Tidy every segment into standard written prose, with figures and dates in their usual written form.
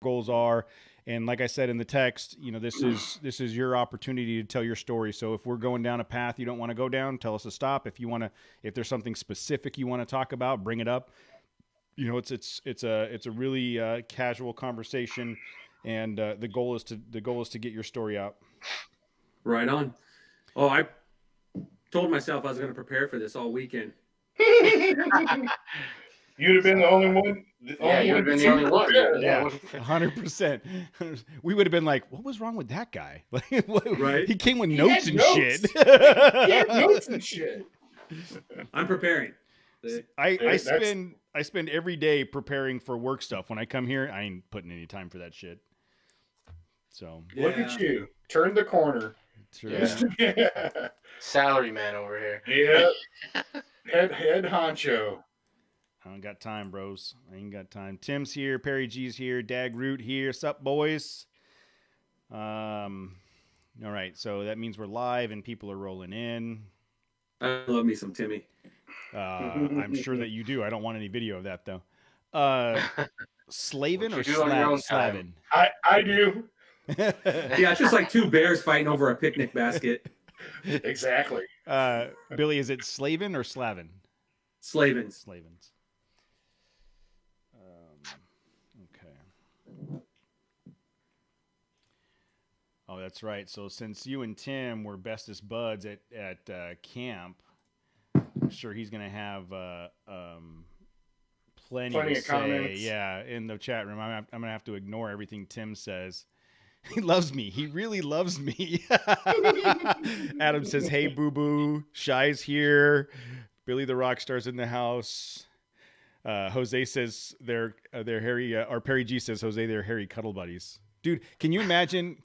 goals are. And like I said in the text, this is your opportunity to tell your story. So if we're going down a path you don't want to go down, tell us to stop. If there's something specific you want to talk about, bring it up. It's a really casual conversation, and the goal is to get your story out. Right on. Oh, I told myself I was going to prepare for this all weekend. You'd have been the only one. Yeah, you would have been the only one. Yeah, 100%. We would have been like, "What was wrong with that guy?" Like, Right? He came with notes and shit. Yeah, notes and shit. I'm preparing. I spend every day preparing for work stuff. When I come here, I ain't putting any time for that shit. So Look at you, turn the corner. sure. Yeah. Salary man over here. Yeah. Head honcho. I don't got time, bros. I ain't got time. Tim's here. Perry G's here. Dag Root here. Sup, boys? All right. So that means we're live and people are rolling in. I love me some Timmy. I'm sure that you do. I don't want any video of that, though. Slavin or Slavin? I do. Yeah, it's just like two bears fighting over a picnic basket. Exactly. Billy, is it Slavin or Slavin? Slavins. Slavins. Okay. Oh, that's right. So since you and Tim were bestest buds at camp, I'm sure he's gonna have plenty to of say. comments. Yeah, in the chat room. I'm gonna have to ignore everything Tim says. He loves me. He really loves me. Adam says, "Hey, boo boo. Shy's here. Billy the Rockstar's in the house." Jose says they're hairy. Or Perry G says, "Jose, they're hairy cuddle buddies." Dude, can you imagine?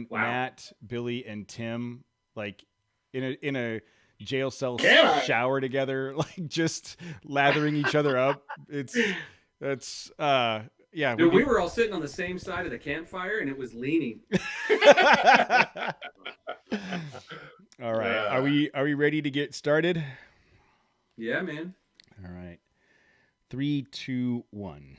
Wow. Matt, Billy, and Tim like in a jail cell Can I? shower together, like just lathering each other up? Yeah. Dude, we were all sitting on the same side of the campfire, and it was leaning. All right. Are we ready to get started? Yeah, man. All right. 3, 2, 1.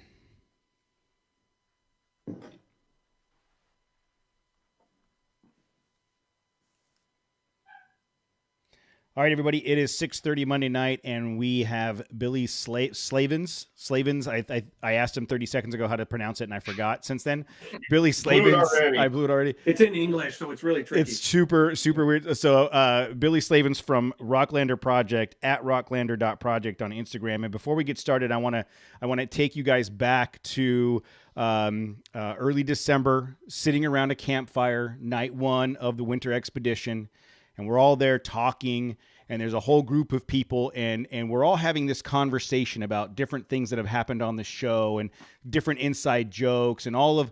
All right, everybody. It is 6:30 Monday night, and we have Billy Slavins. Slavins. I asked him 30 seconds ago how to pronounce it, and I forgot since then. Billy Slavins. I blew it already. It's in English, so it's really tricky. It's super, super weird. So Billy Slavins from Rocklander Project at rocklander.project on Instagram. And before we get started, I want to take you guys back to early December, sitting around a campfire, night one of the winter expedition. And we're all there talking, and there's a whole group of people, and we're all having this conversation about different things that have happened on the show and different inside jokes and all of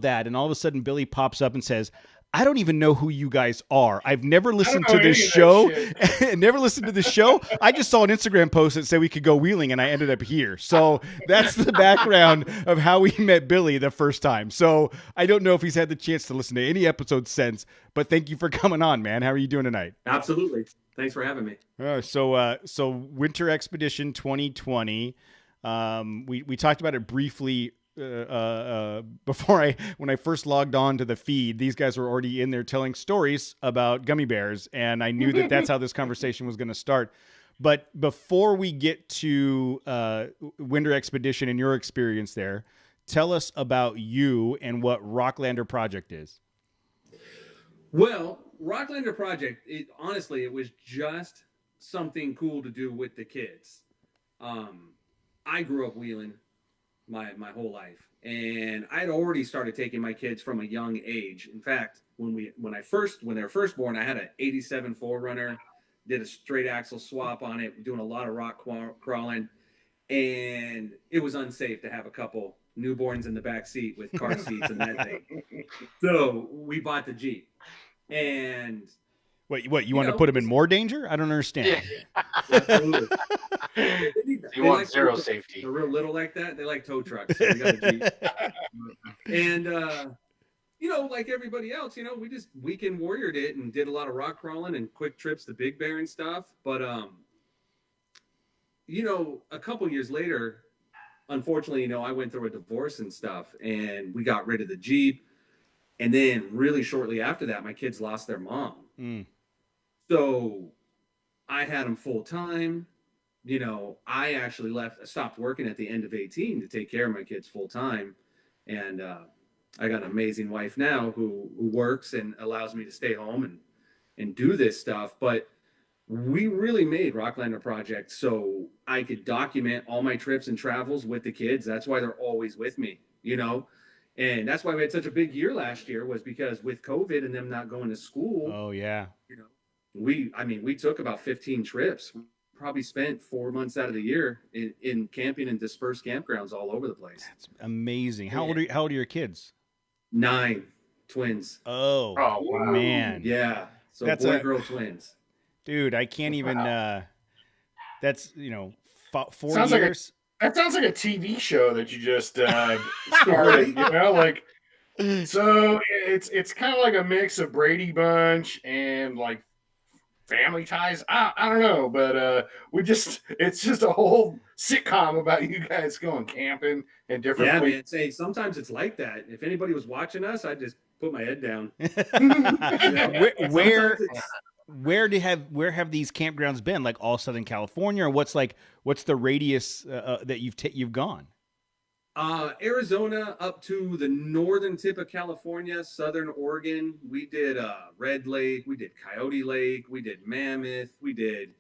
that. And all of a sudden, Billy pops up and says, "I don't even know who you guys are. I've never listened to this show. Never listened to this show. I just saw an Instagram post that said we could go wheeling, and I ended up here." So that's the background of how we met Billy the first time. So I don't know if he's had the chance to listen to any episodes since, but thank you for coming on, man. How are you doing tonight? Absolutely. Thanks for having me. So Winter Expedition 2020. We talked about it briefly when I first logged on to the feed. These guys were already in there telling stories about gummy bears, and I knew that that's how this conversation was going to start. But before we get to Winter Expedition and your experience there, tell us about you and what Rocklander Project is. Well, Rocklander Project, honestly, it was just something cool to do with the kids. I grew up wheeling my whole life, and I'd already started taking my kids from a young age. In fact, when they were first born, I had an 87 4Runner, did a straight axle swap on it, doing a lot of rock crawling, and it was unsafe to have a couple newborns in the back seat with car seats and that thing. So we bought the Jeep. And what you want to put them in more danger? I don't understand. Yeah. Absolutely. You want like zero safety. They're real little like that. They like tow trucks. So we got a Jeep. And like everybody else, we just weekend warriored it and did a lot of rock crawling and quick trips to Big Bear and stuff. But a couple years later, unfortunately, you know, I went through a divorce and stuff, and we got rid of the Jeep. And then really shortly after that, my kids lost their mom. Mm. So I had them full time. You know, I actually stopped working at the end of 18 to take care of my kids full time. And I got an amazing wife now who works and allows me to stay home and do this stuff. But we really made Rocklander Project so I could document all my trips and travels with the kids. That's why they're always with me, you know? And that's why we had such a big year last year, was because with COVID and them not going to school. Oh yeah. You know, we took about 15 trips. We probably spent 4 months out of the year in camping and dispersed campgrounds all over the place. That's amazing. How old are your kids? 9 twins. Oh, wow. Man. Yeah. So That's girl twins. Dude, I can't even that's, you know, 4 Sounds like years. That sounds like a TV show that you just started, you know, like, so it's kind of like a mix of Brady Bunch and like Family Ties. I don't know, but it's just a whole sitcom about you guys going camping and different Yeah, places. man. Say sometimes it's like that. If anybody was watching us, I'd just put my head down. Where have these campgrounds been? Like all Southern California, or what's the radius that you've gone? Arizona up to the northern tip of California, southern Oregon. We did Red Lake, we did Coyote Lake, we did Mammoth, we did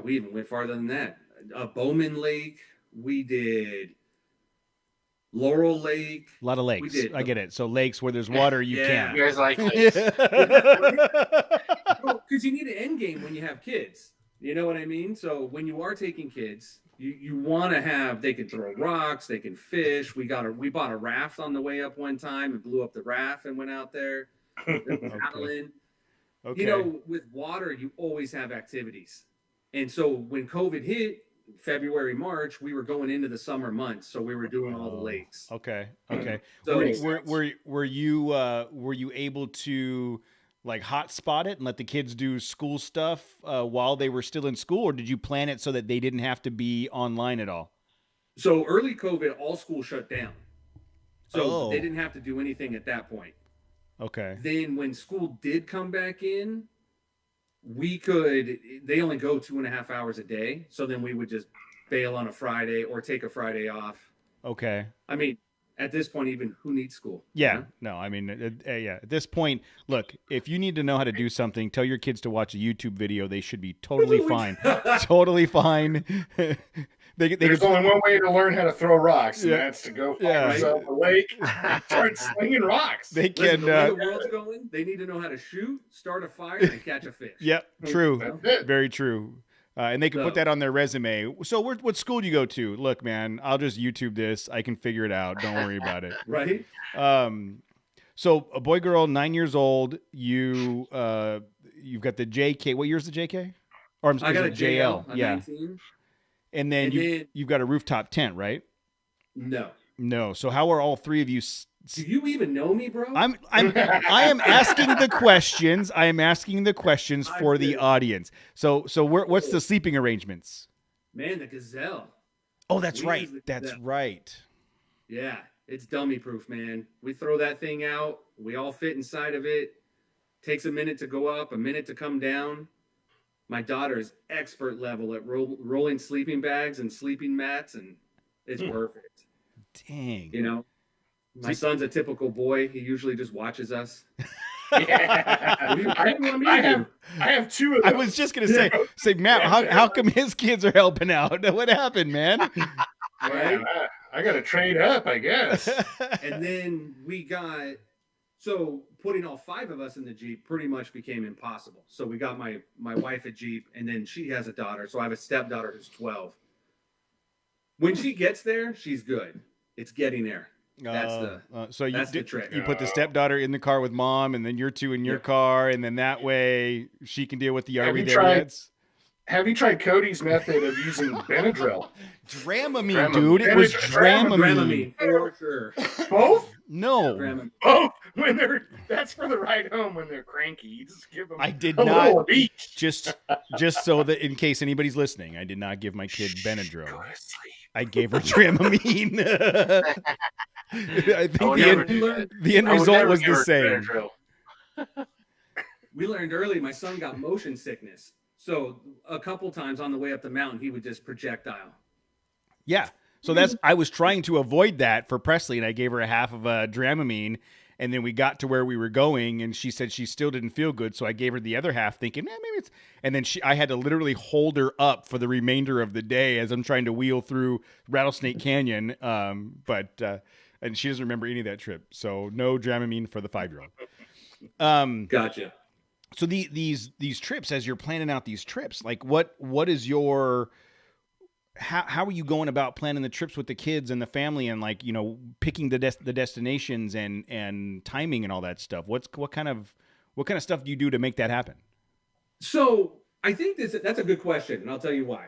we even went farther than that. Bowman Lake, we did Laurel Lake. A lot of lakes. I get it. So lakes where there's water, you can't. You guys like lakes. Because you need an end game when you have kids. You know what I mean? So when you are taking kids, you want to have, they can throw rocks, they can fish. We bought a raft on the way up one time and blew up the raft and went out there paddling. Okay. You know, with water, you always have activities. And so when COVID hit, February, March, we were going into the summer months, so we were doing all the lakes. Okay. So were you able to like hotspot it and let the kids do school stuff while they were still in school, or did you plan it so that they didn't have to be online at all? So early COVID, all schools shut down, so they didn't have to do anything at that point. Okay. Then when school did come back in, they only go 2.5 hours a day. So then we would just bail on a Friday or take a Friday off. Okay. I mean, at this point, even who needs school? Yeah. No, I mean, at this point, look, if you need to know how to do something, tell your kids to watch a YouTube video. They should be totally fine. Totally fine. There's only one way to learn how to throw rocks, and that's to go find yourself a lake and start slinging rocks. They can. The way the world's going, they need to know how to shoot, start a fire, and catch a fish. Yep, true. Very true. And they can put that on their resume. So what school do you go to? Look, man, I'll just YouTube this. I can figure it out. Don't worry about it. Right? So a boy, girl, 9 years old. You've got the JK. What year's the JK? Or I got a JL. Yeah. 19. And then you've got a rooftop tent, right? No. So how are all three of you? Do you even know me, bro? I am asking the questions. I am asking the questions for the audience. So what's the sleeping arrangements? Man, the Gazelle. Oh, that's right. That's right. Yeah, it's dummy proof, man. We throw that thing out. We all fit inside of it. Takes a minute to go up, a minute to come down. My daughter is expert level at rolling sleeping bags and sleeping mats, and it's perfect. Dang. You know, my son's a typical boy. He usually just watches us. I have two of them. I was just gonna say, Matt, how come his kids are helping out? What happened, man? Right? I got to trade up, I guess. And then so putting all 5 of us in the Jeep pretty much became impossible. So we got my wife a Jeep, and then she has a daughter. So I have a stepdaughter who's 12. When she gets there, she's good. It's getting there. That's the trick. You put the stepdaughter in the car with mom, and then you're 2 in your car, and then that way she can deal with the RV there. Have you tried Cody's method of using Benadryl? Dramamine, dude. It was Dramamine. For sure. Both? No. Dramamine. Both. that's for the ride home when they're cranky. You just give them I did a not little of each. just so that in case anybody's listening, I did not give my kid Benadryl. Go to sleep. I gave her Dramamine. I think would the never end, do that. the end I would result never was give the her same. Benadryl. We learned early my son got motion sickness. So a couple times on the way up the mountain, he would just projectile. Yeah. So I was trying to avoid that for Presley, and I gave her a half of a Dramamine, and then we got to where we were going, and she said she still didn't feel good, so I gave her the other half, thinking, maybe it's. And then I had to literally hold her up for the remainder of the day as I'm trying to wheel through Rattlesnake Canyon. And she doesn't remember any of that trip, so no Dramamine for the 5-year-old. Gotcha. So these trips, as you're planning out these trips, like what is your how are you going about planning the trips with the kids and the family, and like, picking the destinations and timing and all that stuff? What kind of stuff do you do to make that happen? So I think that's a good question, and I'll tell you why.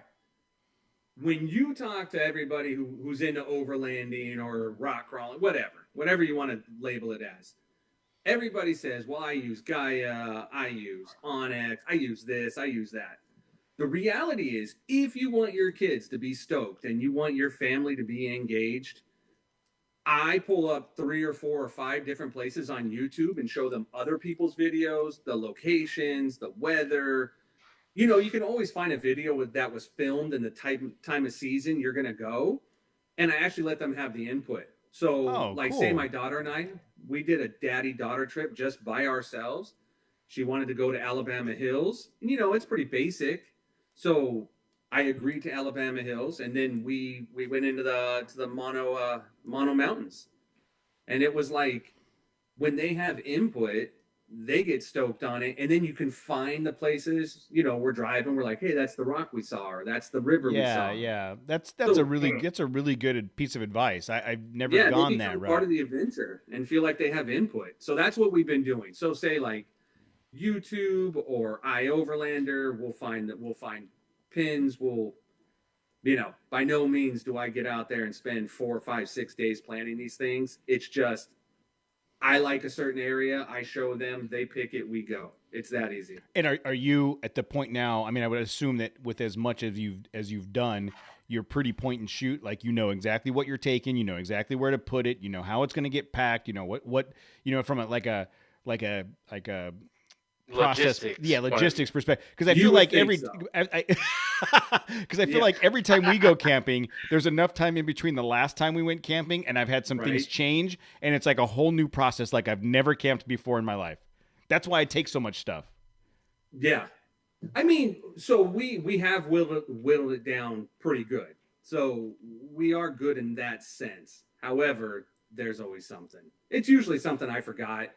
When you talk to everybody who's into overlanding or rock crawling, whatever you want to label it as, everybody says, well, I use Gaia, I use Onyx, I use this, I use that. The reality is, if you want your kids to be stoked and you want your family to be engaged, I pull up 3 or 4 or 5 different places on YouTube and show them other people's videos, the locations, the weather. You can always find a video that was filmed in the time of season you're going to go. And I actually let them have the input. So cool. Say my daughter and I, we did a daddy-daughter trip just by ourselves. She wanted to go to Alabama Hills. And, it's pretty basic. So I agreed to Alabama Hills, and then we went into the Mono Mountains. And it was like, when they have input, they get stoked on it. And then you can find the places, we're driving, we're like, hey, that's the rock we saw, or that's the river we saw. Yeah. That's a really good piece of advice. I've never gone that route. Part of the adventure and feel like they have input. So that's what we've been doing. So say like YouTube or iOverlander, we'll find pins. By no means do I get out there and spend 4, 5, 6 days planning these things. It's just, I like a certain area, I show them, they pick it, we go. It's that easy. And are you at the point now? I mean, I would assume that with as much as you've done, you're pretty point and shoot. Like, exactly what you're taking, exactly where to put it, how it's going to get packed, what from a process, logistics perspective. Because I feel like every time we go camping, there's enough time in between the last time we went camping and I've had some things change, and it's like a whole new process, like I've never camped before in my life. That's why I take so much stuff. Yeah, I mean, so we have whittled it down pretty good. So we are good in that sense. However, there's always something. It's usually something I forgot.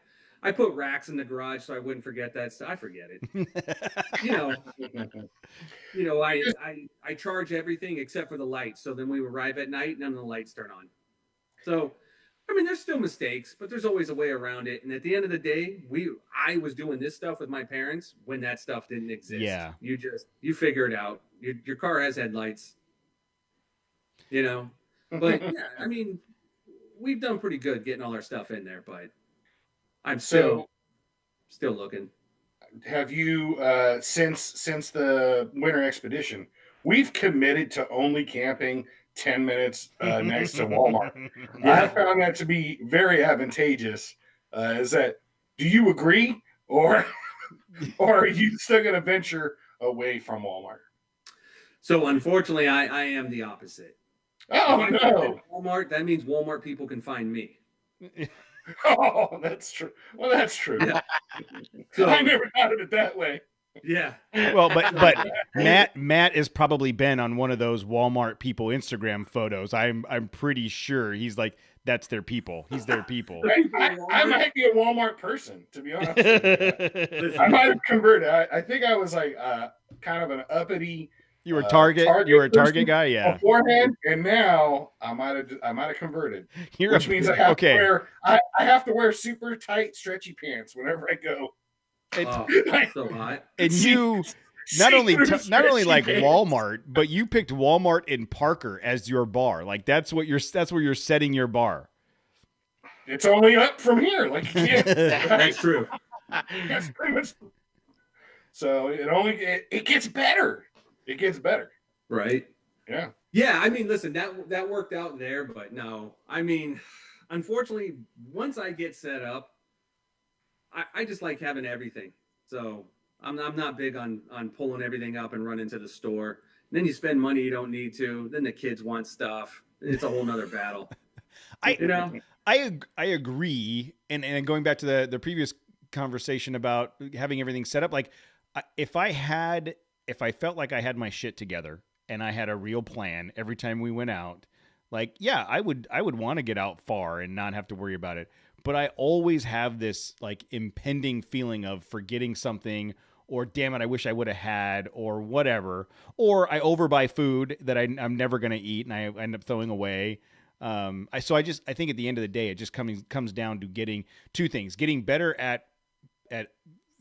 I put racks in the garage so I wouldn't forget that stuff. I forget it. I charge everything except for the lights. So then we arrive at night, none of the lights turn on. So, I mean, there's still mistakes, but there's always a way around it. And at the end of the day, I was doing this stuff with my parents when that stuff didn't exist. Yeah. You figure it out. Your car has headlights, but yeah, I mean, we've done pretty good getting all our stuff in there, but I'm still looking. Have you since the winter expedition, we've committed to only camping 10 minutes next to Walmart. I found that to be very advantageous. Do you agree, or are you still going to venture away from Walmart? So unfortunately, I am the opposite. Oh no! Walmart, that means Walmart people can find me. Oh, that's true. Well, that's true. Yeah. So, I never thought of it that way. Yeah. Well, but Matt has probably been on one of those Walmart people Instagram photos. I'm pretty sure he's like, that's their people. He's their people. I might be a Walmart person, to be honest. I might have converted. I think I was like kind of an uppity. You were Target. You were a Target guy, yeah. Beforehand, and now I might have converted, which means I have to wear super tight, stretchy pants whenever I go. So hot. And you not only like pants. Walmart, but you picked Walmart in Parker as your bar. Like that's where you're setting your bar. it's only up from here. Like you can't. That's true. That's pretty much. So it gets better. It gets better. Right. Yeah. Yeah. I mean, listen, that worked out there, but no. I mean, unfortunately, once I get set up, I just like having everything. So I'm not big on pulling everything up and running to the store. And then you spend money you don't need to. Then the kids want stuff. It's a whole nother battle. I agree. And going back to the previous conversation about having everything set up, like if I felt like I had my shit together and I had a real plan every time we went out, like, yeah, I would want to get out far and not have to worry about it. But I always have this like impending feeling of forgetting something, or damn it, I wish I would have had, or whatever. Or I overbuy food that I'm never going to eat and I end up throwing away. I think at the end of the day, it just comes down to getting two things: getting better at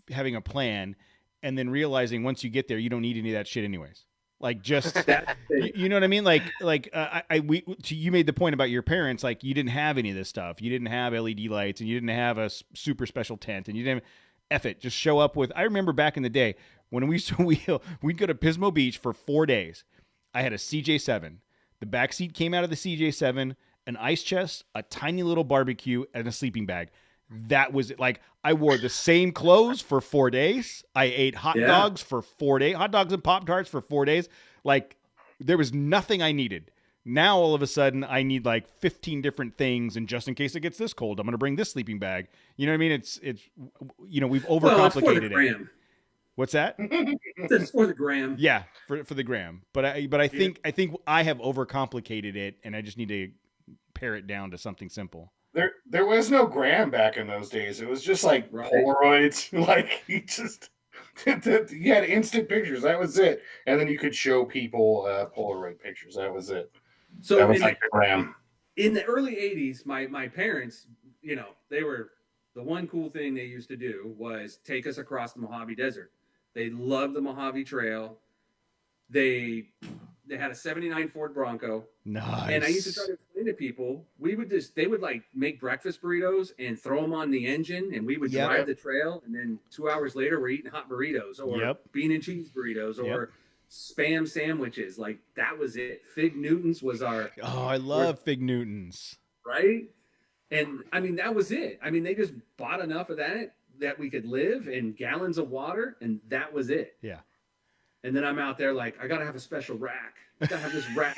having a plan, and then realizing once you get there, you don't need any of that shit anyways. Like, just you know what I mean? You made the point about your parents. Like, you didn't have any of this stuff. You didn't have LED lights, and you didn't have a super special tent, and you didn't. F it, just show up with. I remember back in the day when we'd go to Pismo Beach for 4 days. I had a CJ7. The back seat came out of the CJ7, an ice chest, a tiny little barbecue, and a sleeping bag. That was it. Like, I wore the same clothes for 4 days. I ate hot dogs for 4 days, hot dogs and Pop-Tarts for 4 days. Like, there was nothing I needed. Now, all of a sudden, I need like 15 different things. And just in case it gets this cold, I'm going to bring this sleeping bag. You know what I mean? It's we've overcomplicated it. What's that? It's for the gram. Yeah, for the gram. But I think I have overcomplicated it, and I just need to pare it down to something simple. There was no gram back in those days. It was just like Polaroids. Like you had instant pictures. That was it. And then you could show people Polaroid pictures. That was it. So that was like the gram. In the early 80s, my parents, they were, the one cool thing they used to do was take us across the Mojave Desert. They loved the Mojave Trail. They had a 79 Ford Bronco. Nice. And I used to try to explain to people, they would like make breakfast burritos and throw them on the engine, and we would drive the trail, and then 2 hours later we're eating hot burritos or bean and cheese burritos or Spam sandwiches. Like, that was it. Fig Newtons was our... Oh, I love Fig Newtons. Right? And, I mean, that was it. I mean, they just bought enough of that we could live, and gallons of water, and that was it. Yeah. And then I'm out there like, I got to have a special rack. I got to have this rack.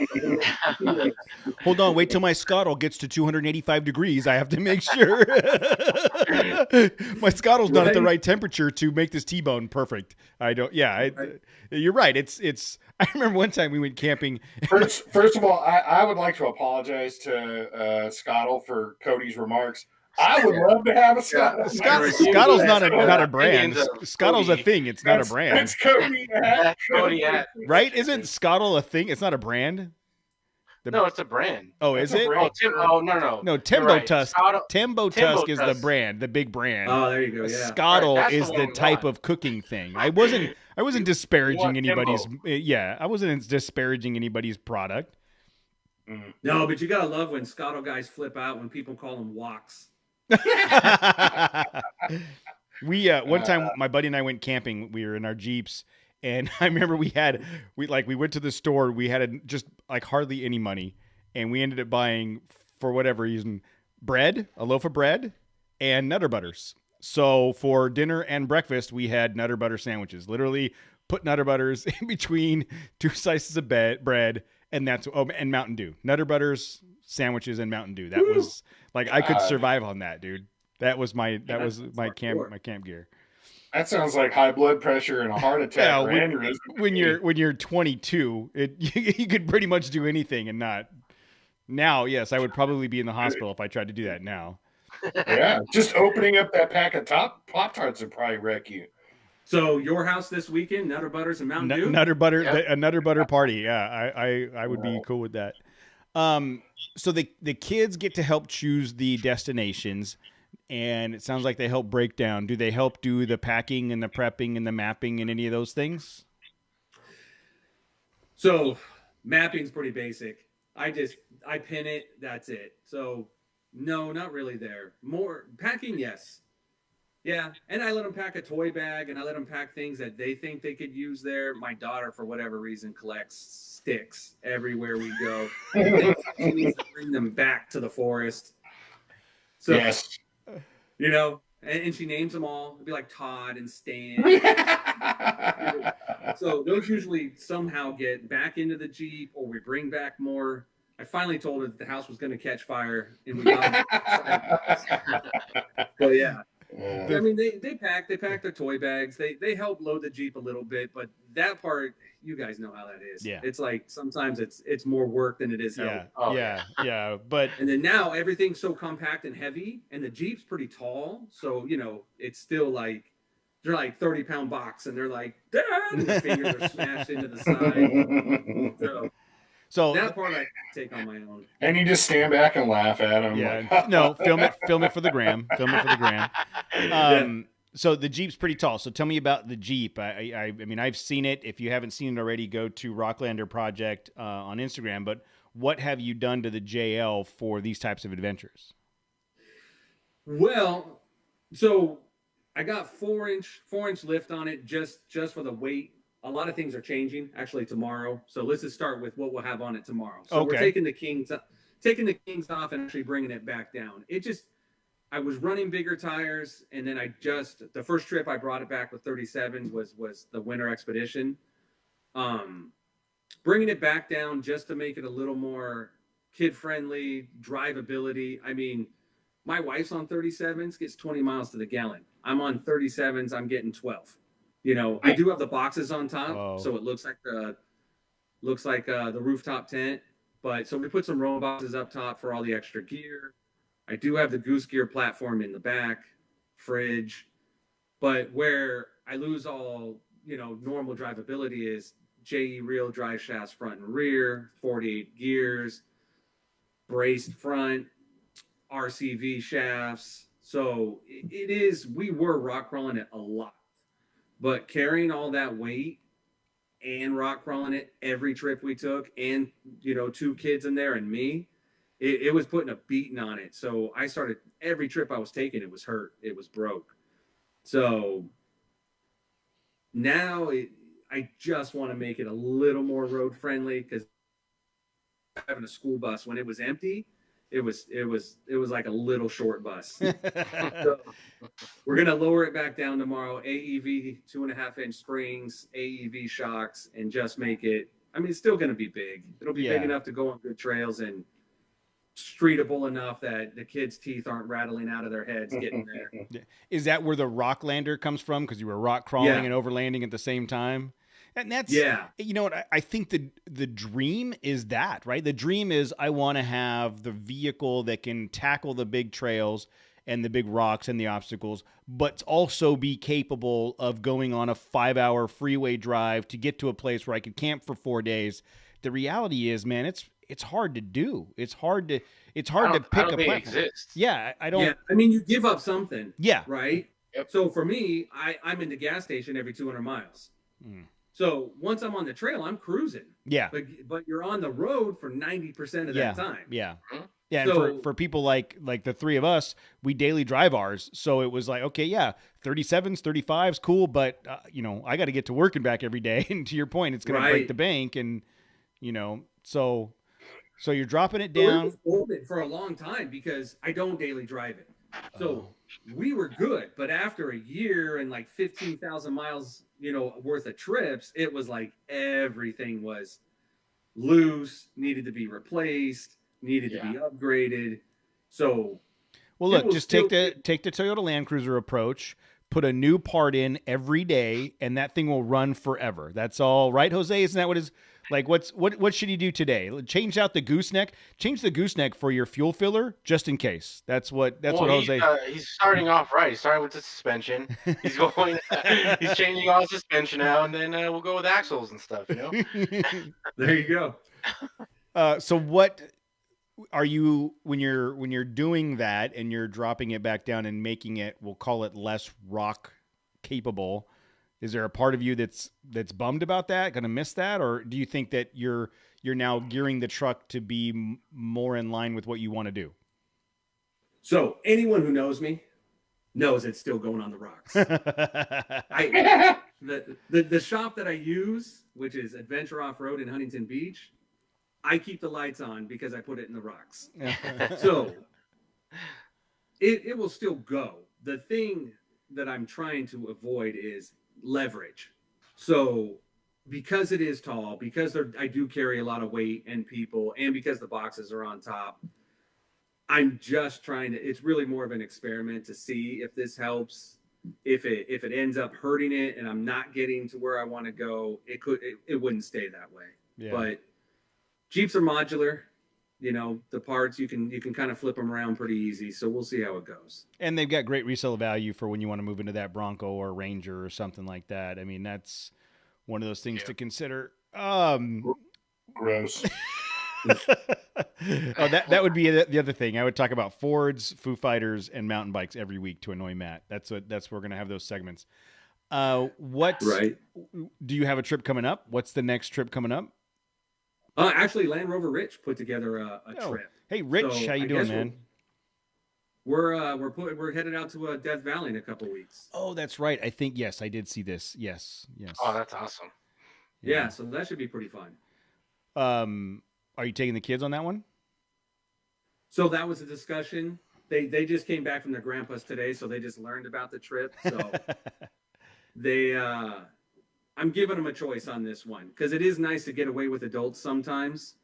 Hold on. Wait till my scuttle gets to 285 degrees. I have to make sure. My scuttle's not at the right temperature to make this T-bone perfect. I don't. Yeah, you're right. It's. I remember one time we went camping. First of all, I would like to apologize to Scottle for Cody's remarks. I would love to have a Scottle. Scuttle's not a brand. Scuttle's a thing. It's not a brand. That's Cody. Cody hat. Right? Isn't Scottle a thing? It's not a brand. No, it's a brand. Oh, is it? No, Timbo Tusk. Timbo Tusk is the brand, the big brand. Oh, there you go. Yeah. Scottle is the type of cooking thing. I wasn't disparaging anybody's. Yeah, I wasn't disparaging anybody's product. No, but you gotta love when Scottle guys flip out when people call them woks. We one time my buddy and I went camping. We were in our Jeeps, and I remember we went to the store. We had just like hardly any money, and we ended up buying, for whatever reason, a loaf of bread, and Nutter Butters. So for dinner and breakfast, we had Nutter Butter sandwiches. Literally put Nutter Butters in between two slices of bread, and and Mountain Dew. Nutter Butters, sandwiches, and Mountain Dew. That was like, I could survive on that, dude. That was my camp gear. That sounds like high blood pressure and a heart attack. Yeah, when you're 22, you could pretty much do anything and not. Now, yes, I would probably be in the hospital if I tried to do that now. Yeah, just opening up that pack of Pop-Tarts would probably wreck you. So your house this weekend, Nutter Butters and Mountain Dew? Nutter Butter, a Nutter Butter party. Yeah, I would be cool with that. So the kids get to help choose the destinations, and it sounds like they help break down. Do they help do the packing and the prepping and the mapping and any of those things? So mapping's pretty basic. I pin it. That's it. So No, not really there. More packing, yes. Yeah, and I let them pack a toy bag, and I let them pack things that they think they could use there. My daughter, for whatever reason, collects sticks everywhere we go. Thinks she needs to bring them back to the forest. So, Yes. And she names them all. It'd be like Todd and Stan. So those usually somehow get back into the Jeep, or we bring back more. I finally told her that the house was going to catch fire, and we got But yeah. I mean, they pack their toy bags. They help load the Jeep a little bit, but that part, you guys know how that is. Yeah. It's like sometimes it's more work than it is help. Yeah. Oh, yeah. But and then now everything's so compact and heavy, and the Jeep's pretty tall, so it's still like they're like 30-pound box, and they're like, Dad! And their fingers are smashed into the side. So that part I take on my own. And you just stand back and laugh at them. Yeah. Like, no, film it for the gram. So the Jeep's pretty tall. So tell me about the Jeep. I mean, I've seen it. If you haven't seen it already, go to Rocklander Project on Instagram. But what have you done to the JL for these types of adventures? Well, so I got 4-inch lift on it just for the weight. A lot of things are changing actually tomorrow. So let's just start with what we'll have on it tomorrow. So we're taking the Kings off and actually bringing it back down. I was running bigger tires, and then the first trip I brought it back with 37s was the winter expedition. Bringing it back down just to make it a little more kid friendly, drivability. I mean, my wife's on 37s, gets 20 miles to the gallon. I'm on 37s, I'm getting 12. I do have the boxes on top, so it looks like the rooftop tent. But so we put some roll boxes up top for all the extra gear. I do have the goose gear platform in the back, fridge. But where I lose all, normal drivability is JE reel drive shafts front and rear, 48 gears, braced front, RCV shafts. So we were rock crawling it a lot. But carrying all that weight and rock crawling it every trip we took, and 2 kids in there and me, it was putting a beating on it. So I started every trip I was taking, it was hurt, it was broke. So now I just want to make it a little more road friendly, because having a school bus when it was empty, it was like a little short bus. So we're gonna lower it back down tomorrow. AEV 2.5-inch springs, AEV shocks, and just make it. I mean, it's still gonna be big. It'll be big enough to go on good trails and streetable enough that the kids' teeth aren't rattling out of their heads getting there. Is that where the Rocklander comes from? Because you were rock crawling and overlanding at the same time? And that's, you know what, I think the dream is that, right? The dream is I want to have the vehicle that can tackle the big trails and the big rocks and the obstacles, but also be capable of going on a 5-hour freeway drive to get to a place where I could camp for 4 days. The reality is, man, it's hard to do. It's hard to pick a platform. Exists. Yeah, I don't. Yeah, I mean, you give up something. Yeah. Right? Yep. So for me, I'm in the gas station every 200 miles. So once I'm on the trail, I'm cruising. Yeah. But you're on the road for 90% of that time. Yeah. Yeah. So, and for people like the three of us, we daily drive ours. So it was like, okay, 37s, 35s, cool. But, I got to get to work and back every day. And to your point, it's going to break the bank. And, so you're dropping it down. It was open for a long time because I don't daily drive it. So we were good. But after a year and like 15,000 miles, worth of trips, it was like everything was loose, needed to be replaced, needed to be upgraded. So, well, look, just take the Toyota Land Cruiser approach, put a new part in every day, and that thing will run forever. That's all, right, Jose? Isn't that what is like? What should he do today? Change out the gooseneck. Change the gooseneck for your fuel filler, just in case. That's what Jose. He's starting off right. He's starting with the suspension. He's going. He's changing all the suspension out, and then we'll go with axles and stuff. There you go. So what are you when you're doing that and you're dropping it back down and making it, we'll call it less rock capable? Is there a part of you that's bummed about that, going to miss that, or do you think that you're now gearing the truck to be more in line with what you want to do? So anyone who knows me knows it's still going on the rocks. The shop that I use, which is Adventure Off Road in Huntington Beach, I keep the lights on because I put it in the rocks. So it will still go. The thing that I'm trying to avoid is leverage. So because it is tall, because I do carry a lot of weight and people, and because the boxes are on top, I'm just trying to, it's really more of an experiment to see if this helps. If it ends up hurting it and I'm not getting to where I want to go, it wouldn't stay that way. Yeah. But Jeeps are modular. You know, the parts you can kind of flip them around pretty easy. So we'll see how it goes. And they've got great resale value for when you want to move into that Bronco or Ranger or something like that. I mean, that's one of those things to consider. Gross. Oh, that would be the other thing. I would talk about Fords, Foo Fighters, and mountain bikes every week to annoy Matt. That's where we're going to have those segments. Do you have a trip coming up? What's the next trip coming up? Actually, Land Rover Rich put together a trip. Hey, Rich, so how you doing, man? We're headed out to Death Valley in a couple weeks. Oh, that's right. I think yes, I did see this. Yes. Oh, that's awesome. Yeah, so that should be pretty fun. Are you taking the kids on that one? So that was a discussion. They just came back from their grandpa's today, so they just learned about the trip. So I'm giving them a choice on this one because it is nice to get away with adults sometimes.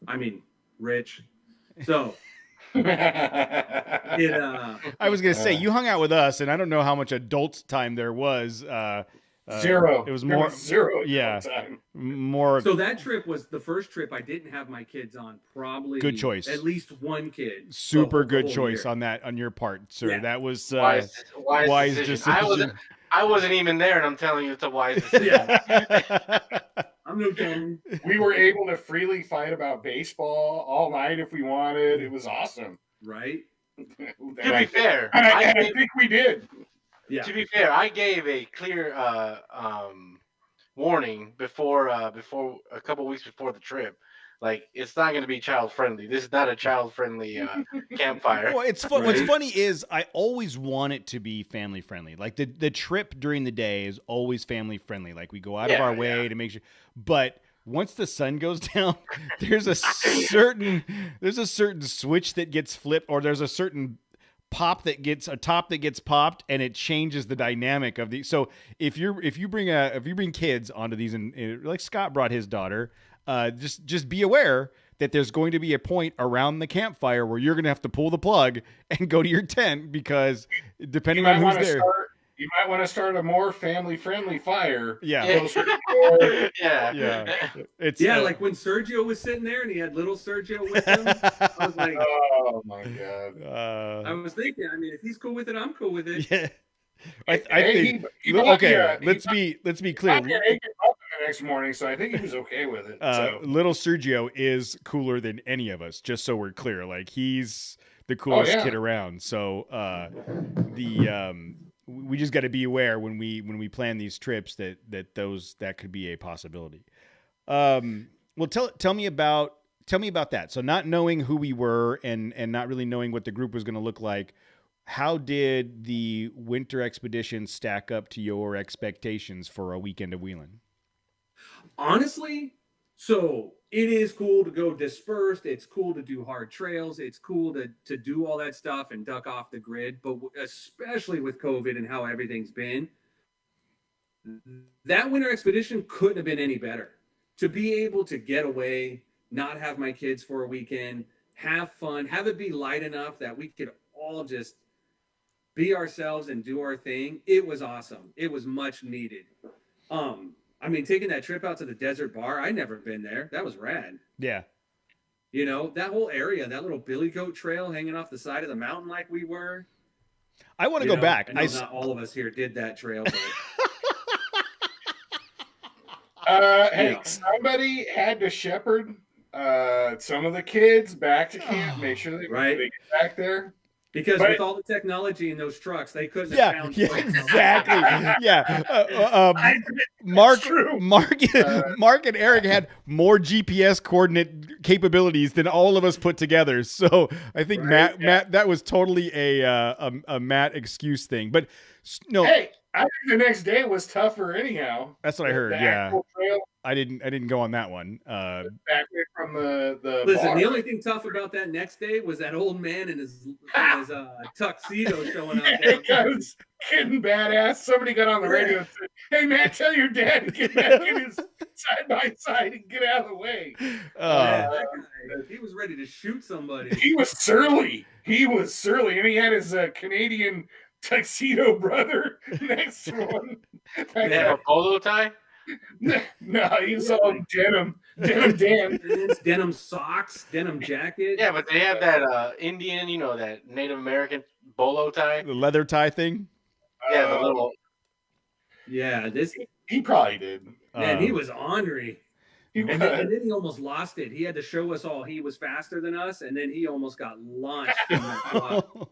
I mean, Rich. So I was gonna say you hung out with us, and I don't know how much adult time there was. Zero. It was more zero. Yeah, time. more. So that trip was the first trip I didn't have my kids on. Probably good choice. At least one kid. Super good choice on your part, sir. Yeah. That was wise decision. I wasn't even there, and I'm telling you, it's a wise decision. I'm no dummy. We were able to freely fight about baseball all night if we wanted. It was awesome, right? To be fair, I think we did. Yeah. To be fair, I gave a clear warning before a couple weeks before the trip. Like, it's not going to be child friendly. This is not a child friendly campfire. Well, it's fun. Right? What's funny is I always want it to be family friendly. Like the trip during the day is always family friendly. Like we go out of our way to make sure. But once the sun goes down, there's a certain switch that gets flipped, or there's a certain top that gets popped, and it changes the dynamic of the. So if you bring kids onto these, and like Scott brought his daughter. Just be aware that there's going to be a point around the campfire where you're going to have to pull the plug and go to your tent because depending on who's there. You might want to start a more family-friendly fire. Yeah. It's like when Sergio was sitting there and he had little Sergio with him. I was like, oh my God. I was thinking, I mean, if he's cool with it, I'm cool with it. Yeah. I think let's be clear. The next morning, so I think he was okay with it. Little Sergio is cooler than any of us, just so we're clear. Like he's the coolest kid around. So we just got to be aware when we plan these trips that could be a possibility. Well, tell me about that. So not knowing who we were and not really knowing what the group was going to look like. How did the winter expedition stack up to your expectations for a weekend of wheeling? Honestly, so it is cool to go dispersed. It's cool to do hard trails. It's cool to do all that stuff and duck off the grid. But especially with COVID and how everything's been, that winter expedition couldn't have been any better. To be able to get away, not have my kids for a weekend, have fun, have it be light enough that we could all just be ourselves and do our thing. It was awesome. It was much needed. I mean, taking that trip out to the desert bar, I'd never been there. That was rad. Yeah. You know, that whole area, that little billy goat trail hanging off the side of the mountain like we were. I want to go back. I know not all of us here did that trail. Hey, somebody had to shepherd some of the kids back to camp, make sure they get back there. Because But- with all the technology in those trucks, they couldn't have Yeah, found yeah, plates. exactly. Yeah. Mark, true. Mark and Eric had more GPS coordinate capabilities than all of us put together. So I think Right? Matt, that was totally a Matt excuse thing. But no, Hey, I think the next day was tougher anyhow. that's what I heard. The Yeah, actual trail I didn't go on that one. back way from the Listen, bar. the only thing tough about that next day was that old man in his tuxedo showing up. It was getting badass. Somebody got on the radio and said, "Hey man, tell your dad to get back in his side by side and get out of the way." Man, that guy, he was ready to shoot somebody. He was surly. And he had his Canadian tuxedo brother next to him. They have a polo tie. No, he was all denim Dan. Denim socks, denim jacket. Yeah, but they have that Indian, that Native American bolo tie. The leather tie thing. Yeah, the little. Yeah, He probably did. man, he was ornery. He And was. then he almost lost it. He had to show us all he was faster than us, and then he almost got launched. From that spot.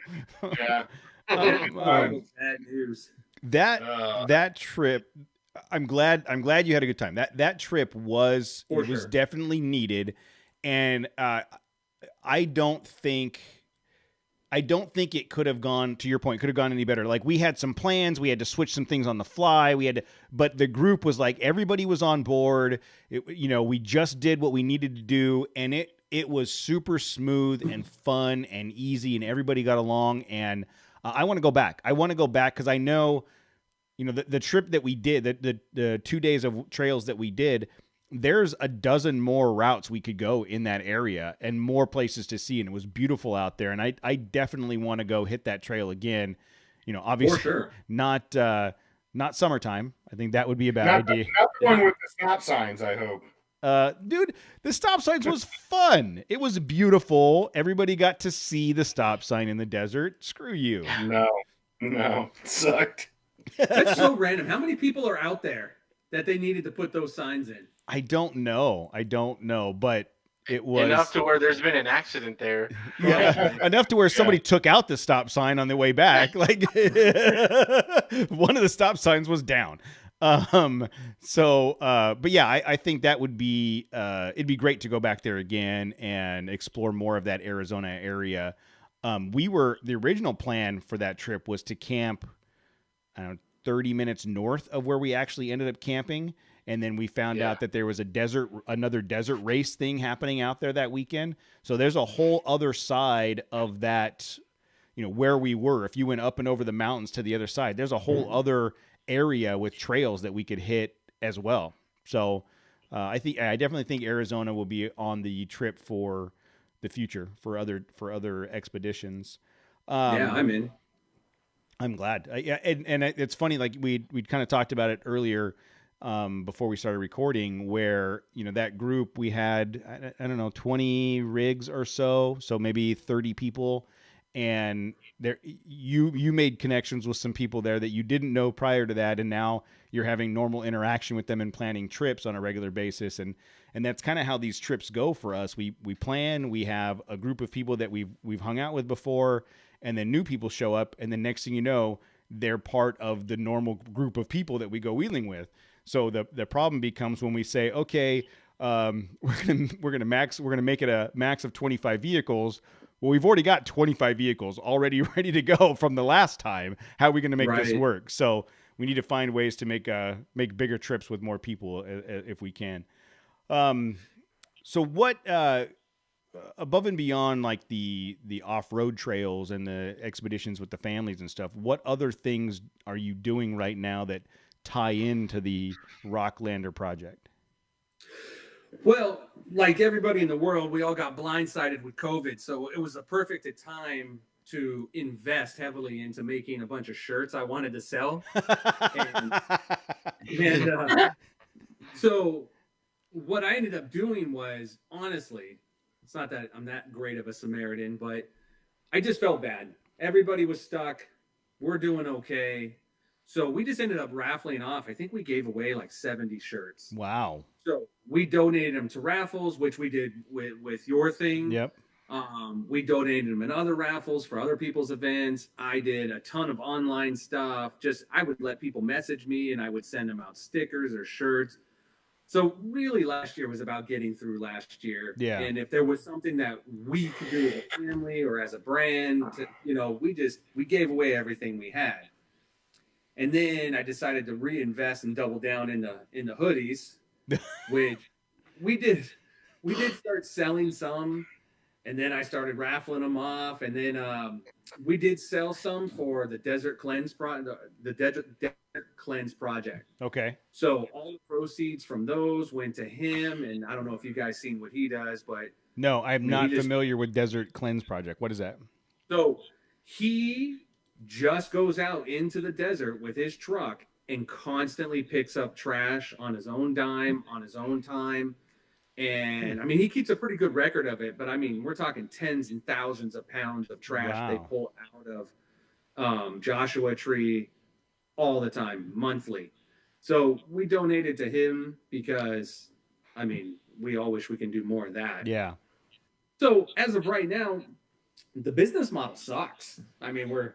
Yeah. Bad news. That trip, I'm glad you had a good time. That trip was For it was sure. definitely needed, and I don't think it could have gone, to your point, could have gone any better. Like, we had some plans, we had to switch some things on the fly, but the group was like, everybody was on board. We just did what we needed to do, and it was super smooth and fun and easy, and everybody got along. And I want to go back. Because I know, the trip that we did, the 2 days of trails that we did, there's a dozen more routes we could go in that area and more places to see. And it was beautiful out there. And I definitely want to go hit that trail again. Obviously For sure. not summertime. I think that would be a bad idea. Not the one with the stop signs, I hope. Dude, the stop signs was fun. It was beautiful. Everybody got to see the stop sign in the desert. Screw you. No. It sucked. That's so random. How many people are out there that they needed to put those signs in? I don't know, but it was Enough to where there's been an accident there. yeah, enough to where somebody took out the stop sign on the way back. Like, one of the stop signs was down. But yeah, I think that would be it'd be great to go back there again and explore more of that Arizona area. The original plan for that trip was to camp, 30 minutes north of where we actually ended up camping. And then we found out that there was another desert race thing happening out there that weekend. So there's a whole other side of that, where we were. If you went up and over the mountains to the other side, there's a whole other area with trails that we could hit as well. So I definitely think Arizona will be on the trip for the future for other expeditions. Yeah, I'm in. I'm glad. And it's funny, like we'd kind of talked about it earlier, before we started recording, where that group, we had I don't know, 20 rigs or so maybe 30 people, and there you made connections with some people there that you didn't know prior to that, and now you're having normal interaction with them and planning trips on a regular basis, and that's kind of how these trips go for us. We plan, we have a group of people that we've hung out with before, and then new people show up, and the next thing you know, they're part of the normal group of people that we go wheeling with. So the problem becomes when we say, okay, we're gonna make it a max of 25 vehicles. Well, we've already got 25 vehicles already ready to go from the last time. How are we going to make this work? So we need to find ways to make bigger trips with more people if we can. So what, above and beyond like the off-road trails and the expeditions with the families and stuff, what other things are you doing right now that tie into the Rocklander project? Well, like everybody in the world, we all got blindsided with COVID. So it was a perfect time to invest heavily into making a bunch of shirts I wanted to sell. So what I ended up doing was, honestly, it's not that I'm that great of a Samaritan, but I just felt bad. Everybody was stuck. We're doing okay. So we just ended up raffling off. I think we gave away like 70 shirts. Wow. So we donated them to raffles, which we did with your thing. Yep. We donated them in other raffles for other people's events. I did a ton of online stuff. Just I would let people message me and I would send them out stickers or shirts. So really last year was about getting through last year. Yeah. And if there was something that we could do as a family or as a brand, we gave away everything we had. And then I decided to reinvest and double down in the hoodies, which we did start selling some, and then I started raffling them off, and then we did sell some for the Desert Cleanse Desert Cleanse Project. Okay. So all the proceeds from those went to him, and I don't know if you guys seen what he does, but no, I'm not familiar with Desert Cleanse Project. What is that? So he just goes out into the desert with his truck and constantly picks up trash on his own dime, on his own time. And I mean, he keeps a pretty good record of it, but I mean, we're talking tens and thousands of pounds of trash they pull out of Joshua Tree all the time, monthly. So we donated to him because, I mean, we all wish we can do more of that. Yeah. So as of right now, the business model sucks. I mean, we're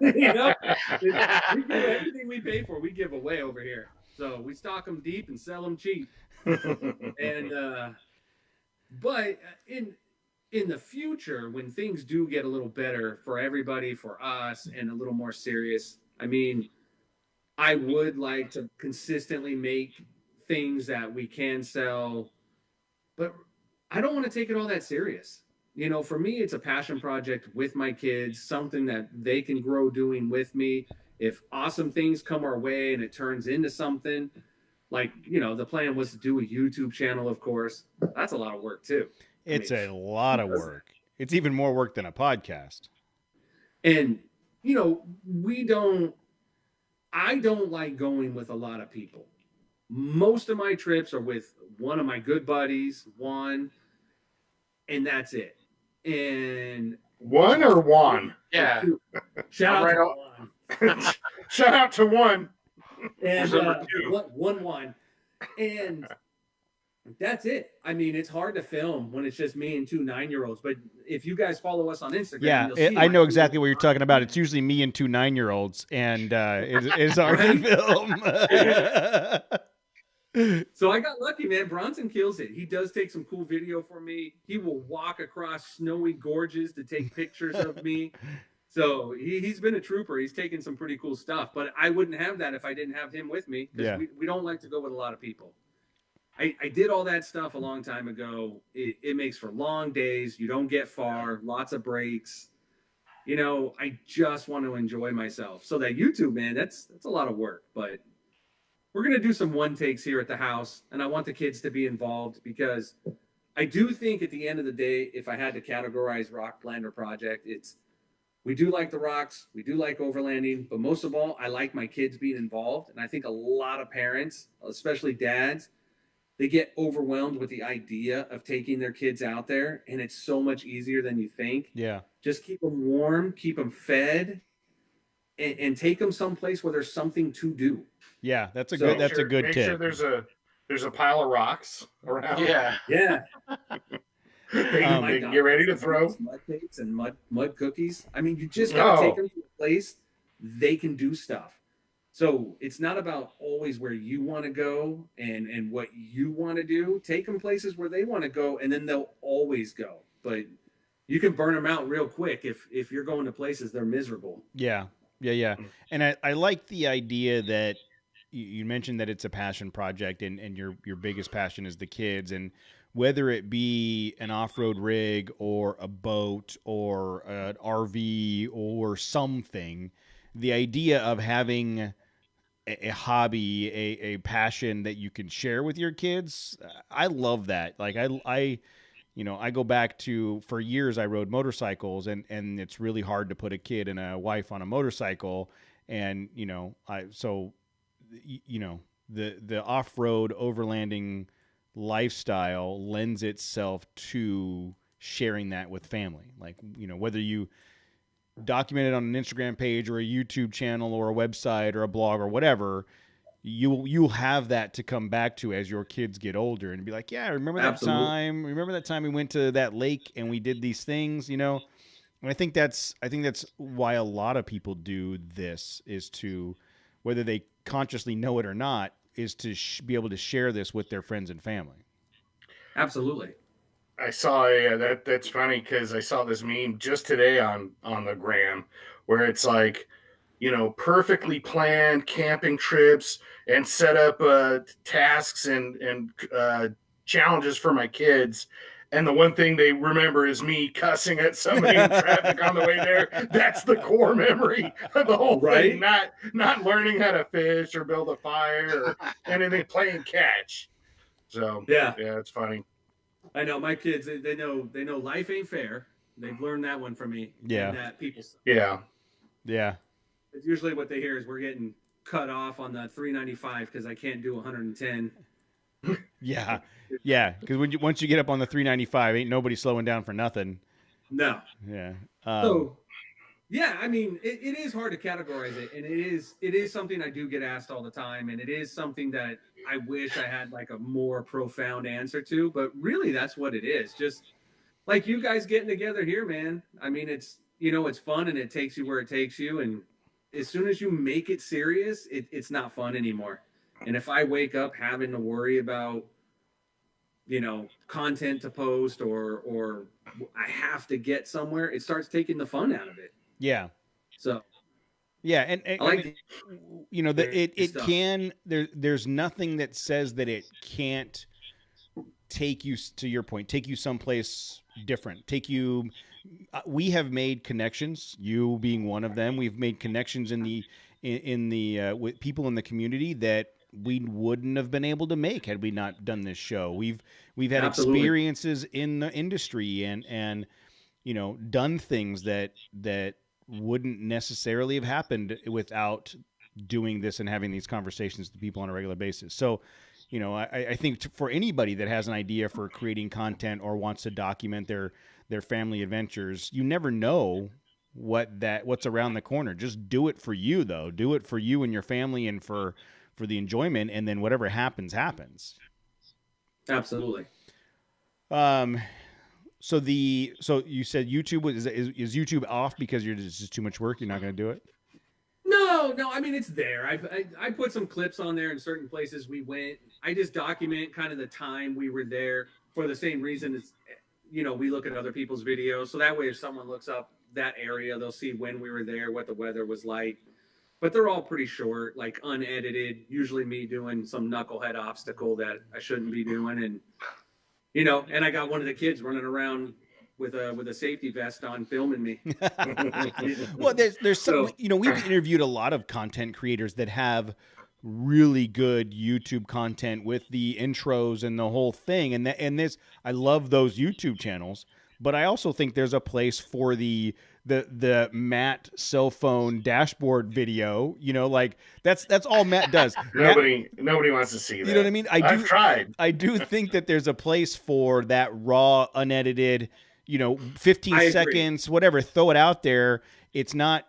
you know, we give everything we pay for, we give away over here. So we stock them deep and sell them cheap. And but in the future, when things do get a little better for everybody, for us, and a little more serious, I mean, I would like to consistently make things that we can sell, but I don't want to take it all that serious. You know, for me, it's a passion project with my kids, something that they can grow doing with me. If awesome things come our way and it turns into something, like, you know, the plan was to do a YouTube channel, of course. That's a lot of work, too. It's a lot of work. It's even more work than a podcast. And, you know, I don't like going with a lot of people. Most of my trips are with one of my good buddies, and that's it. And one or one? Yeah. Shout out to one. Shout out to one. And one. And that's it. I mean, it's hard to film when it's just me and two 9-year-olds. But if you guys follow us on Instagram, yeah, you'll see I know exactly what you're talking about. It's usually me and two 9-year-olds, and it's hard to film. So I got lucky, man. Bronson kills it. He does take some cool video for me. He will walk across snowy gorges to take pictures of me. So he's been a trooper. He's taken some pretty cool stuff. But I wouldn't have that if I didn't have him with me. Because we don't like to go with a lot of people. I did all that stuff a long time ago. It makes for long days. You don't get far. Lots of breaks. You know, I just want to enjoy myself. So that YouTube, man, that's a lot of work. But we're going to do some one takes here at the house, and I want the kids to be involved because I do think at the end of the day, if I had to categorize Rocklander Project, we do like the rocks, we do like overlanding, but most of all, I like my kids being involved. And I think a lot of parents, especially dads, they get overwhelmed with the idea of taking their kids out there, and it's so much easier than you think. Yeah. Just keep them warm, keep them fed, and take them someplace where there's something to do. Yeah, that's a good tip. Make sure there's a pile of rocks around. Yeah. They get ready to throw mud cakes and mud cookies. I mean, you just gotta take them to a place they can do stuff. So it's not about always where you want to go and what you want to do. Take them places where they want to go, and then they'll always go. But you can burn them out real quick if you're going to places they're miserable. Yeah. And I like the idea that you mentioned that it's a passion project, and your biggest passion is the kids, and whether it be an off-road rig or a boat or an RV or something, the idea of having a hobby, a passion that you can share with your kids, I love that. Like I go back to, for years I rode motorcycles, and it's really hard to put a kid and a wife on a motorcycle. And, the off-road overlanding lifestyle lends itself to sharing that with family. Like, whether you document it on an Instagram page or a YouTube channel or a website or a blog or whatever, you'll have that to come back to as your kids get older and be like, yeah, remember that Absolutely. time? Remember that time we went to that lake and we did these things, And I think that's why a lot of people do this, is to, whether they consciously know it or not, is to be able to share this with their friends and family. Absolutely. I saw that's funny because I saw this meme just today on the gram where it's like, perfectly planned camping trips and set up tasks and challenges for my kids. And the one thing they remember is me cussing at somebody in traffic on the way there. That's the core memory of the whole thing. Not learning how to fish or build a fire or anything, playing catch. So yeah, it's funny. I know my kids. They know life ain't fair. They've learned that one from me. Yeah. And that people. Yeah. Yeah. It's usually what they hear is we're getting cut off on the 395 because I can't do 110. Yeah. Yeah. Because once you get up on the 395, ain't nobody slowing down for nothing. No. Yeah. So, yeah, I mean, it is hard to categorize it, and it is something I do get asked all the time, and it is something that I wish I had like a more profound answer to, but really that's what it is. Just like you guys getting together here, man. I mean, it's it's fun and it takes you where it takes you, and as soon as you make it serious, it's not fun anymore. And if I wake up having to worry about content to post or I have to get somewhere, it starts taking the fun out of it. Yeah. So yeah, and I like it can, there's nothing that says that it can't take you, to your point, take you someplace different. We have made connections, you being one of them. We've made connections in the with people in the community that we wouldn't have been able to make had we not done this show. We've had Absolutely. experiences in the industry and done things that wouldn't necessarily have happened without doing this and having these conversations with people on a regular basis. So, I think for anybody that has an idea for creating content or wants to document their family adventures, you never know what's around the corner. Just do it for you, though. Do it for you and your family and for the enjoyment, and then whatever happens. Absolutely. So you said YouTube is YouTube off because it's just too much work? You're not going to do it? No. I mean, it's there. I put some clips on there in certain places we went. I just document kind of the time we were there for the same reason as, we look at other people's videos. So that way, if someone looks up that area, they'll see when we were there, what the weather was like. But they're all pretty short, like unedited. Usually me doing some knucklehead obstacle that I shouldn't be doing. And, and I got one of the kids running around with a safety vest on filming me. Well, there's some, we've interviewed a lot of content creators that have really good YouTube content with the intros and the whole thing. And this, I love those YouTube channels, but I also think there's a place for the Matt cell phone dashboard video, like that's all Matt does. Nobody wants to see that. You know what I mean? I've tried. I do think that there's a place for that raw, unedited, 15 seconds, whatever, throw it out there. It's not,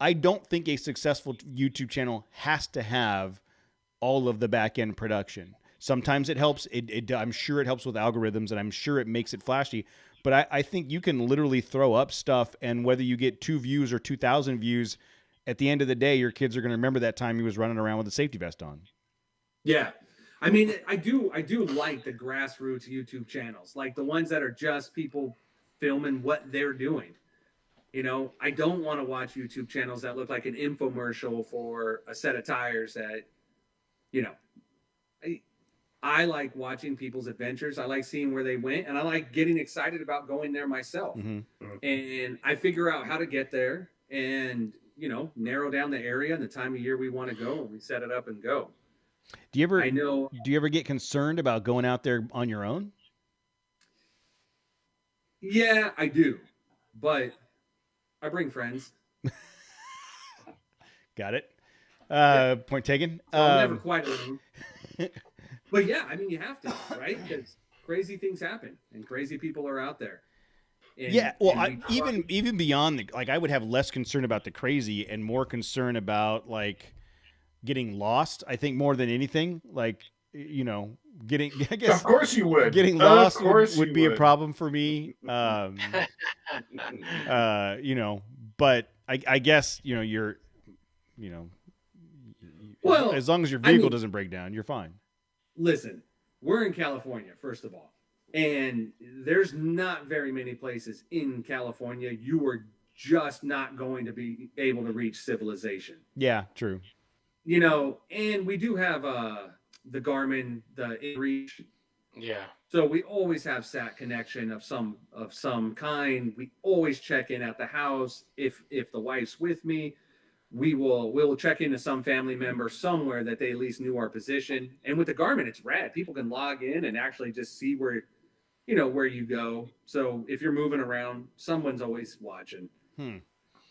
I don't think a successful YouTube channel has to have all of the back end production. Sometimes it helps. I'm sure it helps with algorithms, and I'm sure it makes it flashy. But I think you can literally throw up stuff, and whether you get 2 views or 2,000 views, at the end of the day, your kids are going to remember that time he was running around with a safety vest on. Yeah. I mean, I do like the grassroots YouTube channels, like the ones that are just people filming what they're doing. I don't want to watch YouTube channels that look like an infomercial for a set of tires that, I like watching people's adventures. I like seeing where they went, and I like getting excited about going there myself. Mm-hmm. And I figure out how to get there and, narrow down the area and the time of year we want to go, and we set it up and go. Do you ever get concerned about going out there on your own? Yeah, I do. But I bring friends. Got it. Point taken. So I'm never quite alone. But yeah, I mean, you have to, right? Because crazy things happen and crazy people are out there. And, yeah, well, even beyond I would have less concern about the crazy and more concern about getting lost. I think more than anything, like, getting, I Of guess course you would. getting Of lost course would you be a would. problem for me. But I guess, you're, you know, Well, as long as your I vehicle mean, doesn't break down, you're fine. listen, we're in California, first of all, and there's not very many places in California you are just not going to be able to reach civilization. Yeah, true. And we do have the Garmin, the InReach. Yeah. So we always have sat connection of some kind. We always check in at the house. If the wife's with me, we'll check into some family member somewhere that they at least knew our position. And with the Garmin, it's rad. People can log in and actually just see where you go. So if you're moving around, someone's always watching.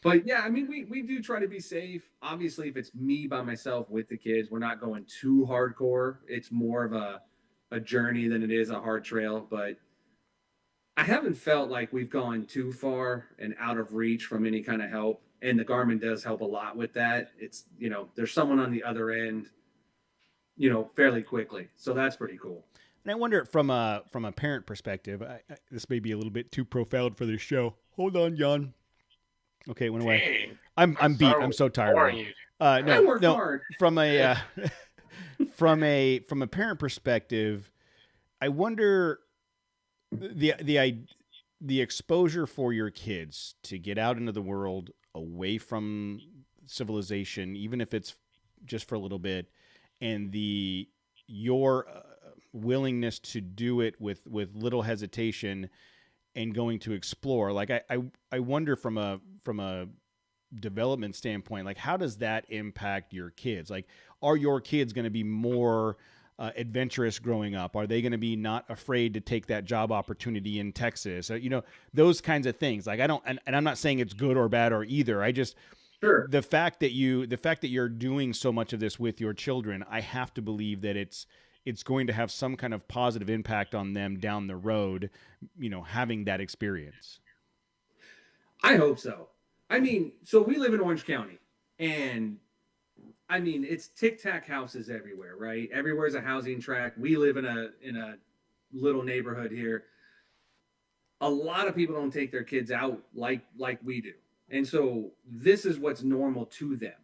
But yeah, I mean, we do try to be safe. Obviously, if it's me by myself with the kids, we're not going too hardcore. It's more of a journey than it is a hard trail. But I haven't felt like we've gone too far and out of reach from any kind of help. And the Garmin does help a lot with that. It's, there's someone on the other end, fairly quickly. So that's pretty cool. And I wonder from a parent perspective, this may be a little bit too profound for this show. Hold on, Jon. Okay, it went away. I'm beat. I'm so tired. I work hard. From a from a parent perspective, I wonder the exposure for your kids to get out into the world away from civilization, even if it's just for a little bit, and your willingness to do it with little hesitation and going to explore. Like I wonder from a development standpoint, like how does that impact your kids? Like, are your kids going to be more adventurous growing up? Are they going to be not afraid to take that job opportunity in Texas? Those kinds of things. Like and I'm not saying it's good or bad or either. I just, Sure. the fact that you're doing so much of this with your children, I have to believe that it's going to have some kind of positive impact on them down the road, having that experience. I hope so. I mean, so we live in Orange County, and I mean, it's tic-tac houses everywhere, right? Everywhere's a housing tract. We live in a little neighborhood here. A lot of people don't take their kids out like we do. And so this is what's normal to them.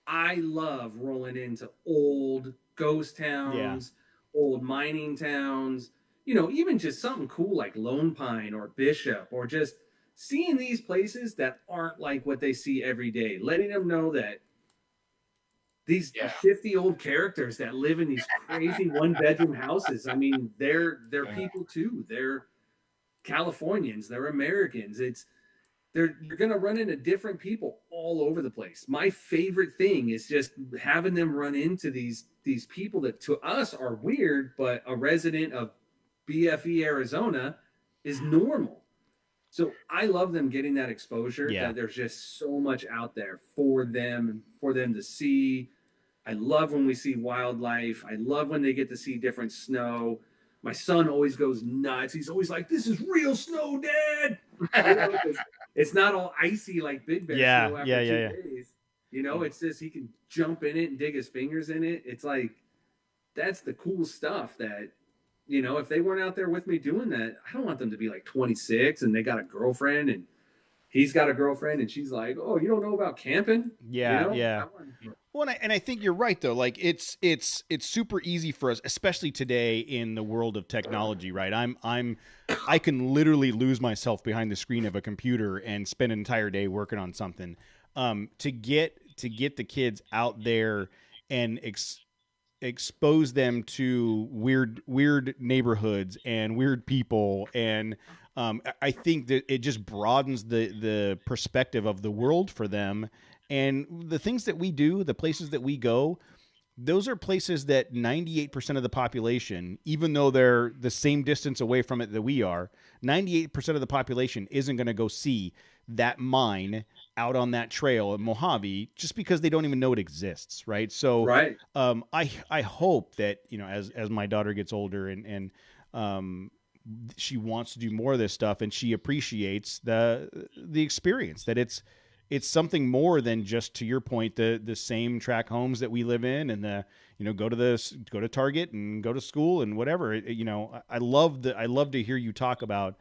I love rolling into old ghost towns, old mining towns, even just something cool like Lone Pine or Bishop, or just seeing these places that aren't like what they see every day, letting them know that these 50 old characters that live in these crazy one-bedroom houses, I mean, they're people too. They're Californians, they're Americans. You're going to run into different people all over the place. My favorite thing is just having them run into these people that to us are weird, but a resident of BFE, Arizona is normal. So I love them getting that exposure, that there's just so much out there for them to see. I love when we see wildlife. I love when they get to see different snow. My son always goes nuts. He's always like, "This is real snow, Dad." It's not all icy like Big Bear snow after 2 days. It's just he can jump in it and dig his fingers in it. It's like, that's the cool stuff that, if they weren't out there with me doing that, I don't want them to be like 26 and they got a girlfriend and he's got a girlfriend and she's like, "Oh, you don't know about camping?" Yeah. Well, and I think you're right though. Like it's super easy for us, especially today in the world of technology, right? I can literally lose myself behind the screen of a computer and spend an entire day working on something. To get the kids out there and expose them to weird neighborhoods and weird people, and I think that it just broadens the perspective of the world for them. And the things that we do, the places that we go, those are places that 98% of the population, even though they're the same distance away from it that we are, 98% of the population isn't going to go see that mine out on that trail at Mojave just because they don't even know it exists, right? So right. I hope that, as my daughter gets older and she wants to do more of this stuff and she appreciates the experience, that it's it's something more than just, to your point, the same track homes that we live in, and go to Target and go to school and whatever. I love to hear you talk about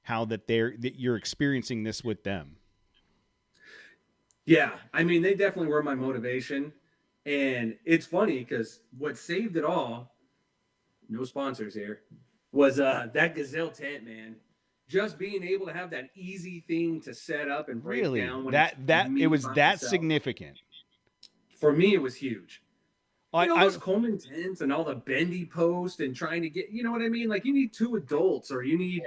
how that you're experiencing this with them. Yeah, I mean, they definitely were my motivation. And it's funny because what saved it all, no sponsors here, was that Gazelle tent, man. Just being able to have that easy thing to set up and break Really? down. When It was that significant. For me, it was huge. Those I Coleman tents and all the bendy posts and trying to get, you know what I mean? Like, you need 2 adults or you need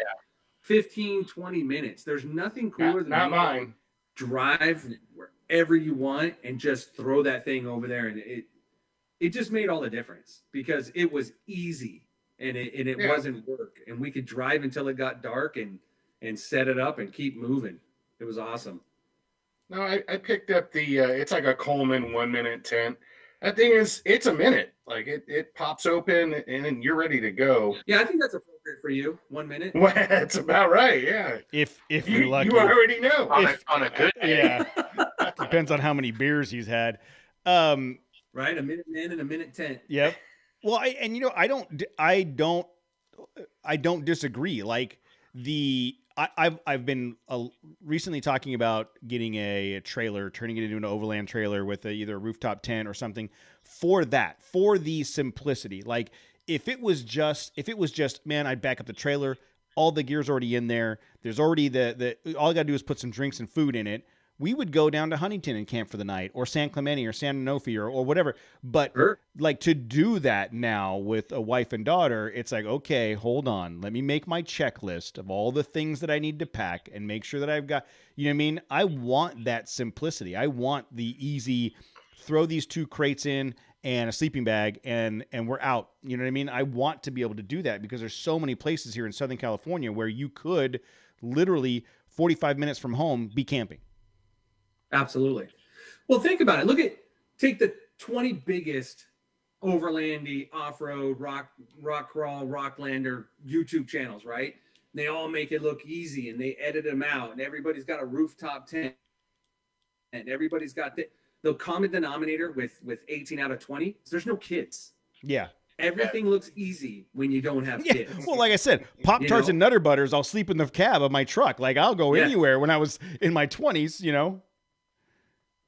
15, 20 minutes. There's nothing cooler than not mine. Drive wherever you want and just throw that thing over there. And it just made all the difference because it was easy and it wasn't work. And we could drive until it got dark and set it up and keep moving. It was awesome. No, I picked up it's like a Coleman 1-minute tent. That thing it's a minute. Like it pops open and you're ready to go. Yeah, I think that's appropriate for you. 1 minute. Well, that's about right. Yeah. If you're lucky, you already know. On a good day. Yeah. Depends on how many beers he's had. Right, a minute in and a minute 10. Yep. Well, I don't disagree. Like I've been recently talking about getting a trailer, turning it into an overland trailer with either a rooftop tent or something for the simplicity. Like if it was just, man, I'd back up the trailer. All the gear's already in there. There's already all I got to do is put some drinks and food in it. We would go down to Huntington and camp for the night, or San Clemente or San Onofre or whatever. But like to do that now with a wife and daughter, it's like, okay, hold on. Let me make my checklist of all the things that I need to pack and make sure that I've got, you know what I mean? I want that simplicity. I want the easy, throw these 2 crates in and a sleeping bag and we're out. You know what I mean? I want to be able to do that because there's so many places here in Southern California where you could literally 45 minutes from home be camping. Absolutely. Well, think about it. Take the 20 biggest overlandy, off-road, rock crawl, rocklander YouTube channels, right? They all make it look easy and they edit them out and everybody's got a rooftop tent and everybody's got the common denominator with 18 out of 20 is there's no kids. Yeah. Everything looks easy when you don't have kids. Well, like I said, Pop-Tarts and Nutter Butters, I'll sleep in the cab of my truck. Like I'll go anywhere when I was in my 20s,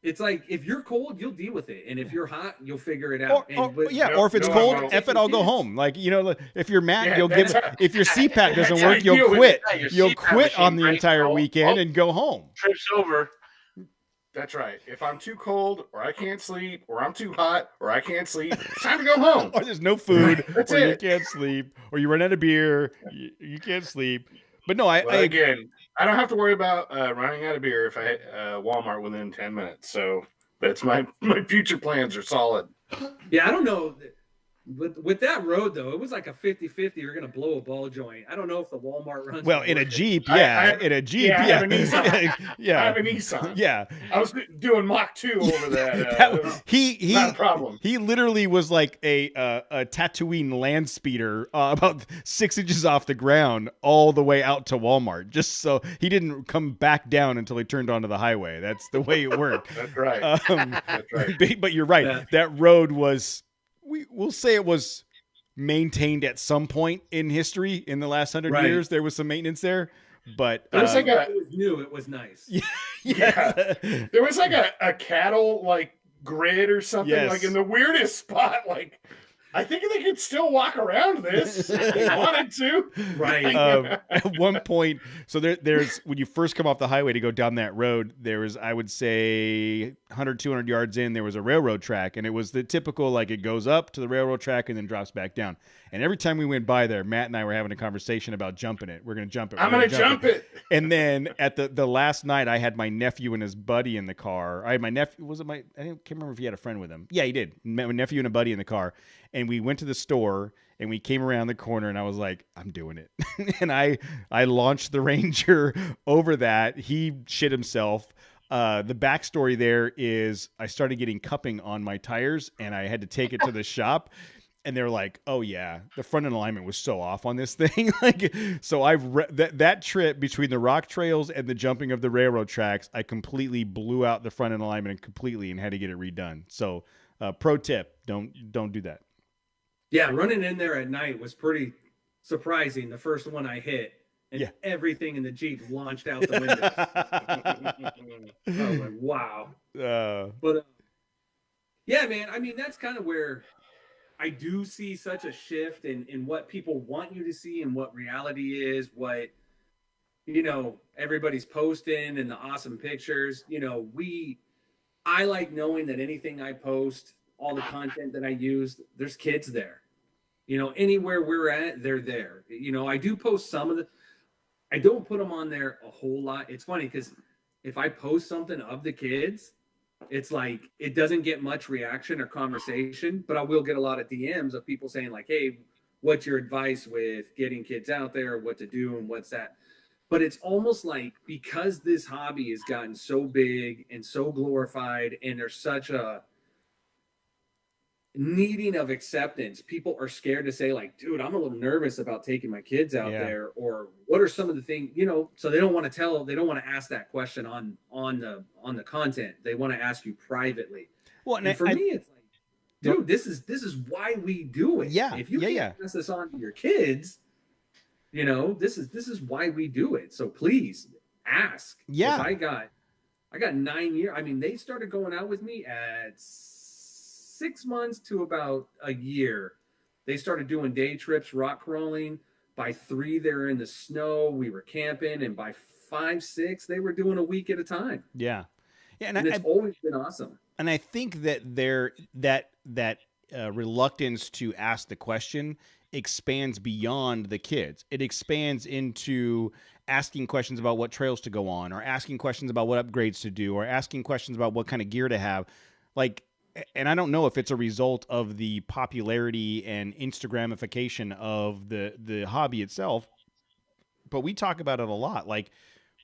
It's like if you're cold, you'll deal with it, and if you're hot, you'll figure it out. Or if it's cold, I'll go home. Like if you're mad, you'll give. If your CPAP doesn't work, you'll quit. You'll quit on the entire weekend and go home. Trips over. That's right. If I'm too cold, or I can't sleep, or I'm too hot, or I can't sleep, it's time to go home. Or there's no food, or you can't sleep, or you run out of beer, you can't sleep. But no, again, I don't have to worry about running out of beer if I hit Walmart within 10 minutes. So that's my future plans are solid. Yeah, I don't know. With that road, though, it was like a 50-50. You're going to blow a ball joint. I don't know if the Walmart runs. Well, in a Jeep, I have a Nissan. Yeah. I have a Nissan. Yeah. I was doing Mach 2 over that. He not a problem. He literally was like a Tatooine land speeder about 6 inches off the ground all the way out to Walmart, just so he didn't come back down until he turned onto the highway. That's the way it worked. That's right. That's right. But you're right. Yeah. That road was... We'll say it was maintained at some point in history in the last 100 years. There was some maintenance there, but it was it was new. It was nice. Yeah. There was like a cattle grid or something like in the weirdest spot. Like I think they could still walk around this if they wanted to. Right. At one point, so there's when you first come off the highway to go down that road, there was, I would say, 100, 200 yards in, there was a railroad track. And it was the typical, it goes up to the railroad track and then drops back down. And every time we went by there, Matt and I were having a conversation about jumping it. We're going to jump it. I'm going to jump it. And then at the last night, I had my nephew and his buddy in the car. I had my nephew, I can't remember if he had a friend with him. Yeah, he did. My nephew and a buddy in the car. And we went to the store and we came around the corner and I was like, I'm doing it. And I launched the Ranger over that. He shit himself. The backstory there is I started getting cupping on my tires and I had to take it to the shop. and they're like, "Oh yeah, the front end alignment was so off on this thing." Like, so that trip between the rock trails and the jumping of the railroad tracks, I completely blew out the front end alignment completely and had to get it redone. So, pro tip: don't do that. Yeah, running in there at night was pretty surprising. The first one I hit, and everything in the Jeep launched out the window. I was like, wow. But yeah, man, I mean, that's kind of where I do see such a shift in what people want you to see and what reality is, what, everybody's posting and the awesome pictures. I like knowing that anything I post, all the content that I use, there's kids there. Anywhere we're at, they're there. I do post I don't put them on there a whole lot. It's funny because if I post something of the kids, it's like it doesn't get much reaction or conversation, but I will get a lot of DMs of people saying like, "Hey, what's your advice with getting kids out there? What to do and what's that?" But it's almost like because this hobby has gotten so big and so glorified, and there's such a needing of acceptance, people are scared to say like, "Dude, I'm a little nervous about taking my kids out there," or what are some of the things, so they don't want to ask that question on the content. They want to ask you privately. Well, and for me it's like, dude, this is why we do it. Yeah. If you can't pass this on to your kids, this is why we do it. So please ask. Yeah. I got 9 years. I mean, they started going out with me at 6 months to about a year. They started doing day trips, rock crawling. By 3, they were in the snow. We were camping, and by 5, 6, they were doing a week at a time. Yeah, and it's always been awesome. And I think that that reluctance to ask the question expands beyond the kids. It expands into asking questions about what trails to go on, or asking questions about what upgrades to do, or asking questions about what kind of gear to have. Like, and I don't know if it's a result of the popularity and Instagramification of the hobby itself, but we talk about it a lot. Like,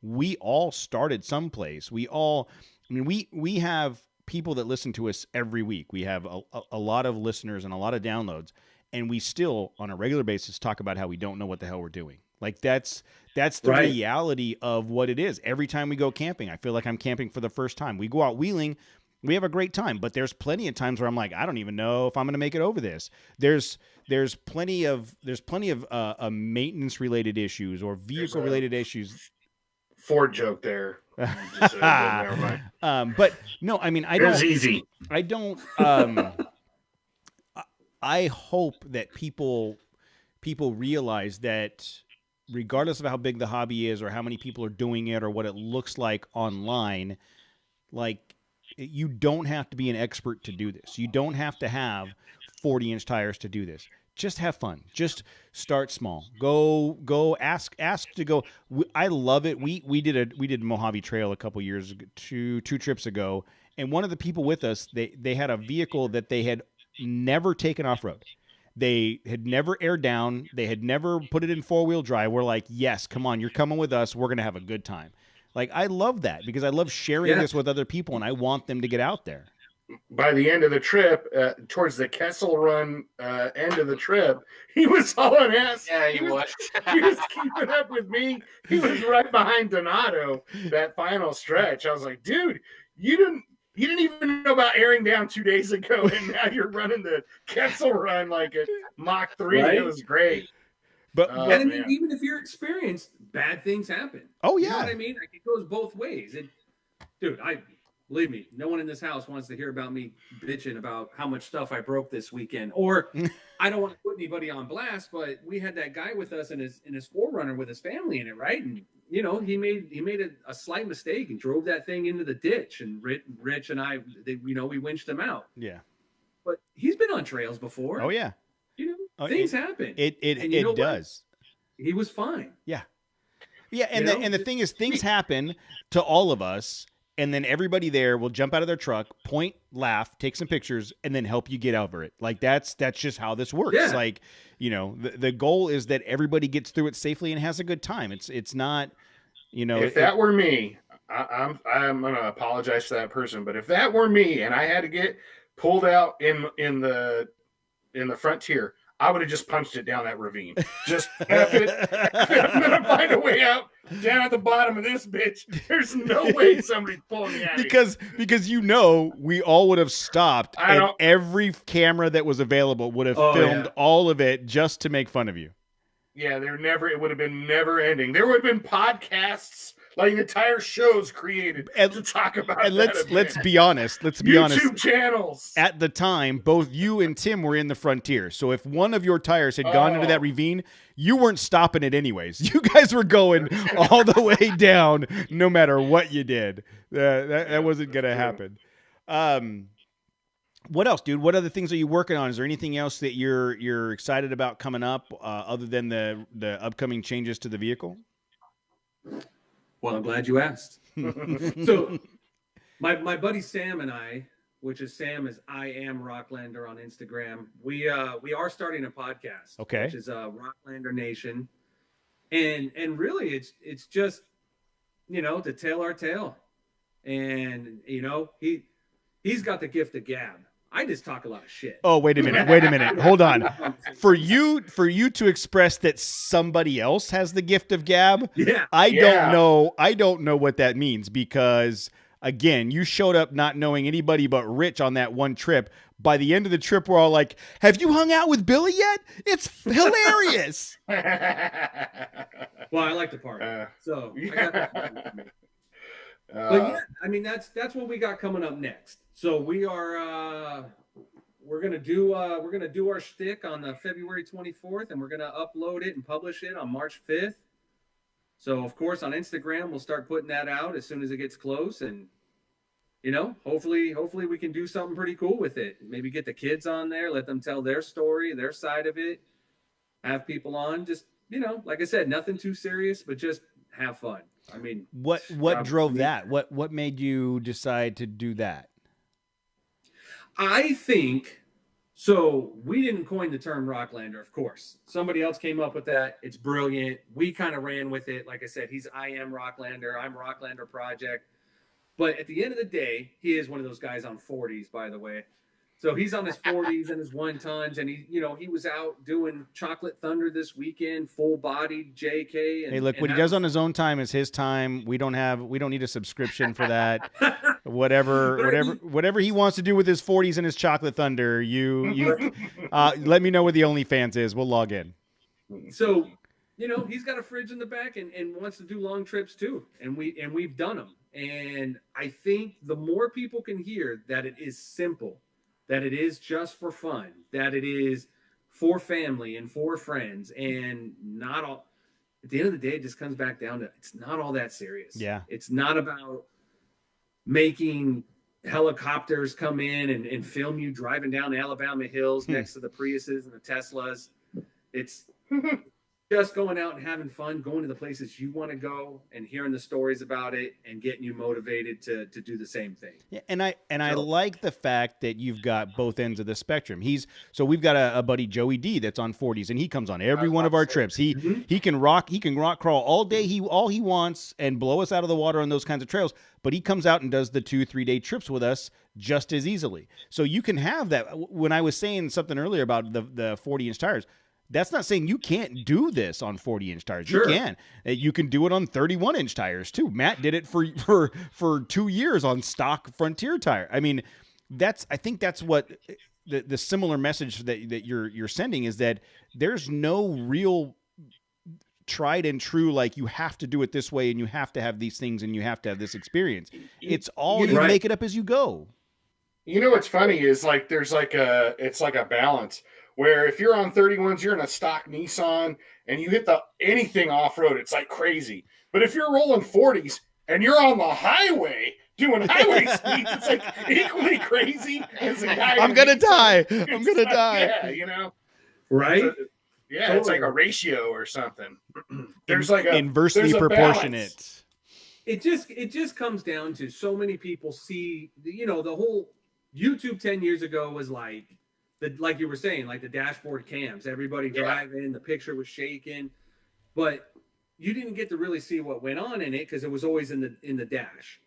we all started someplace. We have people that listen to us every week. We have a lot of listeners and a lot of downloads, and we still on a regular basis talk about how we don't know what the hell we're doing. Like, that's the reality of what it is. Every time we go camping, I feel like I'm camping for the first time. We go out wheeling, we have a great time, but there's plenty of times where I'm like, I don't even know if I'm going to make it over this. There's plenty of maintenance related issues or vehicle related issues. Ford joke there. Just, never mind. But no, I mean, it's easy. I don't. I hope that people realize that regardless of how big the hobby is or how many people are doing it or what it looks like online, like, you don't have to be an expert to do this. You don't have to have 40-inch tires to do this. Just have fun. Just start small. Go ask to go. I love it. We did Mojave Trail a couple years ago, two trips ago, and one of the people with us, they had a vehicle that they had never taken off road. They had never aired down. They had never put it in 4-wheel drive. We're like, yes, come on, you're coming with us. We're gonna have a good time. Like, I love that because I love sharing this with other people, and I want them to get out there. By the end of the trip, towards the Kessel Run end of the trip, he was hauling ass. Yeah, he was. He was keeping up with me. He was right behind Donato that final stretch. I was like, dude, you didn't even know about airing down 2 days ago, and now you're running the Kessel Run like a Mach 3. Right? It was great. But and I mean, even if you're experienced, bad things happen. Oh yeah, you know what I mean? Like, it goes both ways. Dude, believe me, no one in this house wants to hear about me bitching about how much stuff I broke this weekend. Or I don't want to put anybody on blast, but we had that guy with us in his 4Runner with his family in it, right? And he made a slight mistake and drove that thing into the ditch. And Rich and I, we winched him out. Yeah, but he's been on trails before. Oh yeah. Things happen. It does. What? He was fine. Yeah. Yeah, and the thing is, things happen to all of us, and then everybody there will jump out of their truck, point, laugh, take some pictures, and then help you get over it. Like, that's just how this works. Yeah. Like, the goal is that everybody gets through it safely and has a good time. It's not, If that were me, I'm gonna apologize to that person, but if that were me and I had to get pulled out in the in the Frontier, I would have just punched it down that ravine. Just F it. I'm gonna find a way out down at the bottom of this bitch. There's no way somebody's pulling me out of here. Because we all would have stopped, and every camera that was available would have filmed all of it just to make fun of you. Yeah, it would have been never ending. There would have been podcasts, like entire shows created to talk about. And let's be honest. YouTube channels. At the time, both you and Tim were in the Frontier. So if one of your tires had gone into that ravine, you weren't stopping it anyways. You guys were going all the way down, no matter what you did. That wasn't gonna happen. What else, dude? What other things are you working on? Is there anything else that you're excited about coming up, other than the upcoming changes to the vehicle? Well, I'm glad you asked. So my buddy Sam and I, which is Sam is I Am Rocklander on Instagram, we are starting a podcast. Okay. Which is Rocklander Nation. And really it's just, to tell our tale. And he's got the gift of gab. I just talk a lot of shit. Oh, wait a minute. Hold on. For you to express that somebody else has the gift of gab, I don't know what that means, because again, you showed up not knowing anybody but Rich on that one trip. By the end of the trip, we're all like, "Have you hung out with Billy yet? It's hilarious." Well, I like the party. So I got that. But yeah, I mean that's what we got coming up next. So we are we're gonna do our shtick on the February 24th, and we're gonna upload it and publish it on March 5th. So of course on Instagram we'll start putting that out as soon as it gets close, and hopefully we can do something pretty cool with it. Maybe get the kids on there, let them tell their story, their side of it, have people on. Just like I said, nothing too serious, but just have fun. I mean, what drove that? What made you decide to do that? I think so. We didn't coin the term Rocklander, of course. Somebody else came up with that. It's brilliant. We kind of ran with it. Like I said, I Am Rocklander. I'm Rocklander Project. But at the end of the day, he is one of those guys on 40s, by the way. So he's on his 40s and his 1-tons, and he was out doing Chocolate Thunder this weekend, full-bodied JK. Hey, look, what he does on his own time is his time. We don't need a subscription for that. Whatever he wants to do with his 40s and his Chocolate Thunder, you let me know where the OnlyFans is. We'll log in. So, he's got a fridge in the back and wants to do long trips too, and we've done them. And I think the more people can hear that it is simple, that it is just for fun, that it is for family and for friends, and not all. At the end of the day, it just comes back down to it's not all that serious. Yeah. It's not about making helicopters come in and film you driving down the Alabama hills next to the Priuses and the Teslas. It's just going out and having fun, going to the places you want to go and hearing the stories about it and getting you motivated to do the same thing. Yeah, I like the fact that you've got both ends of the spectrum. So we've got a buddy, Joey D, that's on 40s, and he comes on every one of our trips. He can rock crawl all day, all he wants, and blow us out of the water on those kinds of trails. But he comes out and does the 2-3 day trips with us just as easily. So you can have that. When I was saying something earlier about the 40-inch tires, that's not saying you can't do this on 40-inch tires. Sure. You can. You can do it on 31-inch tires too. Matt did it for 2 years on stock Frontier tire. I mean, I think that's what the similar message that you're sending is, that there's no real tried and true, like you have to do it this way and you have to have these things and you have to have this experience. It's all you make it up as you go. What's funny is like it's like a balance. Where if you're on 31s, you're in a stock Nissan and you hit anything off-road, it's like crazy. But if you're rolling 40s and you're on the highway doing highway speeds, it's like equally crazy as a guy. I'm going to die. I'm going to die. Yeah, Right? Totally. It's like a ratio or something. There's like inversely proportionate. It just comes down to so many people see, the whole YouTube 10 years ago was like you were saying, like the dashboard cams, everybody driving, the picture was shaking, but you didn't get to really see what went on in it because it was always in the dash.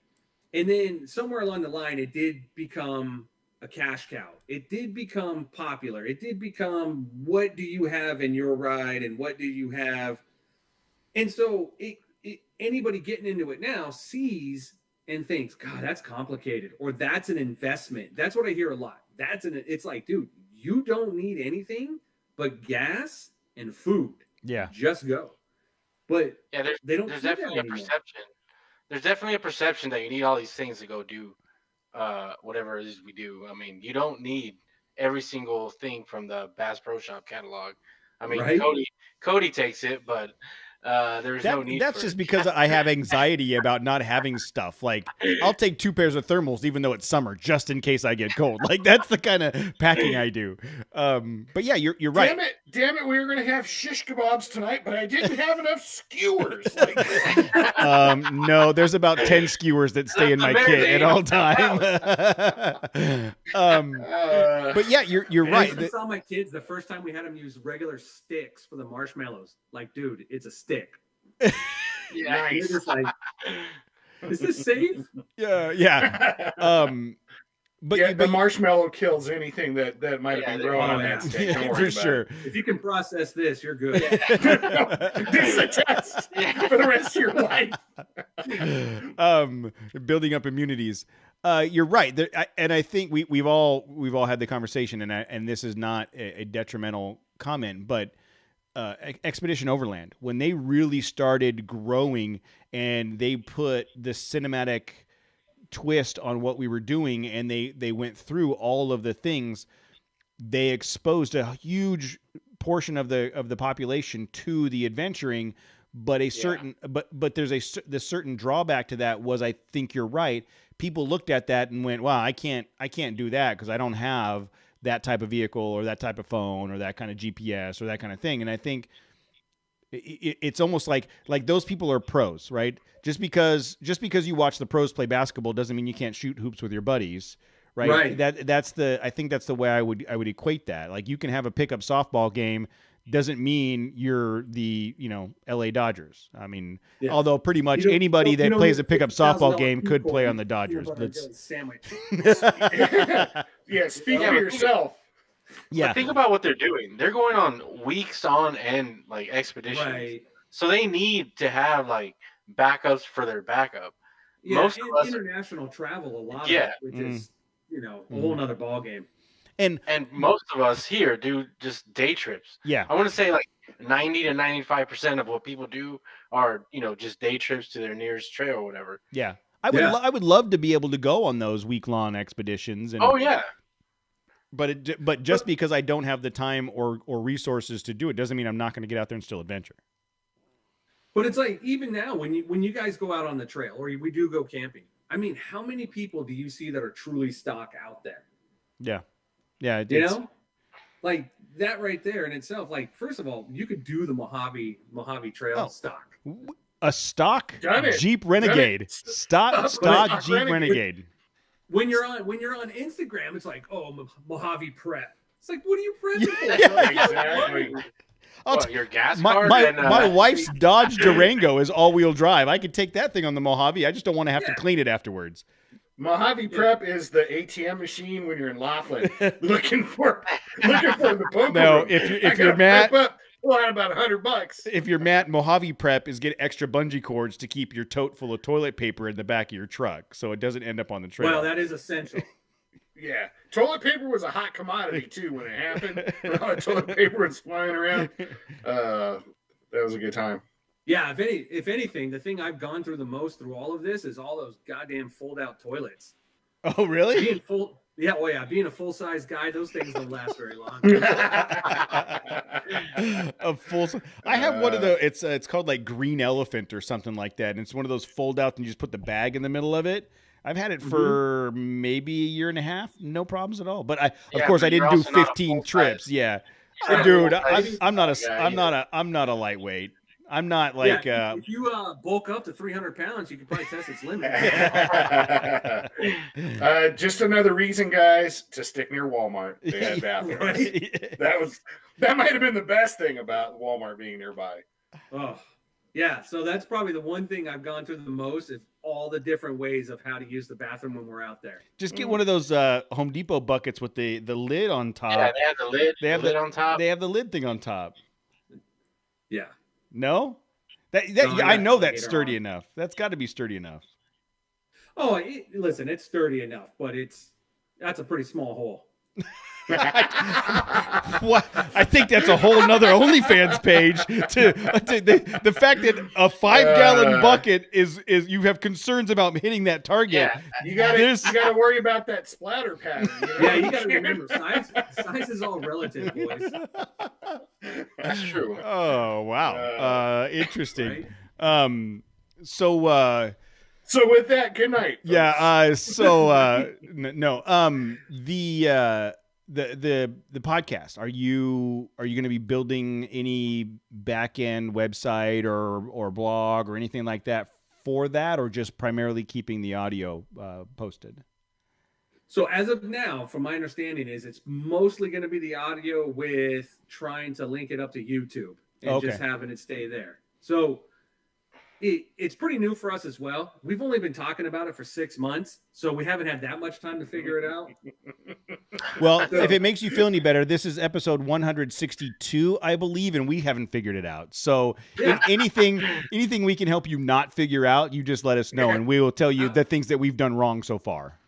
And then somewhere along the line, it did become a cash cow. It did become popular. It did become, what do you have in your ride and what do you have? And so anybody getting into it now sees and thinks, God, that's complicated, or that's an investment. That's what I hear a lot. It's like, dude, you don't need anything but gas and food. Yeah. Just go. But Yeah, they don't there's see that definitely a anymore. perception. There's definitely a perception that you need all these things to go do whatever it is we do. I mean, you don't need every single thing from the Bass Pro Shop catalog. I mean, Right? Cody takes it, but there's no need That's for just it. because I have anxiety about not having stuff. Like, I'll take 2 pairs of thermals, even though it's summer, just in case I get cold. Like, that's the kind of packing I do. But yeah, you're right. Damn it, we were going to have shish kebabs tonight, but I didn't have enough skewers. Like, no, there's about 10 skewers that stay in my kit at all time. But yeah, you're right. I saw my kids the first time we had them use regular sticks for the marshmallows. Like, dude, it's a stick. Yeah, nice. Just like, is this safe? Yeah. But yeah, the marshmallow kills anything that might have been growing on that stick. Don't worry for about sure. it. If you can process this, you're good. This is a test for the rest of your life. Building up immunities. You're right, and I think we've all had the conversation, and this is not a detrimental comment, but Expedition Overland, when they really started growing and they put the cinematic twist on what we were doing, and they went through all of the things, they exposed a huge portion of the population to the adventuring. But but there's the certain drawback to that was, I think you're right, people looked at that and went, wow, I can't do that because I don't have that type of vehicle or that type of phone or that kind of GPS or that kind of thing. And I think it's almost like those people are pros, right? Just because you watch the pros play basketball doesn't mean you can't shoot hoops with your buddies, right? I think that's the way I would equate that. Like, you can have a pickup softball game, doesn't mean you're the LA Dodgers. I mean, although pretty much anybody that plays a pickup softball game could play on the Dodgers. Sandwich. Yeah, speak for yourself. Yeah. But think about what they're doing. They're going on weeks on end, like, expeditions. Right. So they need to have, like, backups for their backup. Yeah, Most of us international travel, a lot Yeah. of it, which is, a whole nother ball game. And most of us here do just day trips. Yeah. I want to say like 90 to 95% of what people do are, just day trips to their nearest trail or whatever. Yeah. I would love to be able to go on those week-long expeditions. Oh, yeah. But just because I don't have the time or resources to do it doesn't mean I'm not going to get out there and still adventure. But it's like, even now, when you guys go out on the trail or we do go camping, I mean, how many people do you see that are truly stock out there? Yeah. Yeah. Like that right there in itself. Like, first of all, you could do the Mojave Trail stock. A stock Done it. Jeep Renegade. Stock Jeep Renegade. When you're on Instagram, it's like, oh, Mojave prep. It's like, what are you prepping for? Exactly. Your gas my, card? my wife's Dodge Durango is all-wheel drive. I could take that thing on the Mojave. I just don't want to have to clean it afterwards. Mojave Prep is the ATM machine when you're in Laughlin looking for the poker room. If you're Matt, about $100. If you're Matt, Mojave Prep is get extra bungee cords to keep your tote full of toilet paper in the back of your truck, so it doesn't end up on the trail. Well, that is essential. Yeah, toilet paper was a hot commodity too when it happened. When all the toilet paper was flying around. That was a good time. Yeah, if anything, the thing I've gone through the most through all of this is all those goddamn fold-out toilets. Oh, really? Being a full-size guy, those things don't last very long. I have one of the. It's called like Green Elephant or something like that, and it's one of those fold-out, and you just put the bag in the middle of it. I've had it for maybe a year and a half, no problems at all. But of course, I didn't do 15 trips. Yeah, dude, I'm not a lightweight. I'm not like. If you bulk up to 300 pounds, you can probably test its limit. Just another reason, guys, to stick near Walmart. They had bathrooms. Right? That might have been the best thing about Walmart being nearby. Oh, yeah. So that's probably the one thing I've gone through the most. If all the different ways of how to use the bathroom when we're out there. Just get one of those Home Depot buckets with the lid on top. Yeah, they have the lid. They have the lid on top. They have the lid thing on top. Yeah. No? That No, I know that's alligator sturdy on. enough. That's got to be sturdy enough. Oh, listen, it's sturdy enough, but that's a pretty small hole. What? I think that's a whole nother OnlyFans page. The fact that a 5-gallon bucket is you have concerns about hitting that target. Yeah. You gotta worry about that splatter pattern. Yeah, you gotta remember, size is all relative, boys. That's true. Oh wow, interesting. Right? So with that, good night. Folks. Yeah. The podcast. Are you going to be building any back end website or blog or anything like that for that, or just primarily keeping the audio posted? So as of now, from my understanding, it's mostly going to be the audio with trying to link it up to YouTube and just having it stay there. So it's pretty new for us as well. We've only been talking about it for 6 months, so we haven't had that much time to figure it out. Well, if it makes you feel any better, this is episode 162, I believe, and we haven't figured it out. So anything we can help you not figure out, you just let us know, and we will tell you the things that we've done wrong so far.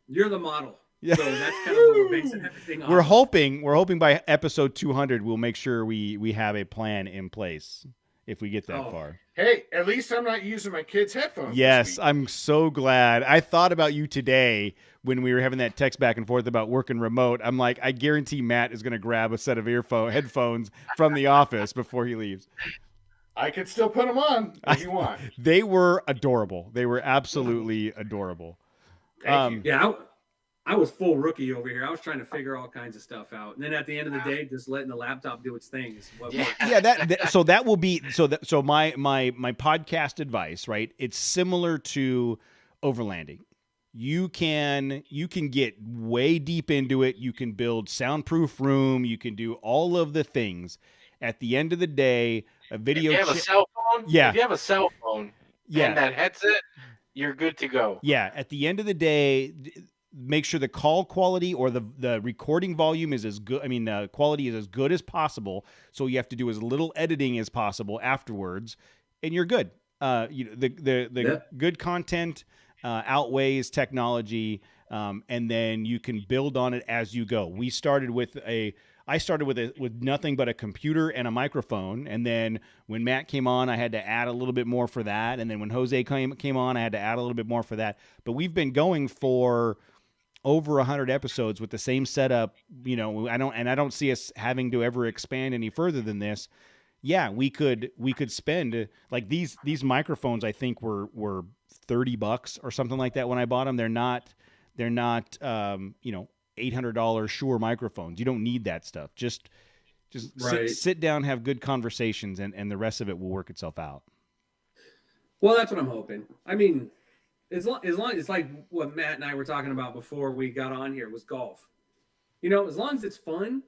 You're the model. Yeah. So that's kind of what we're basing everything on. We're hoping by episode 200 we'll make sure we have a plan in place if we get that far. Hey, at least I'm not using my kids' headphones. Yes, I'm so glad. I thought about you today when we were having that text back and forth about working remote. I'm like, I guarantee Matt is going to grab a set of headphones from the office before he leaves. I could still put them on if you want. They were adorable. They were absolutely adorable. Thank you. Yeah, I was full rookie over here. I was trying to figure all kinds of stuff out, and then at the end of the day, just letting the laptop do its thing is what worked. Yeah, that will be so my podcast advice, right? It's similar to Overlanding. You can get way deep into it. You can build soundproof room. You can do all of the things. At the end of the day, a video. If you have a cell phone, if you have a cell phone, and that headset, you're good to go. Yeah. At the end of the day, make sure the call quality or the recording volume is as good. I mean, quality is as good as possible. So you have to do as little editing as possible afterwards, and you're good. The good content outweighs technology, and then you can build on it as you go. I started with nothing but a computer and a microphone, and then when Matt came on, I had to add a little bit more for that, and then when Jose came on, I had to add a little bit more for that. But we've been going for over 100 episodes with the same setup. I don't see us having to ever expand any further than this. Yeah, we could spend like these microphones. I think were $30 or something like that when I bought them. They're not $800 Shure microphones. You don't need that stuff. Just sit down, have good conversations, and the rest of it will work itself out. Well, that's what I'm hoping. I mean, as long it's like what Matt and I were talking about before we got on here was golf. As long as it's fun,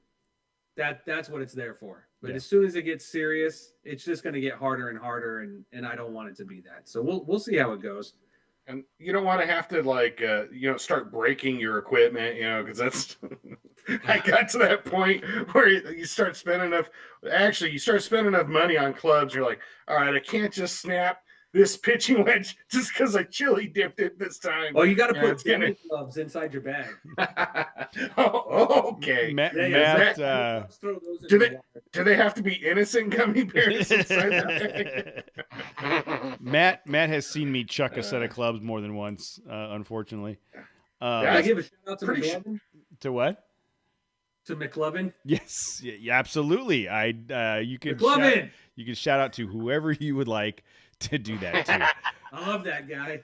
that's what it's there for. But as soon as it gets serious, it's just going to get harder and harder, and I don't want it to be that. So we'll see how it goes. And you don't want to have to start breaking your equipment, because that's. I got to that point where you start spending enough money on clubs. You're like, all right, I can't just snap this pitching wedge just because I chili dipped it this time. Oh, you got to put 10 gloves inside your bag. Okay. Matt, do they have to be innocent gummy bears inside that bag? Matt has seen me chuck a set of clubs more than once, unfortunately. Can I give a shout out to McLovin? To what? To McLovin? Yes, yeah, absolutely. You can shout out to whoever you would like to do that too. I love that guy.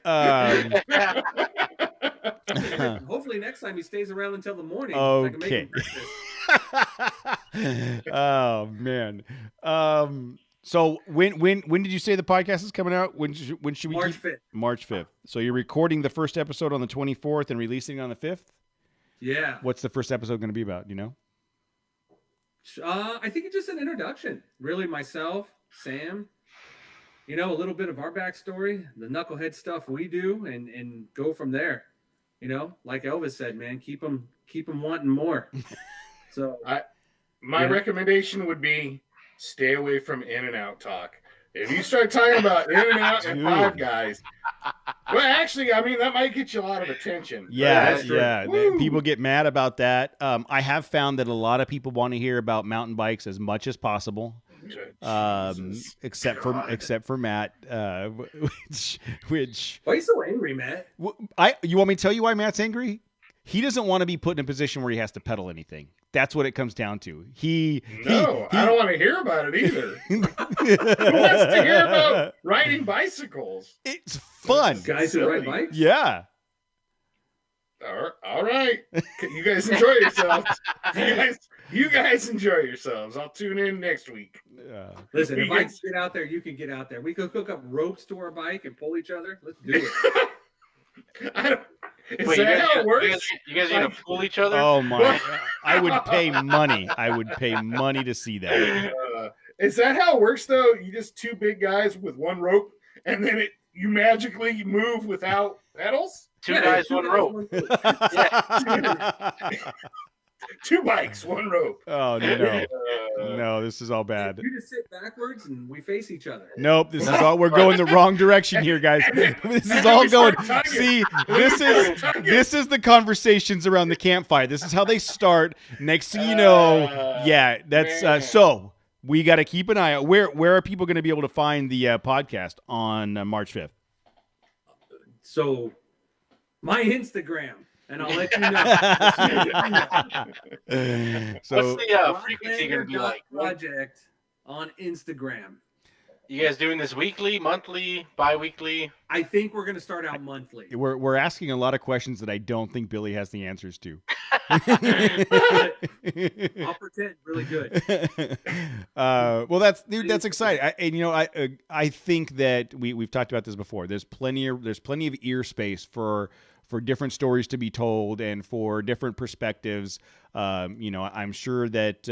Hopefully next time he stays around until the morning. Okay. Oh man. So when did you say the podcast is coming out? When should we? March 5th. March 5th. So you're recording the first episode on the 24th and releasing it on the 5th? Yeah. What's the first episode going to be about? I think it's just an introduction. Really, myself, Sam. you know, a little bit of our backstory, the knucklehead stuff we do, and go from there. You know, like Elvis said, man, keep them wanting more. So my recommendation would be stay away from In-N-Out talk. If you start talking about In-N-Out and Five Guys, well, actually, I mean, that might get you a lot of attention. Yeah, yeah. People get mad about that. I have found that a lot of people want to hear about mountain bikes as much as possible. Except for Matt, which why are you so angry, Matt? You want me to tell you why Matt's angry? He doesn't want to be put in a position where he has to pedal anything. That's what it comes down to. I don't want to hear about it either. Who wants to hear about riding bicycles? It's fun. Guys who ride bikes? Yeah. All right. You guys enjoy yourselves. You guys enjoy yourselves. I'll tune in next week. Listen, if I can get out there, you can get out there. We could hook up ropes to our bike and pull each other. Let's do it. Is that how it works? You guys are going to pull each other? Oh, my. I would pay money. To see that. Is that how it works, though? You just two big guys with one rope, and then you magically move without pedals? Two guys, one rope. Two bikes, one rope. Oh, no. No, this is all bad. You just sit backwards and we face each other. Nope, this is all. We're going the wrong direction here, guys. This is all going. See, this is the conversations around the campfire. This is how they start. Next thing you know, that's so. We got to keep an eye out. Where are people going to be able to find the podcast on March 5th? So, my Instagram. And I'll let you know. So, what's the frequency going to be like? Project on Instagram. You guys doing this weekly, monthly, bi-weekly? I think we're going to start out monthly. We're asking a lot of questions that I don't think Billy has the answers to. I'll pretend really good. Well, that's exciting. I think that we've talked about this before. There's plenty of ear space for different stories to be told and for different perspectives. I'm sure that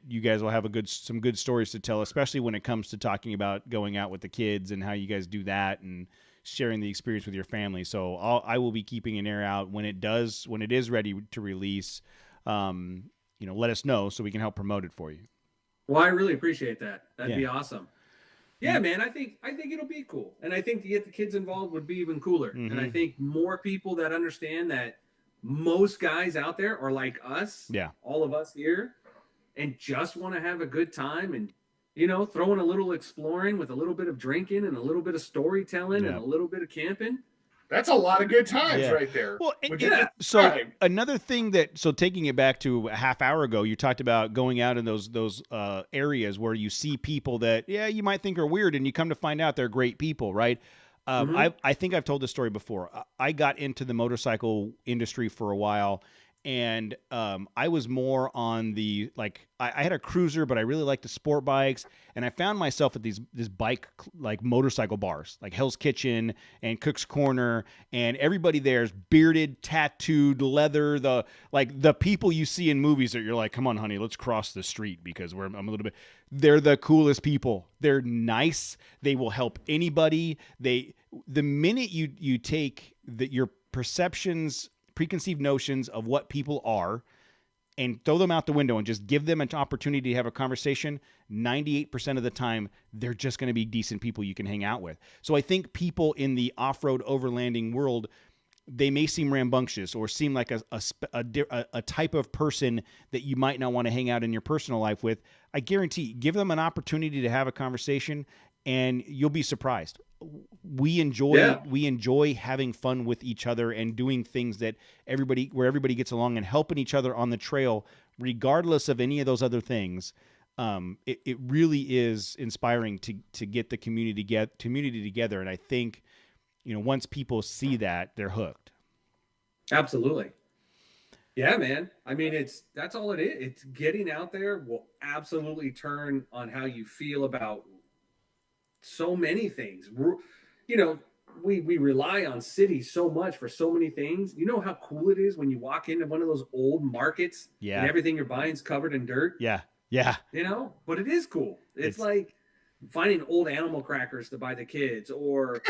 you guys will have some good stories to tell, especially when it comes to talking about going out with the kids and how you guys do that and sharing the experience with your family. So I will be keeping an ear out when it is ready to release. Let us know so we can help promote it for you. Well, I really appreciate that. That'd be awesome. Yeah, man, I think it'll be cool. And I think to get the kids involved would be even cooler. Mm-hmm. And I think more people that understand that most guys out there are like us, all of us here, and just want to have a good time and, throwing a little exploring with a little bit of drinking and a little bit of storytelling and a little bit of camping. That's a lot of good times right there. Well, another thing taking it back to a half hour ago, you talked about going out in those areas where you see people that, you might think are weird, and you come to find out they're great people, right? I think I've told this story before. I got into the motorcycle industry for a while, and I was more on the, I had a cruiser, but I really liked the sport bikes, and I found myself at this bike, motorcycle bars, like Hell's Kitchen and Cook's Corner, and everybody there is bearded, tattooed, leather, the people you see in movies that you're like, come on, honey, let's cross the street because I'm a little bit. They're the coolest people. They're nice. They will help anybody. The minute you take your perceptions, preconceived notions of what people are and throw them out the window and just give them an opportunity to have a conversation, 98% of the time, they're just going to be decent people you can hang out with. So I think people in the off-road overlanding world, they may seem rambunctious or seem like a type of person that you might not want to hang out in your personal life with. I guarantee, give them an opportunity to have a conversation and you'll be surprised. We enjoy having fun with each other and doing things where everybody gets along and helping each other on the trail, regardless of any of those other things. It really is inspiring to get the community together. And I think, once people see that, they're hooked. Absolutely. Yeah, man. I mean, that's all it is. It's getting out there will absolutely turn on how you feel about so many things. We rely on cities so much for so many things. You know how cool it is when you walk into one of those old markets and everything you're buying is covered in dirt? Yeah. But it is cool. It's like finding old animal crackers to buy the kids, or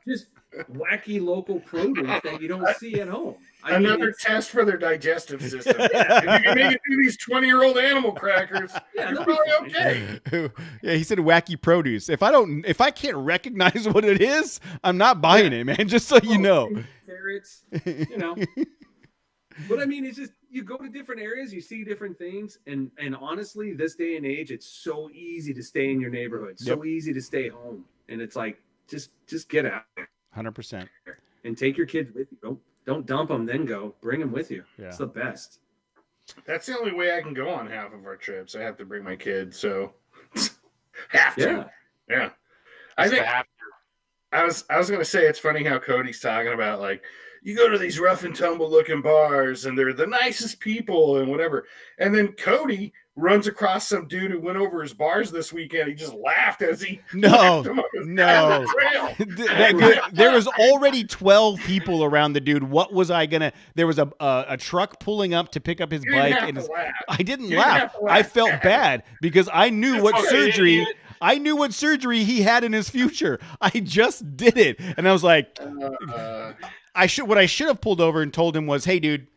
just wacky local produce that you don't see at home. Another test for their digestive system. If you can make it through these 20-year-old animal crackers, you're probably okay. Yeah, he said wacky produce. If I can't recognize what it is, I'm not buying it, man. Just so you know. Carrots, you know. But I mean, it's just, you go to different areas, you see different things, and honestly, this day and age, it's so easy to stay in your neighborhood, so easy to stay home, and it's like, just get out there, 100%, and take your kids with you. Don't dump them, then go. Bring them with you. Yeah. It's the best. That's the only way I can go on half of our trips. I have to bring my kids, so have to. Yeah. I think I was going to say, it's funny how Cody's talking about, like, you go to these rough and tumble looking bars and they're the nicest people and whatever. And then Cody runs across some dude who went over his bars this weekend. He just laughed as he no. Right. There was already 12 people around the dude. What was I gonna? There was a truck pulling up to pick up his bike, and I didn't laugh. I felt bad because I knew what surgery. I knew what surgery he had in his future. I just did it, and I was like, What I should have pulled over and told him was, hey, dude,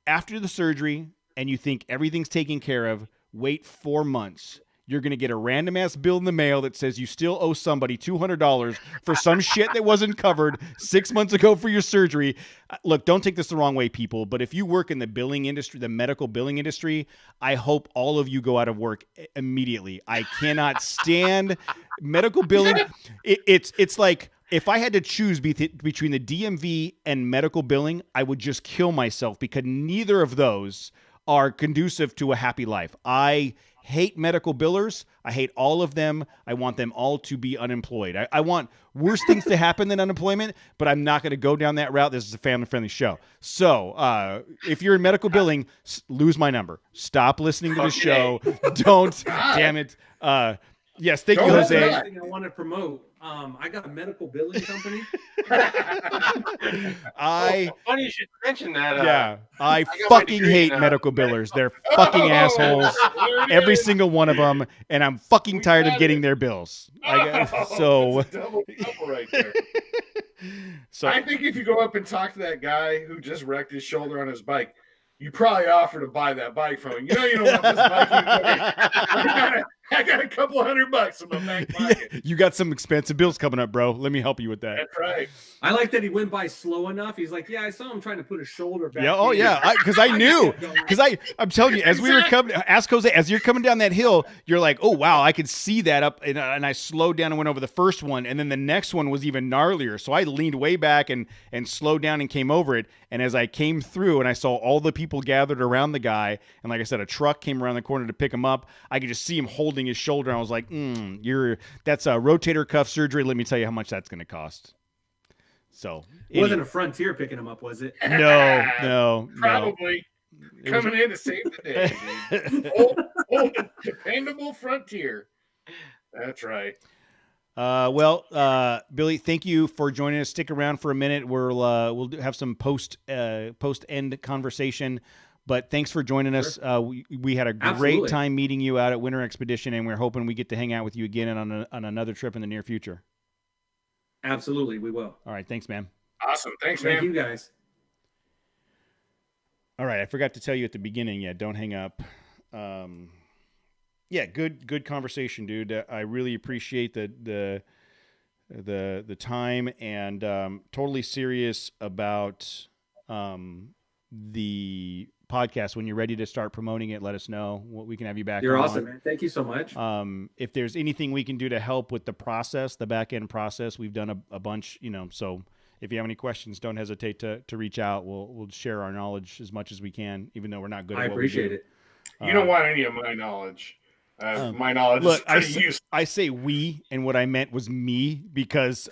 after the surgery and you think everything's taken care of, wait 4 months. You're going to get a random ass bill in the mail that says you still owe somebody $200 for some shit that wasn't covered 6 months ago for your surgery. Look, don't take this the wrong way, people, but if you work in the billing industry, the medical billing industry, I hope all of you go out of work immediately. I cannot stand medical billing. It's like, if I had to choose between the DMV and medical billing, I would just kill myself because neither of those are conducive to a happy life. I hate medical billers. I hate all of them. I want them all to be unemployed. I want worse things to happen than unemployment, but I'm not going to go down that route. This is a family-friendly show. So if you're in medical billing, lose my number. Stop listening to the show. Don't. Damn it. Yes, thank you, Jose. That's the thing I want to promote. I got a medical billing company. Funny you should mention that. Yeah, I fucking hate medical billers. They're fucking assholes, every single one of them, and I'm fucking tired of getting their bills. So double right there. So I think if you go up and talk to that guy who just wrecked his shoulder on his bike, you probably offer to buy that bike from him. You know you don't want this bike. I got a couple $100 in my back pocket. Yeah, you got some expensive bills coming up, bro. Let me help you with that. That's right. I like that he went by slow enough. He's like, yeah, I saw him trying to put his shoulder back. Yeah, oh yeah, because I knew. Because I'm telling you, as we were coming, ask Jose, as you're coming down that hill, you're like, oh wow, I could see that up, and I slowed down and went over the first one, and then the next one was even gnarlier. So I leaned way back and slowed down and came over it. And as I came through and I saw all the people gathered around the guy, and like I said, a truck came around the corner to pick him up, I could just see him holding his shoulder. And I was like, that's a rotator cuff surgery. Let me tell you how much that's going to cost. So it wasn't a Frontier picking him up, was it? No. Probably coming in to save the day. old, dependable Frontier. That's right. Billy, thank you for joining us. Stick around for a minute. We'll have some post end conversation, but thanks for joining us. We had a great time meeting you out at Winter Expedition, and we're hoping we get to hang out with you again on another trip in the near future. Absolutely, we will. All right, thanks, man. Awesome, thanks, man. Thank you, guys. All right, I forgot to tell you at the beginning. Yeah, don't hang up. Yeah, good conversation, dude. I really appreciate the time, and totally serious about the podcast. When you're ready to start promoting it, let us know. We can have you back. You're awesome, man. Thank you so much. If there's anything we can do to help with the process, the back end process, we've done a bunch. So if you have any questions, don't hesitate to reach out. We'll share our knowledge as much as we can, even though we're not good at what we do. I appreciate it. You don't want any of my knowledge. My knowledge is pretty useful. I say we, and what I meant was me, because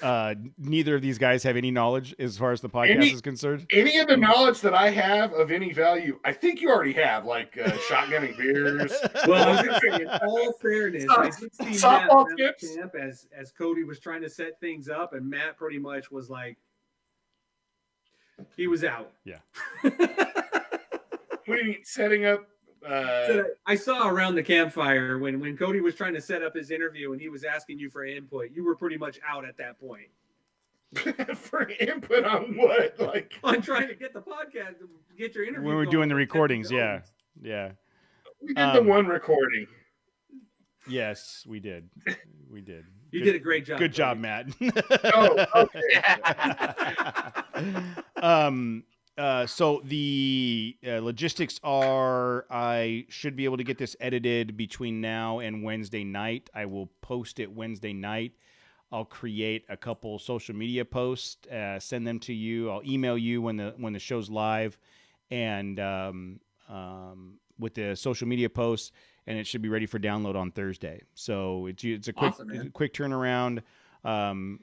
neither of these guys have any knowledge as far as the podcast is concerned. Any of the knowledge that I have of any value, I think you already have, like shotgunning beers. Well, I was going to say, in all fairness, I did see Matt camp as Cody was trying to set things up, and Matt pretty much was like, he was out. Yeah. What do you mean, setting up So I saw around the campfire when Cody was trying to set up his interview and he was asking you for input. You were pretty much out at that point. For input on what? Like on trying to get the podcast, get your interview. When we're doing the recordings, yeah. We did the one recording. Yes, we did. We did. You did a great job. Good job, Matt. Oh, okay. So the logistics are, I should be able to get this edited between now and Wednesday night. I will post it Wednesday night. I'll create a couple social media posts, send them to you. I'll email you when the show's live, and with the social media posts, and it should be ready for download on Thursday. So it's a quick awesome, quick turnaround.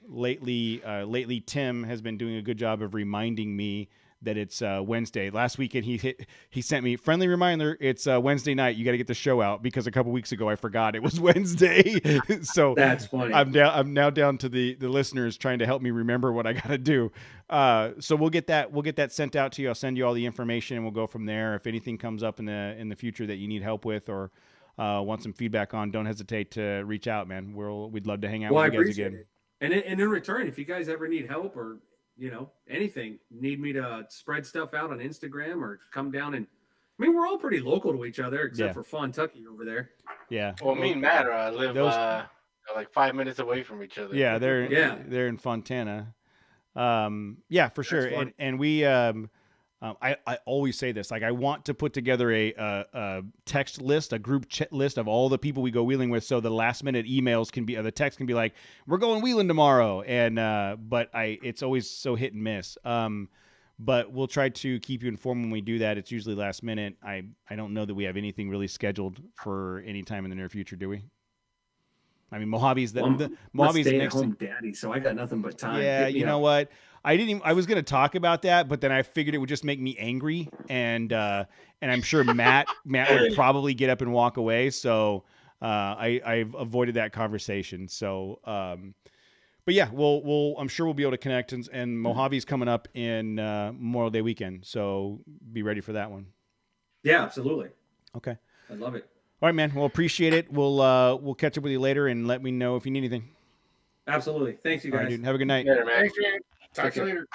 Lately, Tim has been doing a good job of reminding me that it's Wednesday. Last weekend he sent me friendly reminder. It's Wednesday night. You got to get the show out, because a couple weeks ago I forgot it was Wednesday. So that's funny. I'm now down to the listeners trying to help me remember what I got to do. So we'll get that sent out to you. I'll send you all the information and we'll go from there. If anything comes up in the future that you need help with or want some feedback on, don't hesitate to reach out, man. We'd love to hang out with you guys again. It. And in return, if you guys ever need help or anything, need me to spread stuff out on Instagram or come down and, I mean, we're all pretty local to each other except for Fontucky over there. Yeah. Well, me and Matt live like 5 minutes away from each other. Yeah, they're in Fontana. Yeah, for sure. And we I always say this, like, I want to put together a text list, a group list of all the people we go wheeling with, so the last minute emails can be, or the text can be like, we're going wheeling tomorrow. And but it's always so hit and miss. But we'll try to keep you informed when we do that. It's usually last minute. I don't know that we have anything really scheduled for any time in the near future, do we? I mean, Mojave's Mojave's next home daddy, so I got nothing but time. Yeah, you know what? I was going to talk about that, but then I figured it would just make me angry, and I'm sure Matt would probably get up and walk away. So I've avoided that conversation. So, but yeah, I'm sure we'll be able to connect, and Mojave's coming up in Memorial Day weekend, so be ready for that one. Yeah, absolutely. Okay, I love it. All right, man. Well, appreciate it. We'll catch up with you later, and let me know if you need anything. Absolutely. Thanks, you guys. All right, dude. Have a good night. Later, man. Thanks, man. Talk to you later.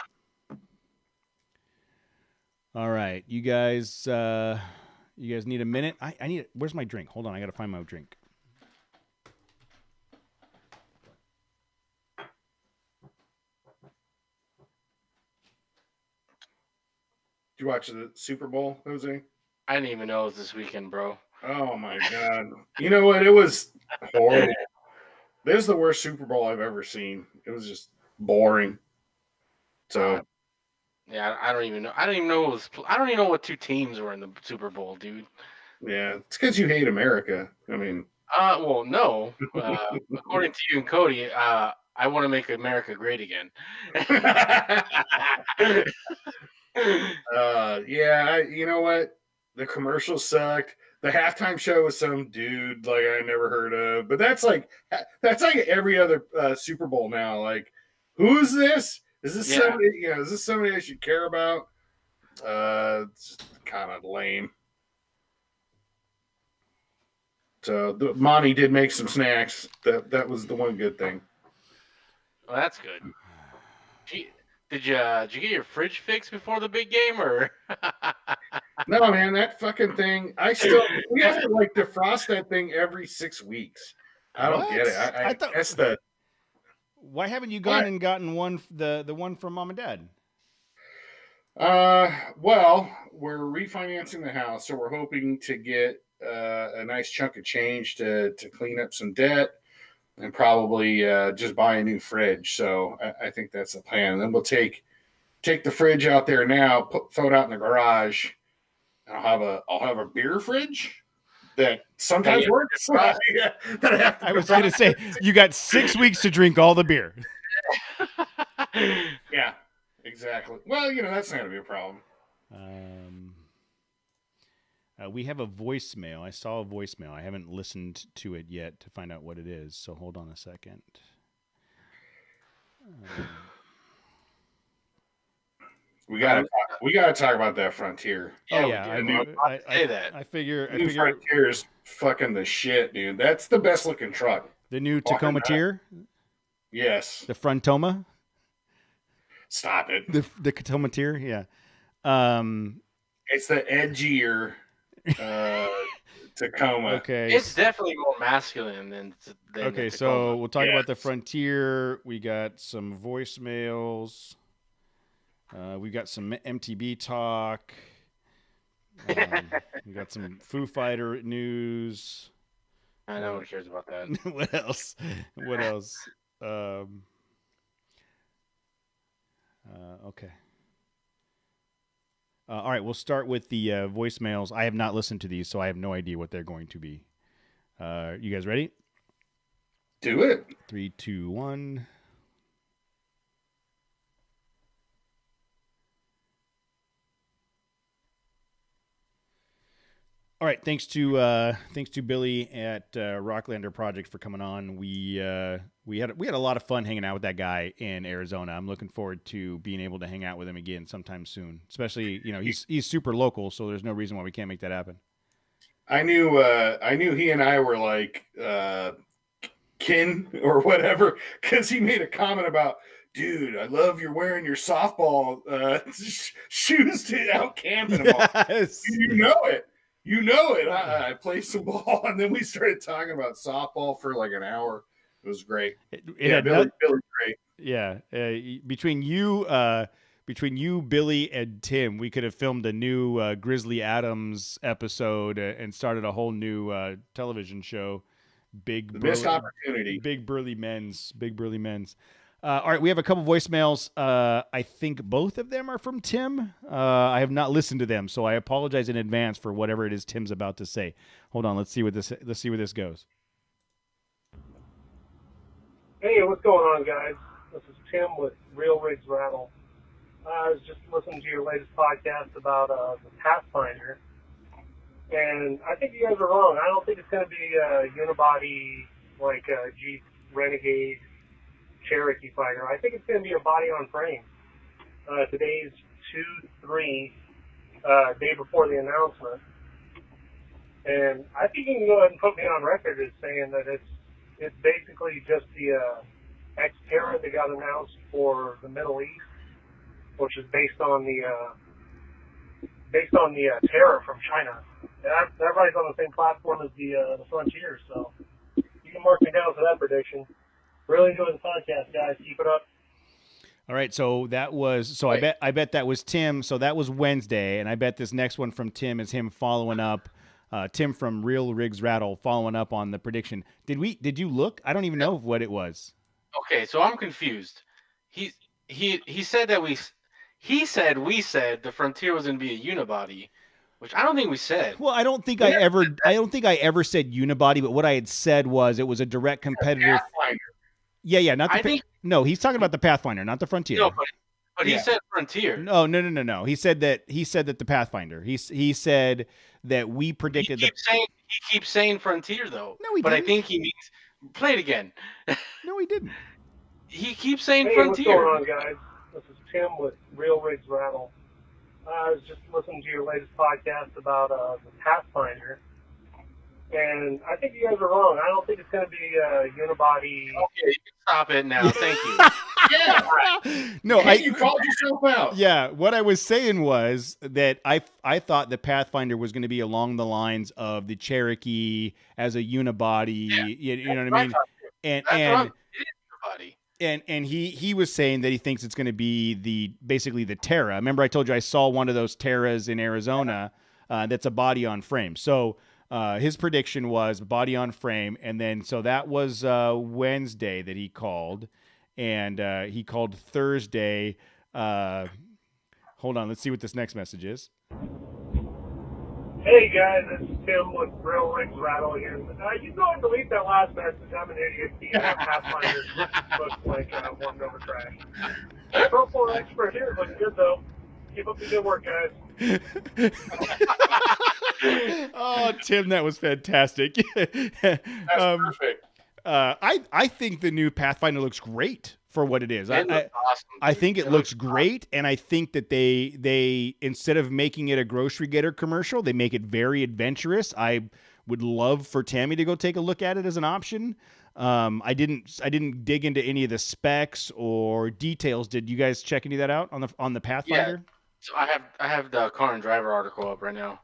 All right, you guys need a minute? I need it. Where's my drink? Hold on, I got to find my drink. Did you watch the Super Bowl, Jose? I didn't even know it was this weekend, bro. Oh my God. You know what? It was horrible. This is the worst Super Bowl I've ever seen. It was just boring. So yeah, I don't even know. I don't even know what two teams were in the Super Bowl, dude. Yeah, it's because you hate America. I mean, well, no. According to you and Cody, I want to make America great again. Yeah, you know what? The commercials sucked. The halftime show was some dude like I never heard of. But that's like every other Super Bowl now. Like, who's this? Is this somebody? Is this somebody I should care about? It's kind of lame. So Monty did make some snacks. That was the one good thing. Well, that's good. Did you get your fridge fixed before the big game, or? No, man, that fucking thing. We have to like defrost that thing every 6 weeks. I don't get it. I thought that's the. Why haven't you gone and gotten the one from Mom and Dad? Well, we're refinancing the house, so we're hoping to get a nice chunk of change to clean up some debt and probably just buy a new fridge. So I think that's the plan. And then we'll take the fridge out there now, throw it out in the garage, and I'll have a beer fridge that sometimes works. Yeah, I was going to say, you got 6 weeks to drink all the beer. Yeah, exactly. Well, that's not going to be a problem. We have a voicemail. I saw a voicemail. I haven't listened to it yet to find out what it is. So hold on a second. We got to talk. We got to talk about that Frontier. Oh we yeah, do. Say that. I figure Frontier is fucking the shit, dude. That's the best looking truck. the new Tacoma Tier, Yes. the Frontoma, Stop it. the Tacoma Tier, yeah. It's the edgier Tacoma. Okay. It's definitely more masculine than Okay, the so Tacoma. we'll talk about the Frontier. We got some voicemails. We got some MTB talk. We got some Foo Fighter news. No one cares about that. What else? What else? Okay. All right, we'll start with the voicemails. I have not listened to these, so I have no idea what they're going to be. You guys ready? Do it. 3, 2, 1. All right, thanks to Billy at Rocklander Project for coming on. We had a lot of fun hanging out with that guy in Arizona. I'm looking forward to being able to hang out with him again sometime soon. Especially, he's super local, so there's no reason why we can't make that happen. I knew he and I were like kin or whatever because he made a comment about, dude, I love you're wearing your softball shoes to out camping. Yes. You know it. I played some ball, and then we started talking about softball for like an hour. It was great. Billy's great. Yeah, between you, Billy, and Tim, we could have filmed a new Grizzly Adams episode and started a whole new television show. Missed opportunity. Big burly men's. All right, we have a couple voicemails. I think both of them are from Tim. I have not listened to them, so I apologize in advance for whatever it is Tim's about to say. Hold on, let's see where this goes. Hey, what's going on, guys? This is Tim with Real Rigs Rattle. I was just listening to your latest podcast about the Pathfinder, and I think you guys are wrong. I don't think it's going to be a unibody like a Jeep Renegade Cherokee Fighter. I think it's going to be a body-on-frame. Today's 2/3, day before the announcement, and I think you can go ahead and put me on record as saying that it's basically just the Xterra that got announced for the Middle East, which is based on the Terra from China. And that rides on the same platform as the Frontier, so you can mark me down for that prediction. Really enjoy the podcast, guys. Keep it up. All right, so that was I bet that was Tim. So that was Wednesday, and I bet this next one from Tim is him following up. Tim from Real Rigs Rattle following up on the prediction. Did you look? I don't even know what it was. Okay, so I'm confused. He said that we said the Frontier was going to be a unibody, which I don't think we said. Well, I don't think I ever said unibody, but what I had said was it was a direct competitor. Pathfinder. Yeah, not the no, he's talking about the Pathfinder, not the Frontier. No, but he said Frontier. No. He said that the Pathfinder. He said that we predicted he keeps saying Frontier though. No, he but didn't. I think he means play it again. No, he didn't. He keeps saying Hey, Frontier. what's going on, guys? This is Tim with Real Rigs Rattle. I was just listening to your latest podcast about the Pathfinder, and I think you guys are wrong. I don't think it's going to be a unibody. Okay, you can stop it now. Thank you. Yeah. No, You called yourself out. Yeah, what I was saying was that I thought the Pathfinder was going to be along the lines of the Cherokee as a unibody. Yeah. You know what I mean? And he was saying that he thinks it's going to be basically the Terra. Remember, I told you I saw one of those Terras in Arizona that's a body on frame. So his prediction was body on frame, and then so that was Wednesday that he called, and he called Thursday. Hold on, let's see what this next message is. Hey guys, it's Tim with Real Rigs Rattle again. You go and delete that last message. I'm an idiot. The Pathfinder looks like one over trash. Pro expert here, looking good though. Keep up the good work, guys. Oh, Tim, that was fantastic. That's perfect. I think the new Pathfinder looks great. for what it is. It looks awesome, I dude. think it It looks looks great, and I think that they instead of making it a grocery getter commercial, they make it very adventurous. I would love for Tammy to go take a look at it as an option. I didn't dig into any of the specs or details. Did you guys check any of that out on the Pathfinder? So I have the car and driver article up right now.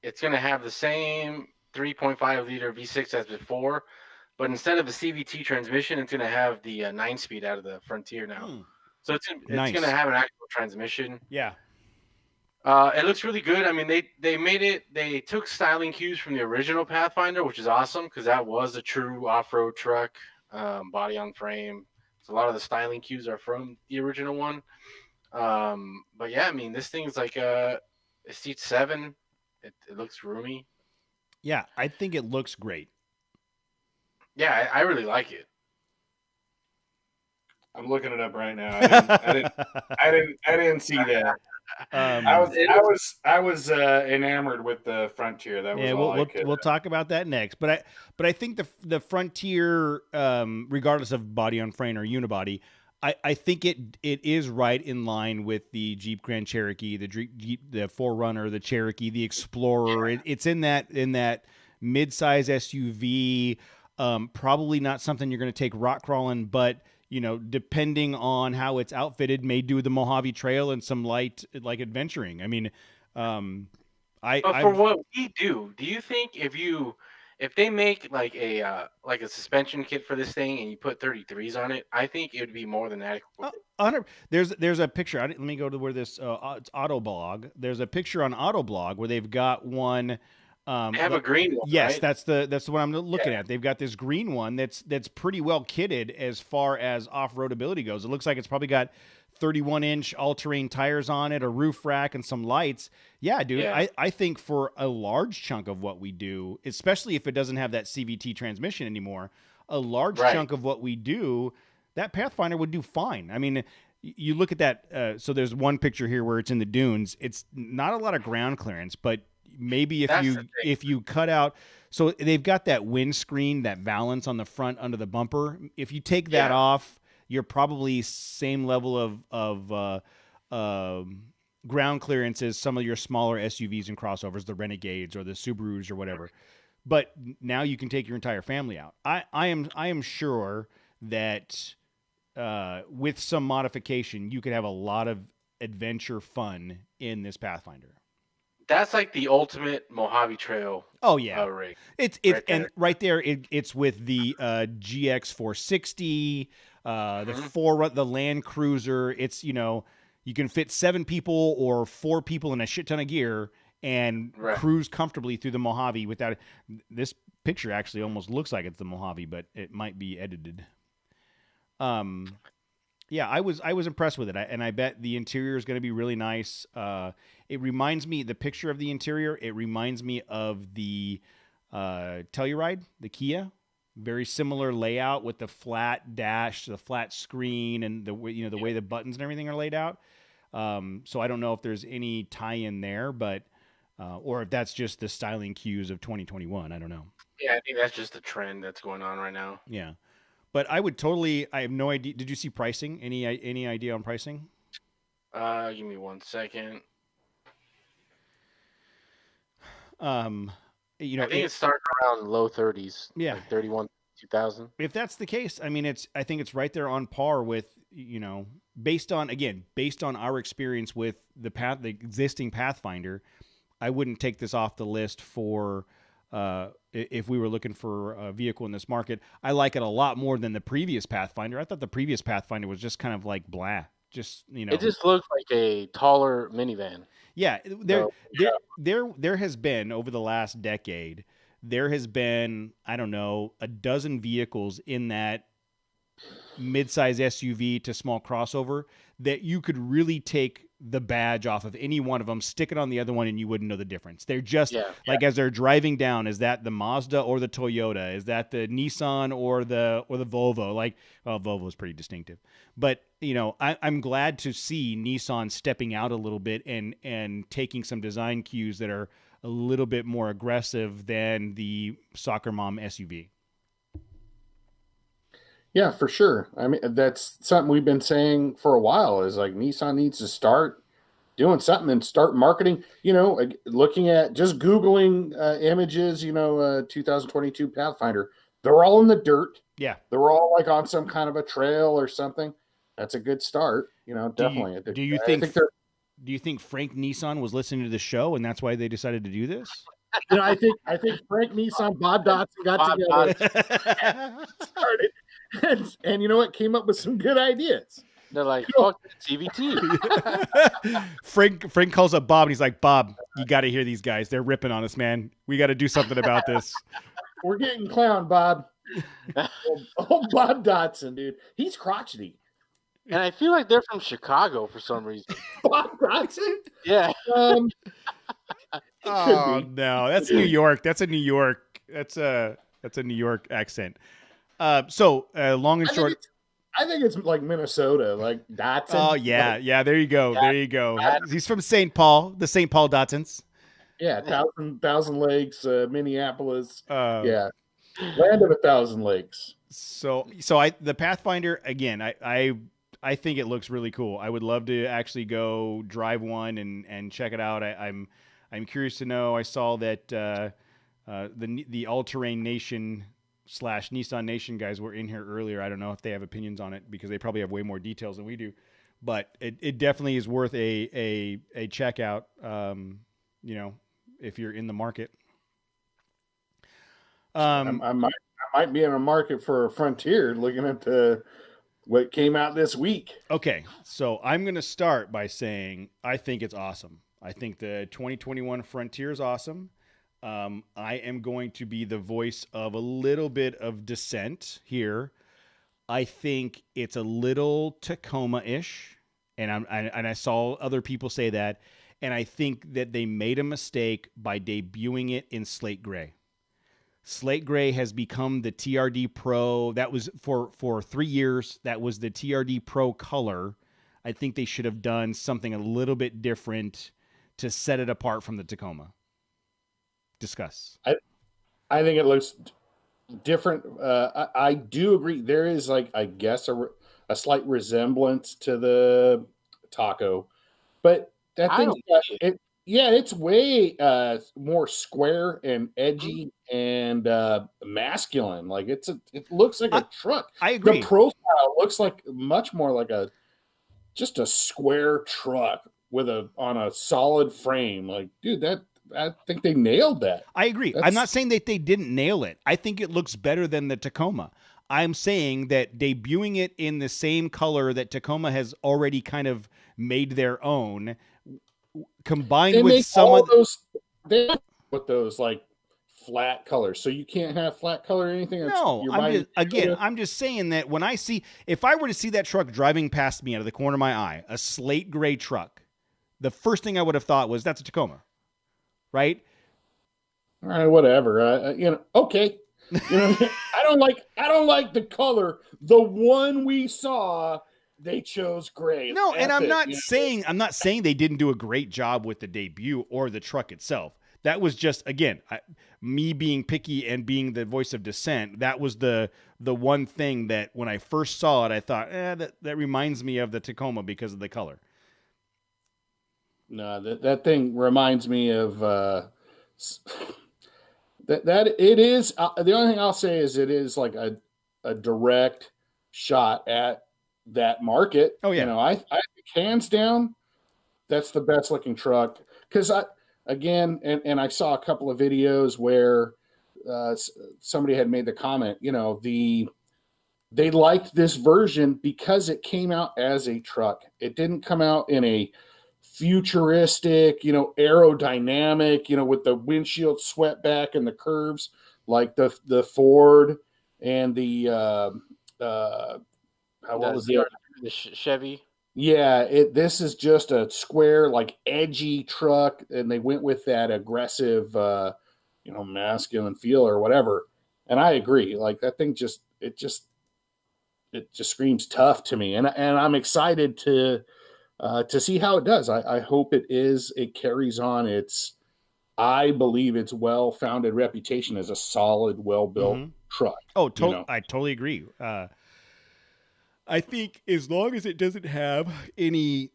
It's gonna have the same 3.5 liter V6 as before, but instead of a CVT transmission, it's gonna have the 9-speed out of the Frontier now. So it's Nice. gonna have an actual transmission. Yeah. It looks really good. I mean, they made it. They took styling cues from the original Pathfinder, which is awesome because that was a true off-road truck, body on frame. So a lot of the styling cues are from the original one. But yeah, I mean, this thing's like it seats 7. It looks roomy. Yeah, I think it looks great. Yeah, I really like it. I'm looking it up right now. I didn't see that. I was enamored with the Frontier. That was all I could. We'll talk about that next. But I think the Frontier, regardless of body on frame or unibody, I think it is right in line with the Jeep Grand Cherokee, the 4Runner, the Cherokee, the Explorer. Yeah. It's in that mid-size SUV. Probably not something you're going to take rock crawling, but depending on how it's outfitted, may do the Mojave Trail and some light adventuring. I mean, what we do you think if they make like a suspension kit for this thing and you put 33s on it, I think it would be more than adequate. There's a picture. Let me go to where this it's Autoblog. There's a picture on Autoblog where they've got one. They have a green one. Yes, right? that's the one I'm looking at. They've got this green one that's pretty well kitted as far as off-road ability goes. It looks like it's probably got 31-inch all-terrain tires on it, a roof rack, and some lights. Yeah, dude, yeah. I think for a large chunk of what we do, especially if it doesn't have that CVT transmission anymore, a large chunk of what we do, that Pathfinder would do fine. I mean, you look at that. So there's one picture here where it's in the dunes. It's not a lot of ground clearance, but maybe if you cut out, so they've got that windscreen, that valance on the front under the bumper. If you take that off, you're probably same level of ground clearance as some of your smaller SUVs and crossovers, the Renegades or the Subarus or whatever. But now you can take your entire family out. I am sure that with some modification, you could have a lot of adventure fun in this Pathfinder. That's like the ultimate Mojave Trail. Oh yeah, rig. It's right and right there it's with the GX 460, the Land Cruiser. It's you can fit 7 people or 4 people in a shit ton of gear and cruise comfortably through the Mojave without. This picture actually almost looks like it's the Mojave, but it might be edited. Yeah, I was impressed with it, and I bet the interior is going to be really nice. It reminds me, the picture of the interior, it reminds me of the Telluride, the Kia. Very similar layout with the flat dash, the flat screen, and the way way the buttons and everything are laid out. So I don't know if there's any tie-in there, but or if that's just the styling cues of 2021. I don't know. Yeah, I think that's just the trend that's going on right now. Yeah. But I have no idea. Did you see pricing? Any idea on pricing? Give me 1 second. I think it's starting around low 30s. Yeah. Like 31,000. If that's the case, I mean, I think it's right there on par with, based on our experience with the existing Pathfinder, I wouldn't take this off the list for, if we were looking for a vehicle in this market. I like it a lot more than the previous Pathfinder. I thought the previous Pathfinder was just kind of like blah. Just, It just looks like a taller minivan. Yeah, there has been over the last decade, there has been, I don't know, a dozen vehicles in that mid-size SUV to small crossover that you could really take the badge off of any one of them, stick it on the other one, and you wouldn't know the difference. They're just as they're driving down, is that the Mazda or the Toyota? Is that the Nissan or the Volvo? Volvo is pretty distinctive, but I'm glad to see Nissan stepping out a little bit and taking some design cues that are a little bit more aggressive than the soccer mom SUV. Yeah, for sure. I mean, that's something we've been saying for a while. Is like Nissan needs to start doing something and start marketing. Looking at just Googling images. 2022 Pathfinder. They're all in the dirt. Yeah. They're all like on some kind of a trail or something. That's a good start. Do you Definitely. do you I think think they're. do you think Frank Nissan was listening to the show and that's why they decided to do this? I think Frank Nissan, Bob Dotson got Bob together, Dotson. started, and you know what? Came up with some good ideas. They're like, fuck CVT. Frank calls up Bob and he's like, Bob, you got to hear these guys. They're ripping on us, man. We got to do something about this. We're getting clowned, Bob. Oh, Bob Dotson, dude. He's crotchety. And I feel like they're from Chicago for some reason. Bob Dotson? Yeah. Oh no, that's New York. That's a New York. That's a New York accent. Long and short. I think it's like Minnesota, like Dotson. Oh yeah. There you go. There you go. He's from St. Paul, the St. Paul Dotsons. Yeah, thousand lakes, Minneapolis. Yeah, land of 1,000 lakes. So the Pathfinder again. I think it looks really cool. I would love to actually go drive one and check it out. I'm curious to know. I saw that the All Terrain Nation / Nissan Nation guys were in here earlier. I don't know if they have opinions on it because they probably have way more details than we do. But it definitely is worth a check out. If you're in the market. I might be in a market for a Frontier. Looking at what came out this week. Okay, so I'm going to start by saying I think it's awesome. I think the 2021 Frontier is awesome. I am going to be the voice of a little bit of dissent here. I think it's a little Tacoma-ish, and I saw other people say that, and I think that they made a mistake by debuting it in slate gray. Slate gray has become the TRD Pro. That was for 3 years. That was the TRD Pro color. I think they should have done something a little bit different to set it apart from the Tacoma. Discuss. I think it looks different. I do agree. There is I guess a slight resemblance to the Taco, but that thing it's way more square and edgy and masculine. Like it looks like a truck. I agree. The profile looks like much more like just a square truck on a solid frame. Like, dude, I think they nailed that. I agree. I'm not saying that they didn't nail it. I think it looks better than the Tacoma. I'm saying that debuting it in the same color that Tacoma has already kind of made their own, combined with some of those, they put those flat colors, so you can't have flat color or anything. No, I'm just saying that if I were to see that truck driving past me out of the corner of my eye, a slate gray truck, the first thing I would have thought was that's a Tacoma, right? All right, whatever. Okay. I don't like the color. The one we saw, they chose gray. No, and I'm not saying they didn't do a great job with the debut or the truck itself. That was just, again, me being picky and being the voice of dissent. That was the one thing that when I first saw it, I thought, that reminds me of the Tacoma because of the color. No, that thing reminds me of that it is. The only thing I'll say is it is like a direct shot at that market. Oh yeah, I think hands down, that's the best looking truck because Again, and I saw a couple of videos where somebody had made the comment, they liked this version because it came out as a truck. It didn't come out in a futuristic, aerodynamic, with the windshield swept back and the curves like the Ford and the Chevy. Yeah, this is just a square, edgy truck, and they went with that aggressive, masculine feel or whatever. And I agree. That thing just screams tough to me, and I'm excited to see how it does. I hope it carries on I believe its well-founded reputation as a solid, well-built truck. Oh, I totally agree. I think as long as it doesn't have any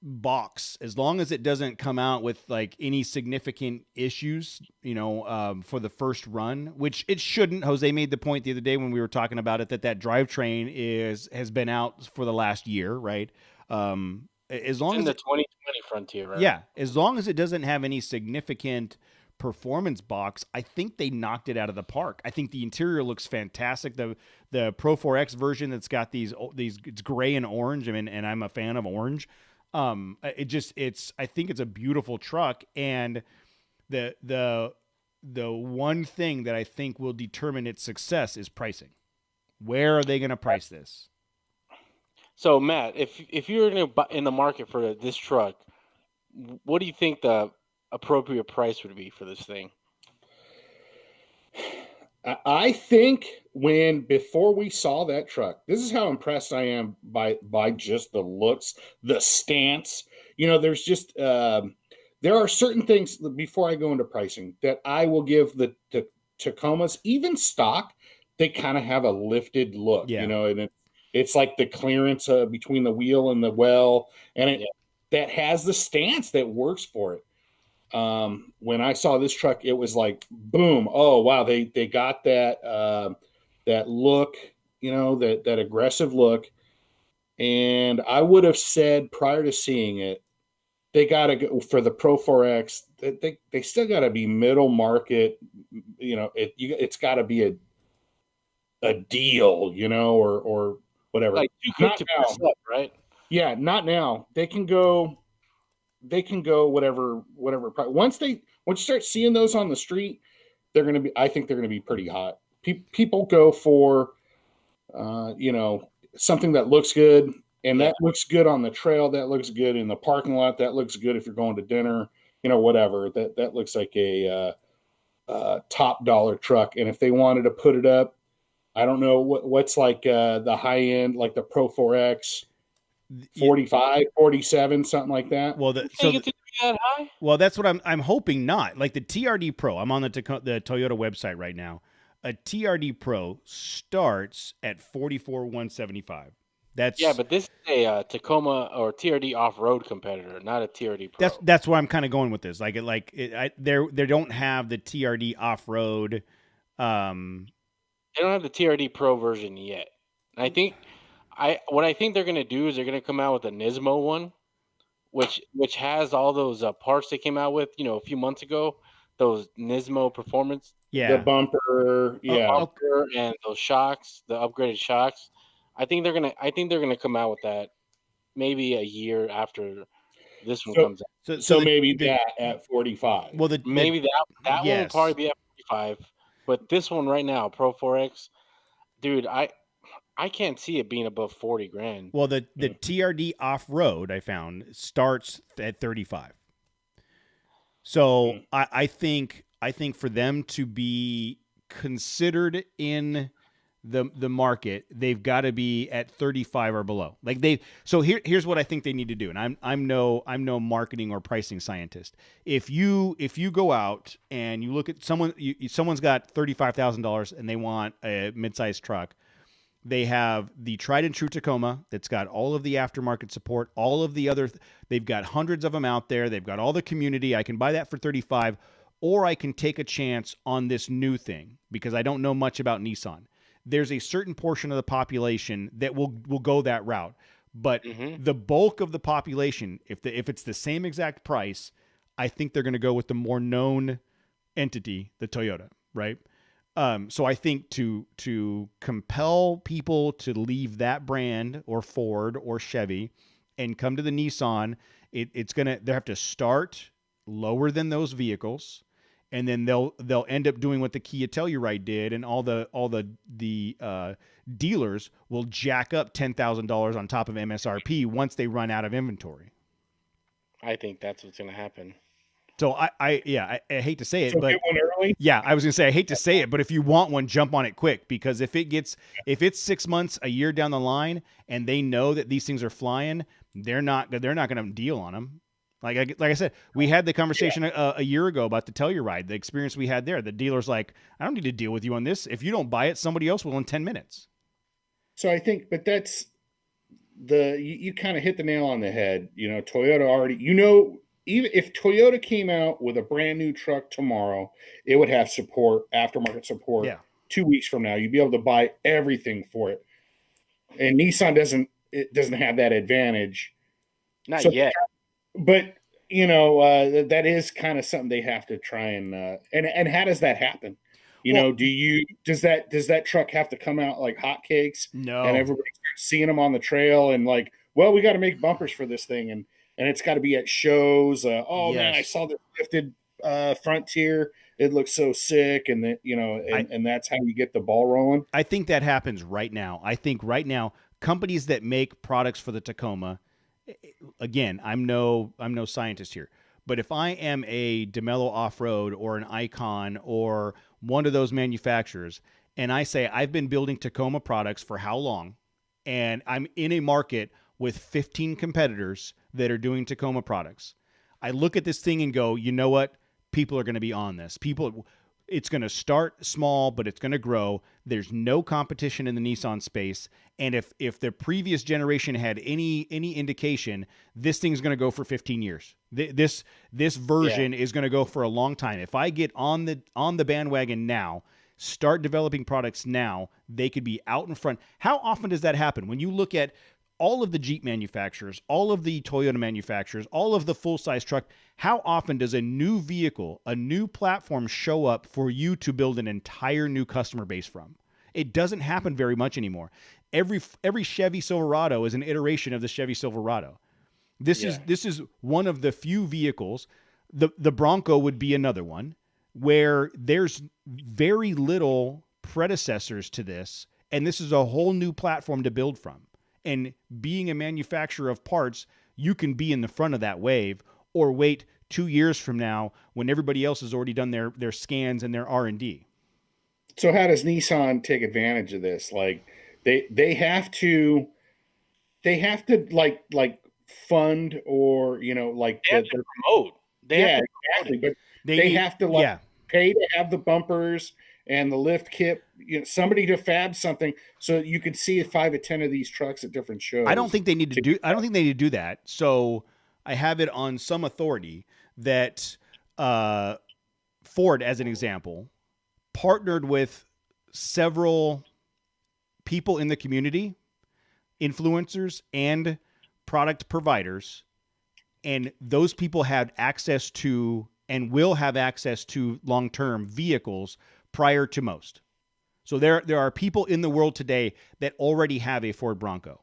box, as long as it doesn't come out with like any significant issues, for the first run, which it shouldn't. Jose made the point the other day when we were talking about it that drivetrain has been out for the last year, right? As long in as the 2020 Frontier, right? yeah, as long as it doesn't have any significant performance box, I think they knocked it out of the park. I think the interior looks fantastic. The Pro 4X version that's got these it's gray and orange. I mean, and I'm a fan of orange. I think it's a beautiful truck, and the one thing that I think will determine its success is pricing. Where are they going to price this? So Matt, if you're in the market for this truck, what do you think the appropriate price would be for this thing? I think before we saw that truck, this is how impressed I am by just the looks, the stance. There's just there are certain things before I go into pricing that I will give the Tacomas, even stock. They kind of have a lifted look, and it's like the clearance between the wheel and the well, and that has the stance that works for it. When I saw this truck, it was like, boom. Oh, wow. They got that look, that aggressive look. And I would have said prior to seeing it, they got to go for the Pro 4X. They still got to be middle market. It's got to be a deal, or whatever. Like not now, right? Yeah. Not now. They can go whatever price. Once you start seeing those on the street, I think they're going to be pretty hot. People go for, something that looks good, and that looks good on the trail. That looks good in the parking lot. That looks good if you're going to dinner, whatever. That looks like a top dollar truck. And if they wanted to put it up, I don't know what's like the high end, like the Pro 4X. 45, 47, something like that. Well, it's gonna be that high? Well, that's what I'm hoping not. Like the TRD Pro, I'm on the Toyota website right now. A TRD Pro starts at 44,175. But this is a Tacoma or TRD off-road competitor, not a TRD Pro. That's where I'm kind of going with this. They don't have the TRD off-road. They don't have the TRD Pro version yet. I think. What I think they're going to do is they're going to come out with a Nismo one, which has all those parts they came out with, a few months ago, those Nismo performance. Yeah. The bumper, bumper and those shocks, the upgraded shocks. I think they're going to come out with that maybe a year after this one comes out. So maybe that at 45. Well, maybe that one will probably be at 45, but this one right now, Pro 4X, dude, I can't see it being above 40 grand. Well, the TRD off-road I found starts at 35. So I think for them to be considered in the market, they've got to be at 35 or below. So here's what I think they need to do. And I'm no marketing or pricing scientist. If you go out and you look at someone's got $35,000 and they want a mid-sized truck. They have the tried and true Tacoma that's got all of the aftermarket support, all of the other. They've got hundreds of them out there. They've got all the community. I can buy that for 35, or I can take a chance on this new thing because I don't know much about Nissan. There's a certain portion of the population that will go that route, but the bulk of the population, if it's the same exact price, I think they're going to go with the more known entity, the Toyota, right? So I think to compel people to leave that brand or Ford or Chevy and come to the Nissan, they'll have to start lower than those vehicles, and then they'll end up doing what the Kia Telluride did, and all the dealers will jack up $10,000 on top of MSRP once they run out of inventory. I think that's what's going to happen. So I hate to say it, but get one early? Yeah, I was gonna say I hate to say it, but if you want one, jump on it quick, because if it's 6 months, a year down the line, and they know that these things are flying, they're not gonna deal on them. Like I said, we had the conversation a year ago about the Telluride, the experience we had there. The dealer's like, I don't need to deal with you on this. If you don't buy it, somebody else will in 10 minutes. So I think, but that's you kind of hit the nail on the head. You know, Toyota already, even if Toyota came out with a brand new truck tomorrow, it would have support, aftermarket support. Yeah. 2 weeks from now, you'd be able to buy everything for it. And Nissan doesn't have that advantage. Not So, yet. but that is kind of something they have to try and how does that happen? Does that truck have to come out like hotcakes? No. And everybody starts seeing them on the trail and like, well, we got to make bumpers for this thing, and it's got to be at shows. Man, I saw the lifted Frontier. It looks so sick, and and that's how you get the ball rolling. I think that happens right now. I think right now companies that make products for the Tacoma, again, I'm no scientist here, but if I am a DeMello Off-Road or an Icon or one of those manufacturers, and I say I've been building Tacoma products for how long, and I'm in a market with 15 competitors that are doing Tacoma products, I look at this thing and go, you know what? People are going to be on this. It's going to start small, but it's going to grow. There's no competition in the Nissan space. And if the previous generation had any indication, this thing's going to go for 15 years. This version is going to go for a long time. If I get on the bandwagon now, start developing products now, they could be out in front. How often does that happen? When you look at all of the Jeep manufacturers, all of the Toyota manufacturers, all of the full-size truck, how often does a new vehicle, a new platform show up for you to build an entire new customer base from? It doesn't happen very much anymore. Every Chevy Silverado is an iteration of the Chevy Silverado. This is one of the few vehicles. The Bronco would be another one where there's very little predecessors to this, and this is a whole new platform to build from. And being a manufacturer of parts, you can be in the front of that wave or wait 2 years from now when everybody else has already done their scans and their R&D. So how does Nissan take advantage of this? Like they have to like fund or like they have to promote. Exactly. But they have to pay to have the bumpers and the lift kit, somebody to fab something so you could see 5 or 10 of these trucks at different shows. I don't think they need to do that. So I have it on some authority that Ford, as an example, partnered with several people in the community, influencers and product providers, and those people had access to and will have access to long-term vehicles prior to most. So there are people in the world today that already have a Ford Bronco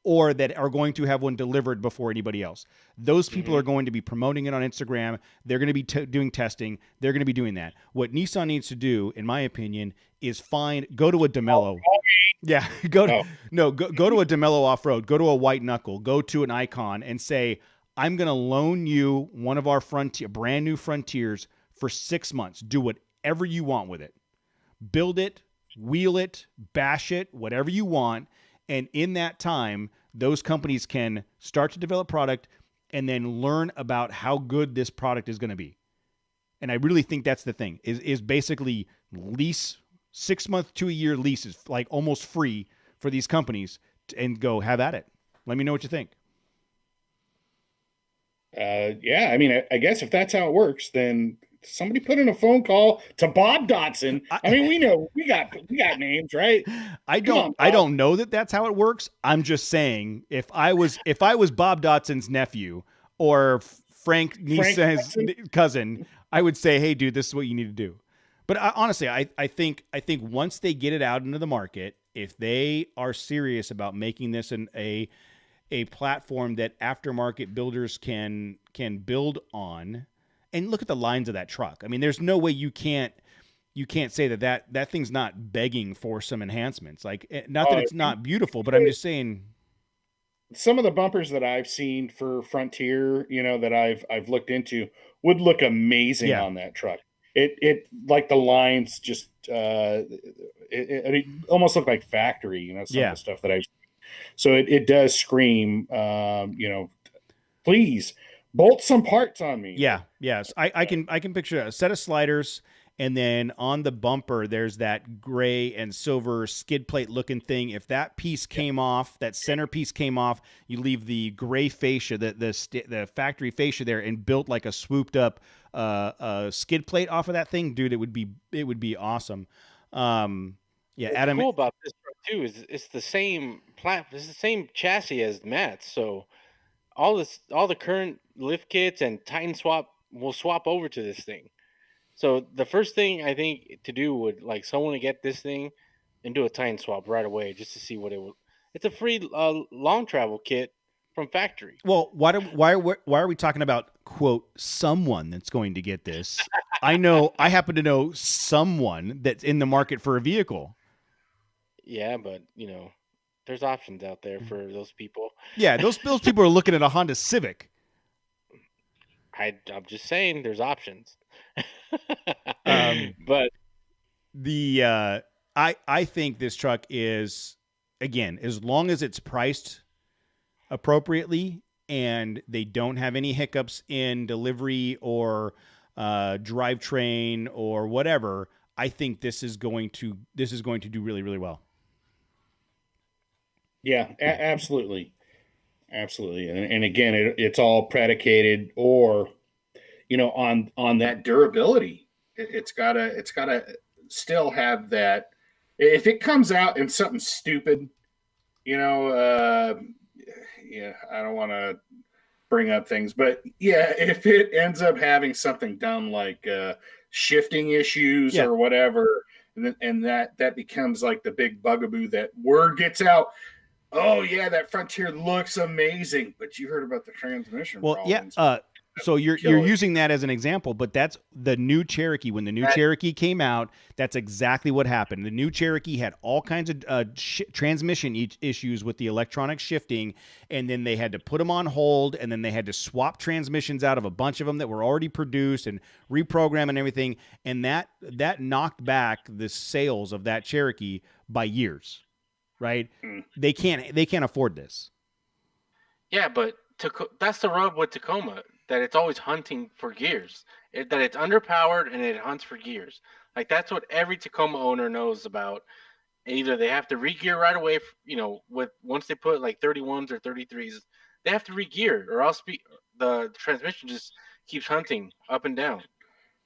or that are going to have one delivered before anybody else. Those people are going to be promoting it on Instagram. They're going to be doing testing. They're going to be doing that. What Nissan needs to do, in my opinion, is go to a DeMello. Yeah, go to a DeMello Off-Road, go to a White Knuckle, go to an Icon and say, I'm going to loan you one of our brand new Frontiers for 6 months. Do whatever you want with it. Build it, wheel it, bash it, whatever you want. And in that time, those companies can start to develop product and then learn about how good this product is going to be. And I really think that's the thing, is basically lease 6 month to a year leases, like almost free for these companies, and go have at it. Let me know what you think. Yeah, I mean, I guess if that's how it works, then somebody put in a phone call to Bob Dotson. I mean, we know we got names, right? I don't know that that's how it works. I'm just saying, if I was Bob Dotson's nephew or Frank Nissan's cousin, I would say, hey, dude, this is what you need to do. But honestly, I think once they get it out into the market, if they are serious about making this a platform that aftermarket builders can build on, and look at the lines of that truck. I mean, there's no way you can't say that thing's not begging for some enhancements. Like, not that it's not beautiful, but I'm just saying some of the bumpers that I've seen for Frontier, that I've looked into, would look amazing on that truck. It like the lines just it almost looked like factory, some of the stuff that I've seen. So it does scream, please bolt some parts on me. Yeah, yes. I can picture a set of sliders and then on the bumper there's that gray and silver skid plate looking thing. If that piece came off, that center piece came off, you leave the gray fascia, the factory fascia there, and built like a swooped up skid plate off of that thing, dude, it would be awesome. Yeah, What's Adam. cool about this truck too is it's the same it's the same chassis as Matt's. So all the current lift kits and Titan swap will swap over to this thing. So the first thing I think to do would like someone to get this thing and do a Titan swap right away just to see what it will. It's a free long travel kit from factory. Well, why are we talking about, quote, someone that's going to get this? I happen to know someone that's in the market for a vehicle. Yeah, but there's options out there for those people. Yeah, those people are looking at a Honda Civic. I'm just saying there's options. But I think this truck is, again, as long as it's priced appropriately and they don't have any hiccups in delivery or drivetrain or whatever, I think this is going to do really, really well. Yeah, absolutely. Absolutely. And again, it's all predicated or, on that durability. It's gotta still have that. If it comes out in something stupid, I don't want to bring up things, but yeah, if it ends up having something dumb like shifting issues or whatever, and that becomes like the big bugaboo that word gets out. Oh yeah, that Frontier looks amazing, but you heard about the transmission problems. Yeah. So you're using that as an example, but that's the new Cherokee. When the new Cherokee came out, that's exactly what happened. The new Cherokee had all kinds of transmission issues with the electronic shifting, and then they had to put them on hold, and then they had to swap transmissions out of a bunch of them that were already produced and reprogram and everything, and that knocked back the sales of that Cherokee by years. Right? They can't afford this. Yeah, but that's the rub with Tacoma, that it's always hunting for gears. That it's underpowered and it hunts for gears. Like that's what every Tacoma owner knows about. Either they have to re-gear right away, once they put like 31s or 33s, they have to re-gear, or else the transmission just keeps hunting up and down.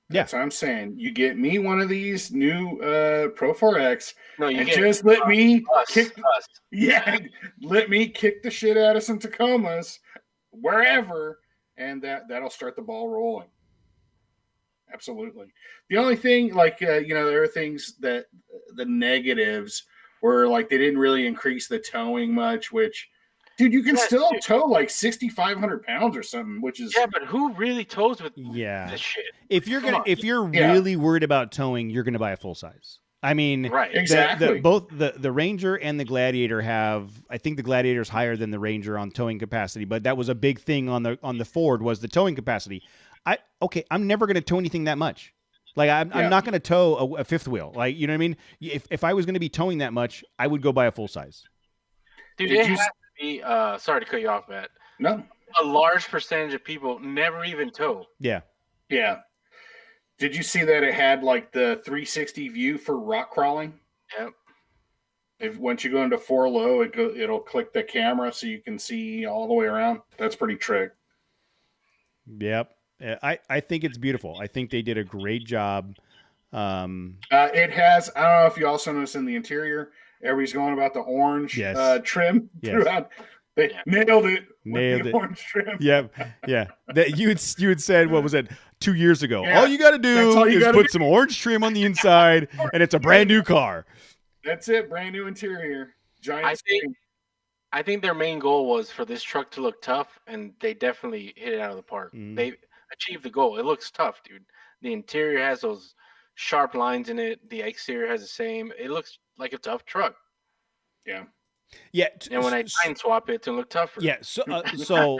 That's what I'm saying. You get me one of these new Pro 4X, and just let me kick. Yeah, let me kick the shit out of some Tacomas wherever, and that'll start the ball rolling. Absolutely. The only thing, there are things that the negatives were like they didn't really increase the towing much, which. Dude, you can still tow like 6,500 pounds or something, which is but who really tows with this shit? If you're really worried about towing, you're gonna buy a full size. I mean, right? Exactly. Both the Ranger and the Gladiator have. I think the Gladiator's higher than the Ranger on towing capacity, but that was a big thing on the Ford was the towing capacity. I'm never gonna tow anything that much. Like I'm not gonna tow a fifth wheel. Like you know what I mean? If I was gonna be towing that much, I would go buy a full size. Dude, sorry to cut you off, Matt. No. A large percentage of people never even tow. Yeah. Yeah. Did you see that it had like the 360 view for rock crawling? Yep. Once you go into 4 low, it'll click the camera so you can see all the way around. That's pretty trick. Yep. I think it's beautiful. I think they did a great job. It has, I don't know if you also noticed in the interior, everybody's going about the orange trim throughout. They nailed it. Orange trim. Yeah. That you had said, what was it, 2 years ago? Yeah. All you got to do is put some orange trim on the inside, and it's a brand new car. That's it. Brand new interior. Giant screen. I think their main goal was for this truck to look tough, and they definitely hit it out of the park. They achieved the goal. It looks tough, dude. The interior has those sharp lines in it. The exterior has the same. It looks like a tough truck. Yeah. Yeah. And when I time swap it to look tougher. Yeah. So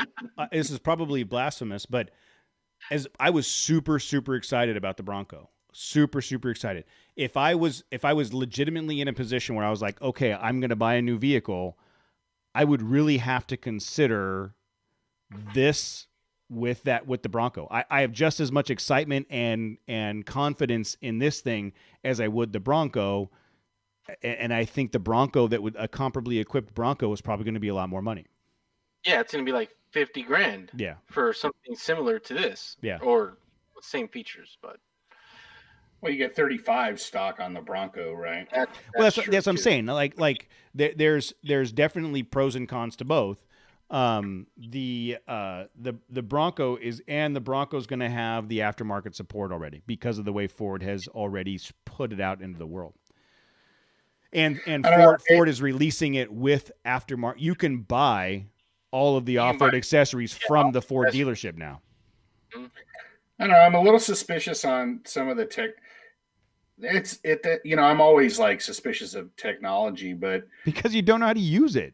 this is probably blasphemous, but as I was super, super excited about the Bronco, super, super excited. If I was legitimately in a position where I was like, okay, I'm going to buy a new vehicle, I would really have to consider this with the Bronco. I have just as much excitement and confidence in this thing as I would the Bronco. And I think the Bronco a comparably equipped Bronco is probably going to be a lot more money. Yeah, it's going to be like $50,000. Yeah. For something similar to this. Yeah. Or same features, but. Well, you get 35 stock on the Bronco, right? That's what I'm saying. Like there's definitely pros and cons to both. The Bronco the Bronco's going to have the aftermarket support already because of the way Ford has already put it out into the world. And Ford is releasing it with aftermarket. You can buy all of the off-road accessories from the Ford dealership now. I don't know. I'm a little suspicious on some of the tech. I'm always like suspicious of technology, but because you don't know how to use it.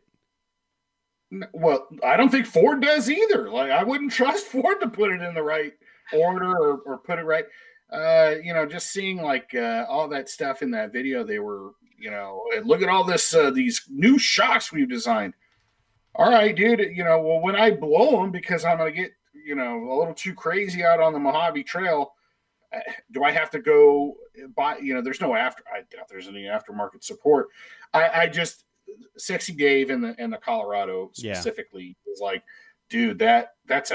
Well, I don't think Ford does either. Like, I wouldn't trust Ford to put it in the right order or put it right. Just seeing like all that stuff in that video, they were, look at all this, these new shocks we've designed. All right, dude, well, when I blow them because I'm going to get, a little too crazy out on the Mojave Trail, do I have to go buy, there's no I doubt there's any aftermarket support. I just, Sexy Dave in the Colorado specifically is like, dude, that's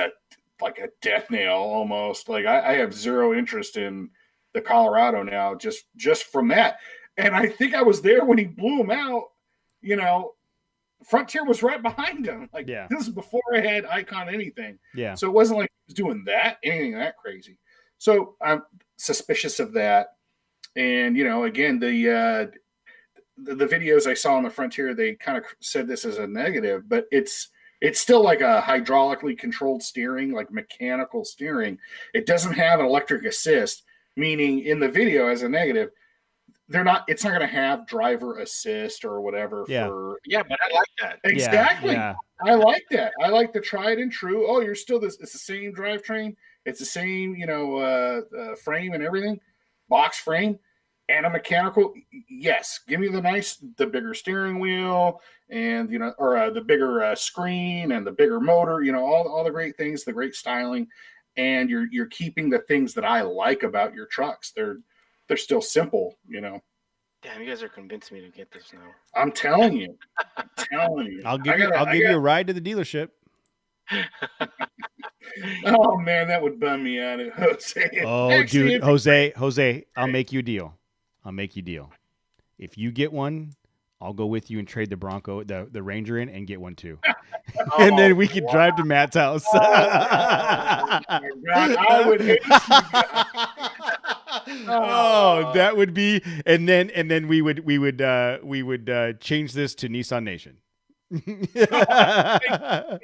like a death nail almost. Like I have zero interest in the Colorado now just from that. And I think I was there when he blew him out. Frontier was right behind him. Like this is before I had Icon anything. Yeah. So it wasn't like he was doing anything that crazy. So I'm suspicious of that. And again, the videos I saw on the Frontier, they kind of said this as a negative, but it's still like a hydraulically controlled steering, like mechanical steering. It doesn't have an electric assist, meaning in the video as a negative, it's not going to have driver assist or whatever. Yeah, but I like that. Exactly. Yeah. I like that. I like the tried and true. Oh, you're still it's the same drivetrain. It's the same, frame and everything, box frame. And a mechanical, yes. Give me the bigger steering wheel, and the bigger screen and the bigger motor. All the great things, the great styling, and you're keeping the things that I like about your trucks. They're still simple. Damn, you guys are convincing me to get this now. I'm telling you. I'll give you a ride to the dealership. Oh man, that would bum me out, Jose. Oh, actually, dude, Jose, I'll make you a deal. If you get one, I'll go with you and trade the Bronco, the Ranger in, and get one too. And then we could drive to Matt's house. Oh, God, I would hate you. That would be, and then we would change this to Nissan Nation. Get the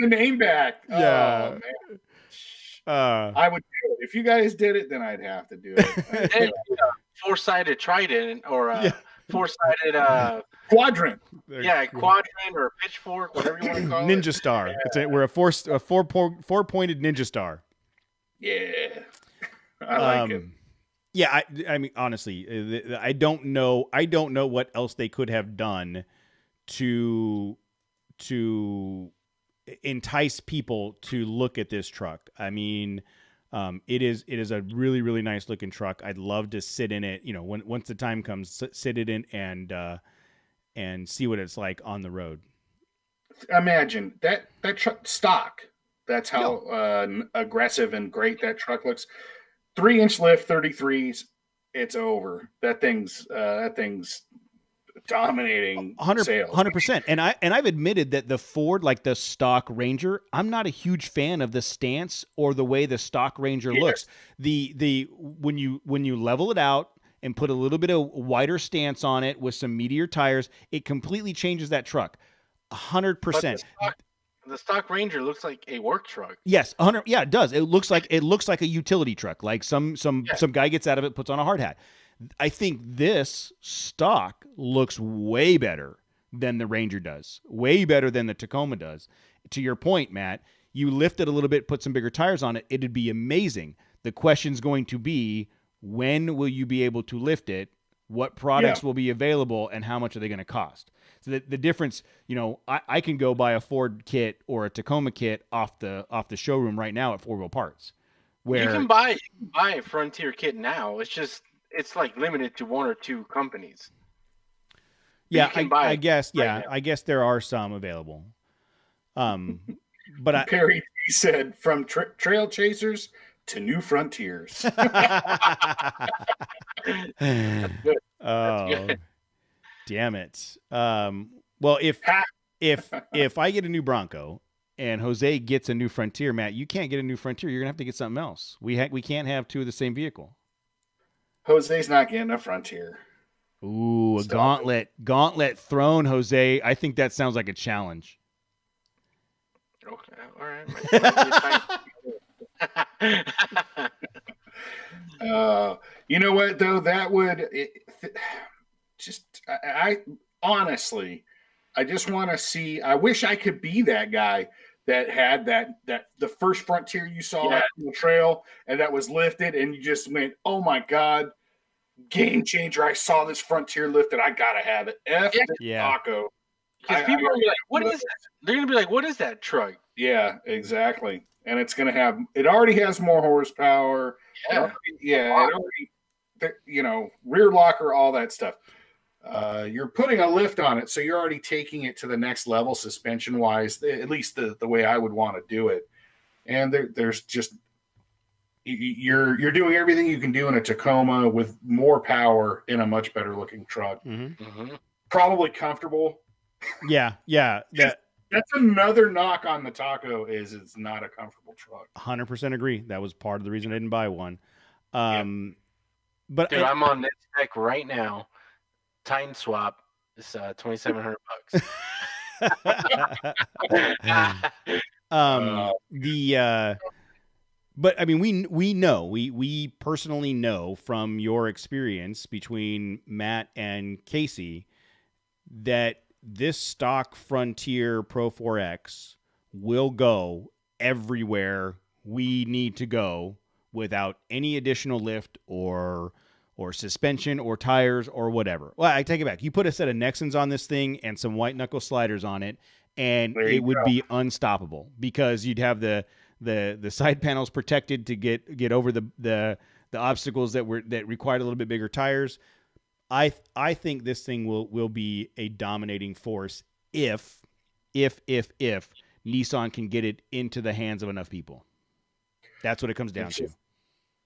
name back. Yeah. Oh, man. I would do it. If you guys did it, then I'd have to do it. Four-sided trident or four-sided quadrant. Yeah, quadrant or pitchfork, whatever you want to call Ninja it. Star. Yeah. We're a four-pointed Ninja Star. Yeah, I like it. Yeah, I mean, honestly, I don't know what else they could have done to entice people to look at this truck. I mean, it is a really, really nice looking truck. I'd love to sit in it, once the time comes, sit it in and see what it's like on the road. Imagine that truck stock. That's how aggressive and great that truck looks. 3-inch lift, 33s. It's over. That thing's dominating 100%. And I've admitted that the Ford, like the stock Ranger, I'm not a huge fan of the stance or the way the stock Ranger looks. When you level it out and put a little bit of wider stance on it with some meatier tires, it completely changes that truck. 100%. The stock Ranger looks like a work truck. Yes, 100. Yeah, it does. It looks like a utility truck. Like some guy gets out of it, puts on a hard hat. I think this stock looks way better than the Ranger does. Way better than the Tacoma does. To your point, Matt, you lift it a little bit, put some bigger tires on it, it'd be amazing. The question's going to be, when will you be able to lift it what products will be available, and how much are they going to cost. So the difference, I can go buy a Ford kit or a Tacoma kit off the showroom right now at 4 Wheel Parts. Where you can buy a Frontier kit now. It's like limited to 1 or 2 companies. Yeah, I guess. Yeah, I guess there are some available. But Perry said, from trail chasers to new frontiers. That's good. Oh, damn it. Well, if I get a new Bronco and Jose gets a new Frontier, Matt, you can't get a new Frontier. You're gonna have to get something else. We can't have 2 of the same vehicle. Jose's not getting a Frontier. Ooh, a gauntlet thrown, Jose. I think that sounds like a challenge. Okay, all right. You know what though? That would I honestly, I just want to see. I wish I could be that guy that had that the first Frontier you saw on the trail and that was lifted, and you just went, "Oh my god, game changer! I saw this Frontier lifted. I gotta have it." Taco. Because people are like, "What is that?" They're gonna be like, "What is that truck?" Yeah, exactly. And it's gonna have. It already has more horsepower. It already, rear locker, all that stuff. You're putting a lift on it, so you're already taking it to the next level suspension wise, at least the way I would want to do it. And there's just you're doing everything you can do in a Tacoma with more power in a much better looking truck. Mm-hmm. Probably comfortable. Yeah. That's another knock on the Taco is it's not a comfortable truck. 100% agree. That was part of the reason I didn't buy one. But dude, I'm on NetSpec right now. Time swap is $2,700. But I mean, we personally know from your experience between Matt and Casey that this stock Frontier Pro 4X will go everywhere we need to go without any additional lift or suspension or tires or whatever. Well, I take it back. You put a set of Nexons on this thing and some white knuckle sliders on it, and it would be unstoppable because you'd have the side panels protected to get over the obstacles that required a little bit bigger tires. I think this thing will be a dominating force if Nissan can get it into the hands of enough people. That's what it comes down to.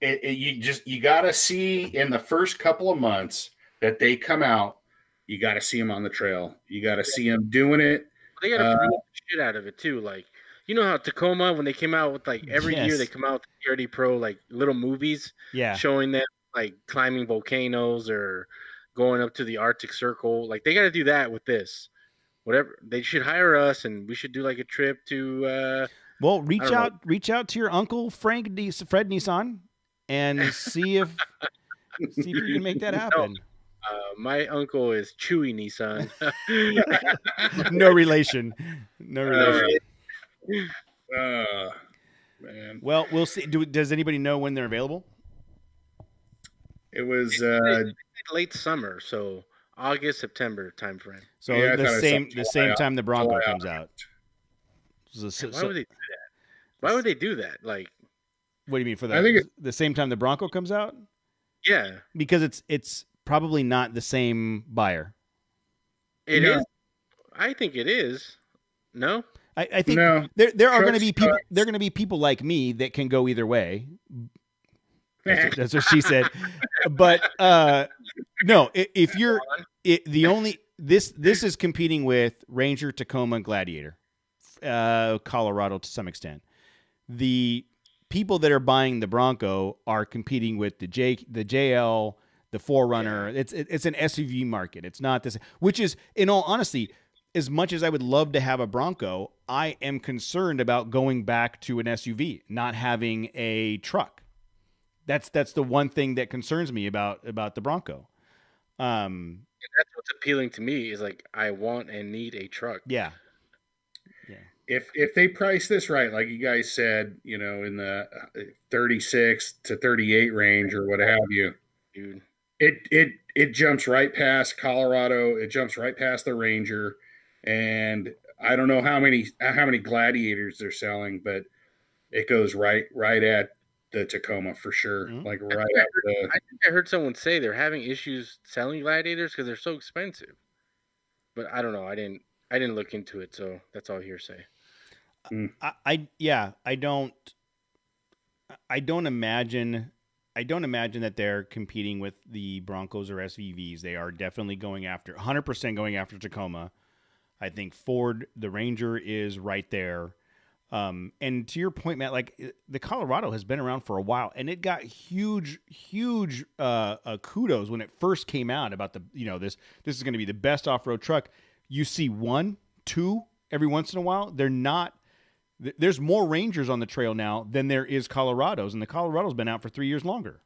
You got to see in the first couple of months that they come out. You got to see them on the trail. You got to see them doing it. They got to promote the shit out of it too. Like, you know how Tacoma, when they came out with every year they come out with TRD Pro little movies, showing them climbing volcanoes or going up to the Arctic Circle. They got to do that with this. Whatever, they should hire us, and we should do a trip to. Well, reach out to your uncle Fred Nissan, and see if you can make that happen. My uncle is Chewy Nissan. No relation. Man. Well, we'll see. Does anybody know when they're available? It was late summer, so August, September timeframe. So the same time the Bronco comes out. Why would they do that? Why would they do that? What do you mean for that? I think the same time the Bronco comes out? Yeah, because it's probably not the same buyer. It is. I think it is. No, I think there are going to be people. There are going to be people like me that can go either way. That's what she said. But no, if you're this is competing with Ranger, Tacoma, and Gladiator, Colorado to some extent. The people that are buying the Bronco are competing with the JL, the 4Runner. Yeah. It's an SUV market. It's not this, which is, in all honesty, as much as I would love to have a Bronco, I am concerned about going back to an SUV, not having a truck. That's the one thing that concerns me about the Bronco. That's what's appealing to me is I want and need a truck. Yeah. If they price this right, like you guys said, in the 36 to 38 range or what have you, dude, It jumps right past Colorado. It jumps right past the Ranger, and I don't know how many Gladiators they're selling, but it goes right at the Tacoma for sure. Mhm. Like I right think I at heard, the. I think I heard someone say they're having issues selling gladiators because they're so expensive. But I don't know. I didn't look into it, so that's all hearsay. Yeah, I don't imagine that they're competing with the Broncos or SVVs. They are definitely going after 100% going after Tacoma. I think Ford, the Ranger, is right there. And to your point, Matt, like the Colorado has been around for a while, and it got huge kudos when it first came out about this is going to be the best off road truck. You see one, two every once in a while. They're not. There's more Rangers on the trail now than there is Colorados, and the Colorado's been out for 3 years longer.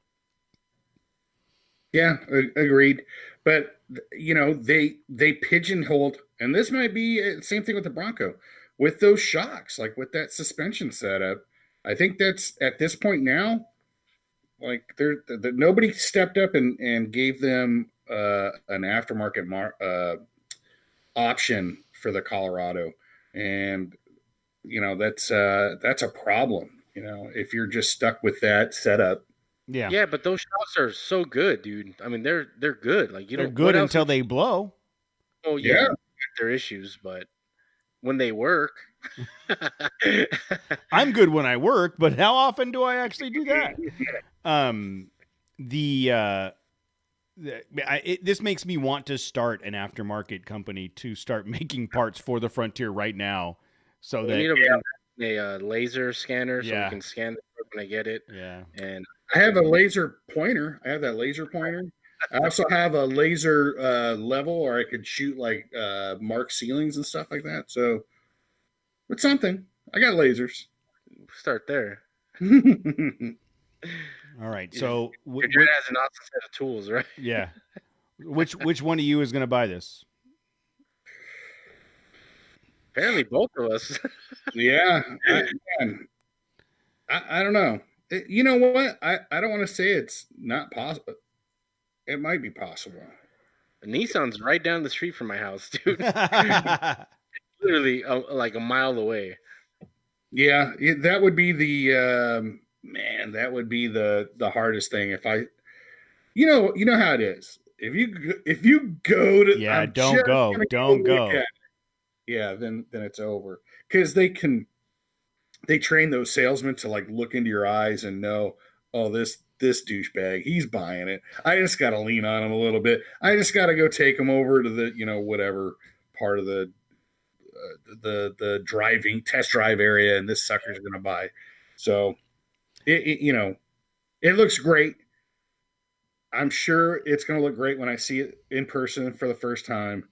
Yeah, agreed. But they pigeonholed, and this might be the same thing with the Bronco, with those shocks, like with that suspension setup. I think that's at this point now, like nobody stepped up and gave them an aftermarket option for the Colorado, and that's a problem. If you're just stuck with that setup. Yeah, Yeah, but those shots are so good, dude. I mean, they're good. Like you they're don't. good What else until they blow. Oh yeah, their issues, but when they work, I'm good when I work, but how often do I actually do that? This makes me want to start an aftermarket company to start making parts for the Frontier right now, so we that need a laser scanner so we Yeah. can scan the truck when I get it. yeah. And I have a laser pointer. I have that laser pointer. I also have a laser level, or I could shoot like mark ceilings and stuff like that. So it's something. I got lasers. start there. All right. So Your dad has an awesome set of tools, right? yeah, which one of you is going to buy this? Apparently, both of us. Yeah, I don't know. You know what? I don't want to say it's not possible. It might be possible. Nissan's right down the street from my house, dude. Literally, like a mile away. Yeah, that would be the man. That would be the hardest thing. If I, you know how it is. If you go to, Yeah, I'm don't just go. gonna Don't look go. at it. Yeah, then it's over because they train those salesmen to like look into your eyes and know, oh, this douchebag, he's buying it. I just got to lean on him a little bit. I just got to go take him over to the whatever part of the driving test drive area, and this sucker's going to buy. So it looks great. I'm sure it's going to look great when I see it in person for the first time.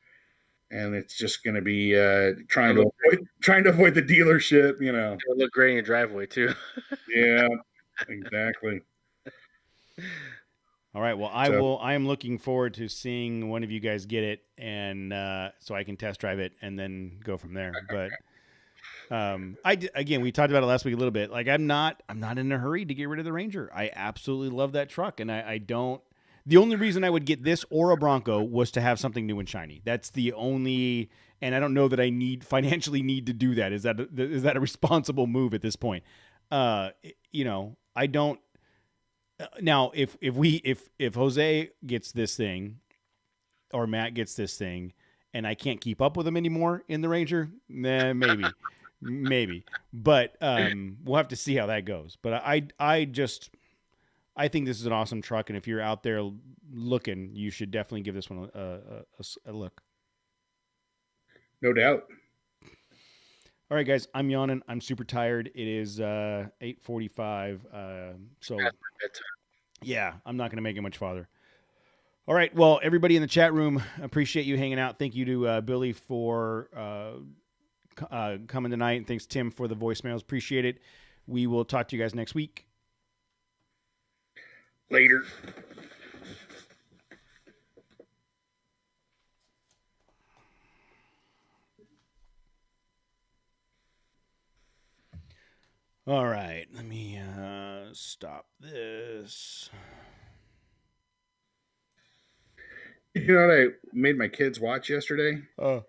And it's just going to be trying to avoid the dealership, It'll look great in your driveway too. Yeah, exactly. All right. Well, I am looking forward to seeing one of you guys get it, and so I can test drive it and then go from there. But again, we talked about it last week a little bit. Like I'm not in a hurry to get rid of the Ranger. I absolutely love that truck, and I don't. The only reason I would get this or a Bronco was to have something new and shiny. That's the only, and I don't know that I financially need to do that. Is that a responsible move at this point? I don't. Now, if Jose gets this thing, or Matt gets this thing, and I can't keep up with him anymore in the Ranger, maybe. But we'll have to see how that goes. But I think this is an awesome truck, and if you're out there looking, you should definitely give this one a look. No doubt. All right, guys, I'm yawning. I'm super tired. It is 8:45. So yeah, I'm not going to make it much farther. All right. Well, everybody in the chat room, appreciate you hanging out. Thank you to Billy for coming tonight. And thanks, Tim, for the voicemails. Appreciate it. We will talk to you guys next week. Later. All right, let me stop this. You know what I made my kids watch yesterday? Oh.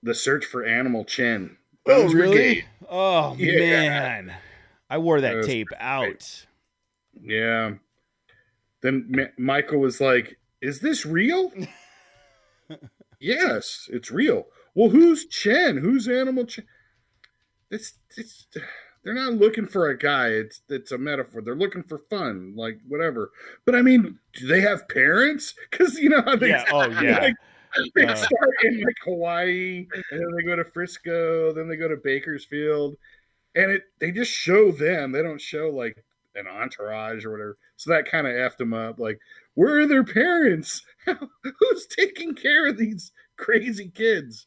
The Search for Animal Chin. Oh, Bones really? Brigade. Oh, Yeah. man. I wore that That was tape great. out. Yeah. Then Michael was like, "Is this real?" Yes, it's real. Well, who's Chen? Who's Animal Chen? It's they're not looking for a guy. It's a metaphor. They're looking for fun, like whatever. But I mean, do they have parents? Because you know how they Yeah. Oh, yeah. like, they start in like Hawaii, and then they go to Frisco, then they go to Bakersfield, and they just show them. They don't show like an entourage or whatever. So that kind of effed them up. Like, where are their parents? Who's taking care of these crazy kids?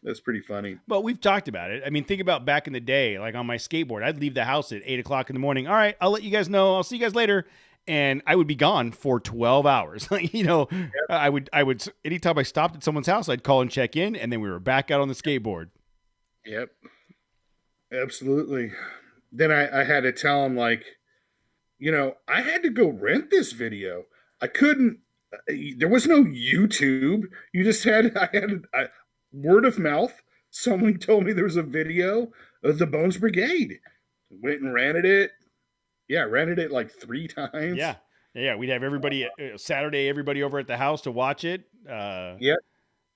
That's pretty funny. But we've talked about it. I mean, think about back in the day, like on my skateboard, I'd leave the house at 8:00 in the morning. All right, I'll let you guys know. I'll see you guys later. And I would be gone for 12 hours. You know, yep. I would, anytime I stopped at someone's house, I'd call and check in, and then we were back out on the skateboard. Yep. Absolutely. Then I had to tell him, like, you know, I had to go rent this video. I couldn't, there was no YouTube. You just had, word of mouth. Someone told me there was a video of the Bones Brigade. Went and rented it. Yeah, rented it like 3 times. Yeah. Yeah. We'd have everybody Saturday, everybody over at the house to watch it. Yep.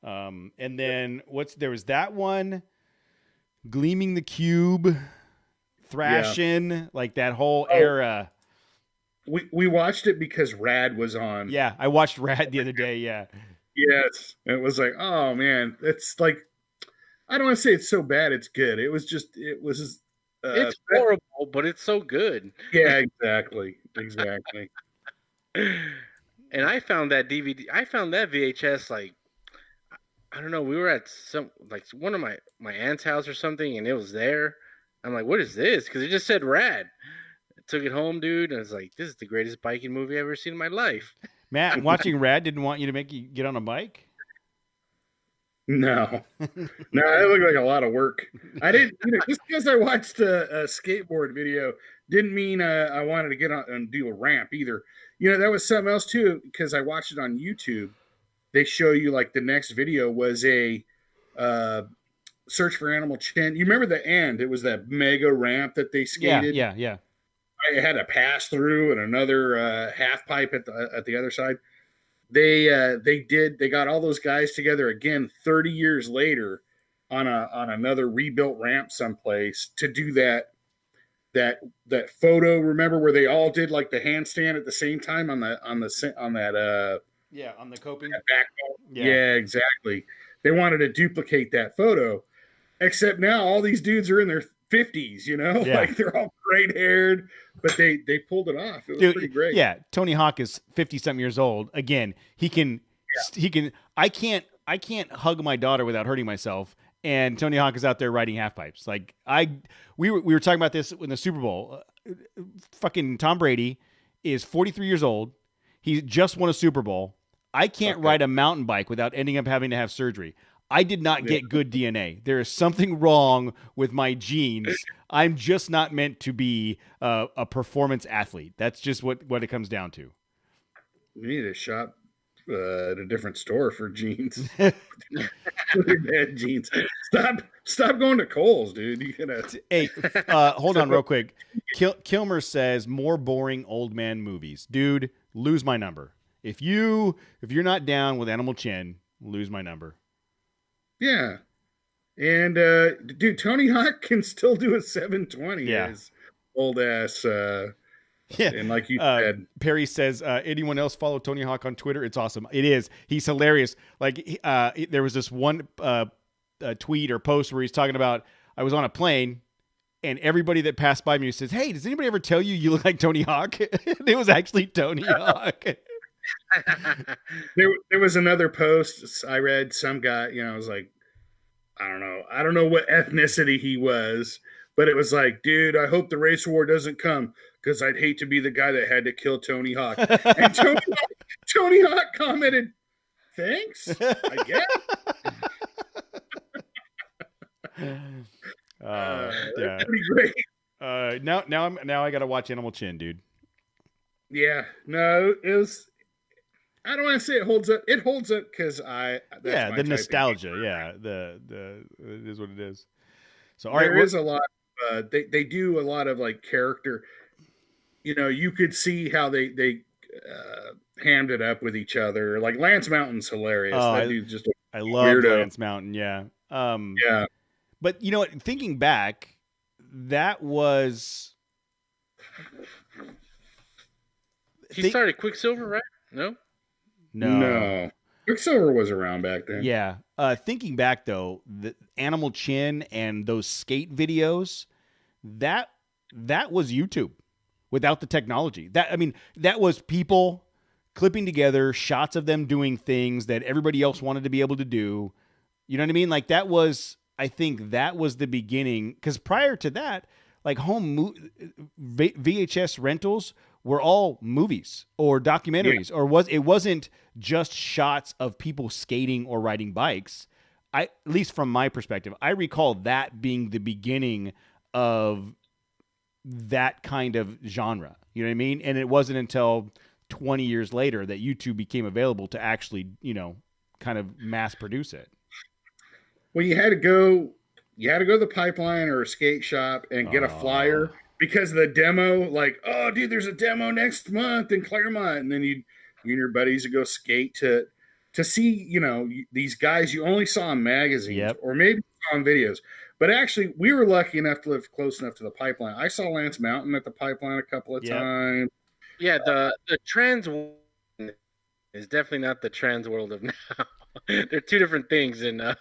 And then there was that one, Gleaming the Cube, Thrashing, like that whole era. We watched it because Rad was on. Yeah, I watched Rad the other day. Yeah. Yes, it was like, oh man, it's like, I don't want to say it's so bad, it's good. It was. It's horrible, but it's so good. Yeah, exactly. And I found that DVD. I found that VHS like, I don't know. We were at one of my aunt's house or something, and it was there. I'm like, what is this? Because it just said Rad. I took it home, dude, and I was like, this is the greatest biking movie I've ever seen in my life. Matt, watching Rad didn't want you to make you get on a bike? No, that looked like a lot of work. I didn't, just because I watched a skateboard video didn't mean I wanted to get on and do a ramp either. That was something else too, because I watched it on YouTube. They show you like the next video was a Search for Animal Chin. You remember the end? It was that mega ramp that they skated. Yeah. I had a pass through and another half pipe at the other side. They got all those guys together again 30 years later on another rebuilt ramp someplace to do that photo. Remember where they all did like the handstand at the same time on the coping backbone. Yeah, exactly. They wanted to duplicate that photo, except now all these dudes are in their 50s, like they're all great haired, but they pulled it off. It was pretty great. Yeah, Tony Hawk is 50-something years old. Again, he can. I can't hug my daughter without hurting myself. And Tony Hawk is out there riding half pipes. Like we were talking about this in the Super Bowl. Fucking Tom Brady is 43 years old. He just won a Super Bowl. I can't ride a mountain bike without ending up having to have surgery. I did not get good DNA. There is something wrong with my genes. I'm just not meant to be a performance athlete. That's just what it comes down to. You need a shop at a different store for jeans. Bad jeans. Stop going to Kohl's, dude. You gotta... Hey, hold on real quick. Kilmer says more boring old man movies. Dude, lose my number. If you're not down with Animal Chin, lose my number. Yeah. And dude, Tony Hawk can still do a 720 as old ass and like you said. Perry says, anyone else follow Tony Hawk on Twitter? It's awesome. It is. He's hilarious. Like there was this one tweet or post where he's talking about, I was on a plane and everybody that passed by me says, hey, does anybody ever tell you look like Tony Hawk? It was actually Tony Hawk. There was another post I read. Some guy, was like, I don't know what ethnicity he was, but it was like, dude, I hope the race war doesn't come because I'd hate to be the guy that had to kill Tony Hawk. And Tony Hawk commented, thanks, I guess. Yeah. Pretty great. Now I got to watch Animal Chin, dude. Yeah, no, it was. I don't want to say it holds up. It holds up because that's Yeah, my the type nostalgia. of game. Yeah, the it is what it is. So all There right, is a lot. They do a lot of like character. You could see how they hammed it up with each other. Like Lance Mountain's hilarious. oh, That dude's just a I loved weirdo. Lance Mountain. Yeah. Yeah. But you know what? Thinking back, that was He started Quicksilver, right? No. No. Quicksilver was around back then. Yeah. Thinking back though, the Animal Chin and those skate videos, that was YouTube without the technology. That was people clipping together shots of them doing things that everybody else wanted to be able to do. You know what I mean? Like I think that was the beginning, because prior to that, like VHS rentals were all movies or documentaries, or it wasn't just shots of people skating or riding bikes. At least from my perspective, I recall that being the beginning of that kind of genre. You know what I mean? And it wasn't until 20 years later that YouTube became available to actually, kind of mass produce it. Well, you had to go to the Pipeline or a skate shop and get a flyer because the demo, like, oh, dude, there's a demo next month in Claremont, and then you and your buddies would go skate to see, these guys you only saw in magazines or maybe saw in videos. But actually, we were lucky enough to live close enough to the Pipeline. I saw Lance Mountain at the Pipeline a couple of times. Yeah, the trans is definitely not the trans world of now. They're two different things, and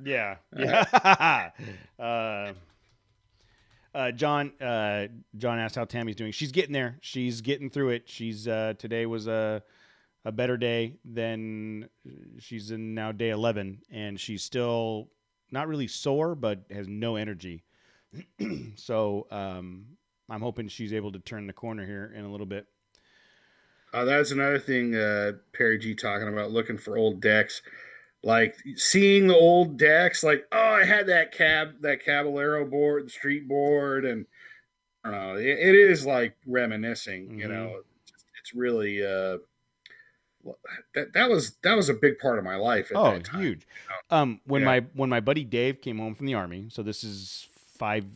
yeah. John asked how Tammy's doing. She's getting there. She's getting through it. She's today was a better day than she's in now day 11, and she's still not really sore, but has no energy. So I'm hoping she's able to turn the corner here in a little bit. That's another thing Perry G talking about, looking for old decks. Like seeing the old decks, like, oh, I had that Caballero board, the street board, and I don't know, it is like reminiscing. Mm-hmm. It's really that was a big part of my life at that time. Huge. When my buddy Dave came home from the Army, so this is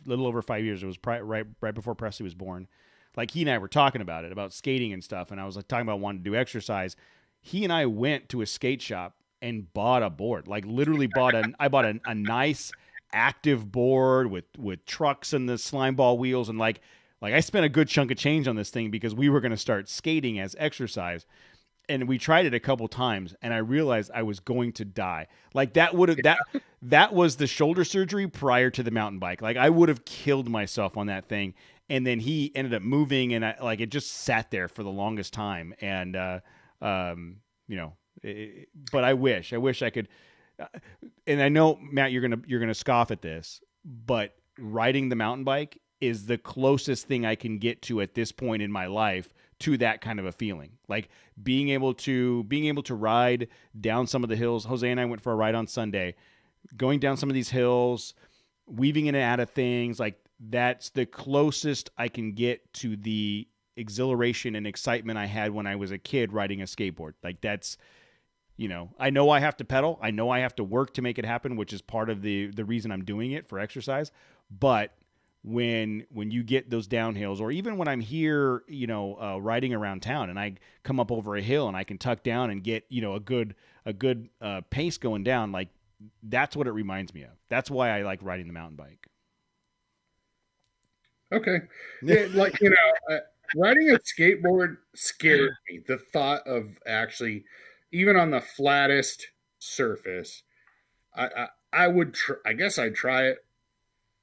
little over 5 years. It was right before Presley was born. Like, he and I were talking about it, about skating and stuff, and I was like talking about wanting to do exercise. He and I went to a skate shop and bought a board. Like, literally I bought a nice active board with trucks and the slime ball wheels, and like I spent a good chunk of change on this thing because we were going to start skating as exercise. And we tried it a couple times, and I realized I was going to die. Like, that was the shoulder surgery prior to the mountain bike. Like, I would have killed myself on that thing. And then he ended up moving, and it just sat there for the longest time. And but I wish I could. And I know, Matt, you're gonna scoff at this, but riding the mountain bike is the closest thing I can get to at this point in my life to that kind of a feeling. Like being able to ride down some of the hills. Jose and I went for a ride on Sunday, going down some of these hills, weaving in and out of things. Like, that's the closest I can get to the exhilaration and excitement I had when I was a kid riding a skateboard. Like, that's, I know I have to pedal. I know I have to work to make it happen, which is part of the reason I'm doing it, for exercise. But when you get those downhills, or even when I'm here, riding around town and I come up over a hill and I can tuck down and get, a good pace going down, like, that's what it reminds me of. That's why I like riding the mountain bike. Okay. Yeah, like, riding a skateboard scared me. The thought of actually, even on the flattest surface, I would I guess I'd try it.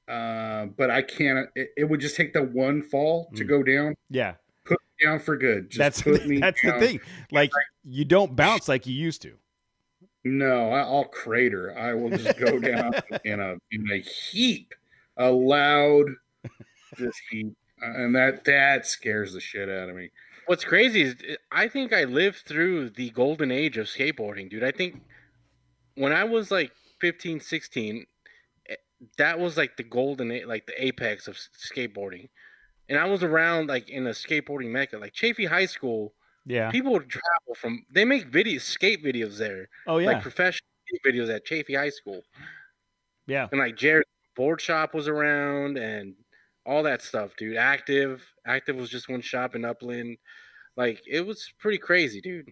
But I can't. It would just take the one fall to go down. Yeah, put me down for good. That's the thing. Like, you don't bounce like you used to. No, I'll crater. I will just go down in a heap, a loud, just heap, and that scares the shit out of me. What's crazy is I think I lived through the golden age of skateboarding, dude. I think when I was like 15, 16. That was like the golden, like the apex of skateboarding. And I was around like in a skateboarding mecca, like Chaffee High School Yeah. People would travel from. They make skate videos there. Oh yeah. Like professional skate videos at Chafee High School. Yeah. And like Jared's board shop was around and all that stuff, dude. Active was just one shop in Upland. Like it was pretty crazy, dude.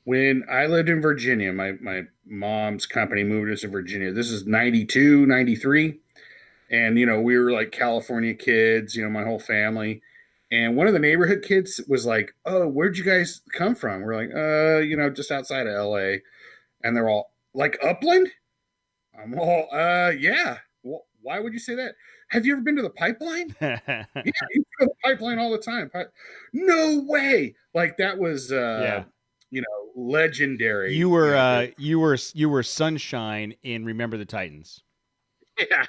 When I lived in Virginia, my mom's company moved us to Virginia. This is 92, 93. And, you know, we were like California kids, you know, my whole family. And one of the neighborhood kids was like, "Oh, where'd you guys come from?" We're like, you know, just outside of LA. And they're all like, "Upland?" I'm all, yeah. Well, why would you say that? Have you ever been to the pipeline? Yeah, you go to the pipeline all the time. No way. Like that was, Yeah. you know, legendary. You were Sunshine in Remember the Titans. Yeah.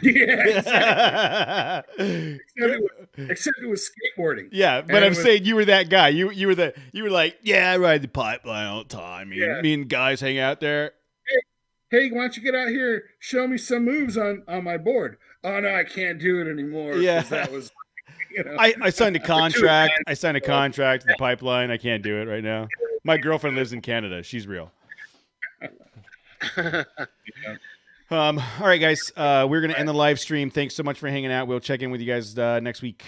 Yeah, exactly. Except it was skateboarding. Yeah, but I'm saying you were that guy. You were like, yeah, I ride the pipeline all the time. Me and guys hang out there. Hey, why don't you get out here? Show me some moves on my board. Oh no, I can't do it anymore. Yeah, that was. You know, I signed a contract. I signed a contract with the pipeline. I can't do it right now. My girlfriend lives in Canada. She's real. All right, guys. We're gonna end the live stream. Thanks so much for hanging out. We'll check in with you guys next week.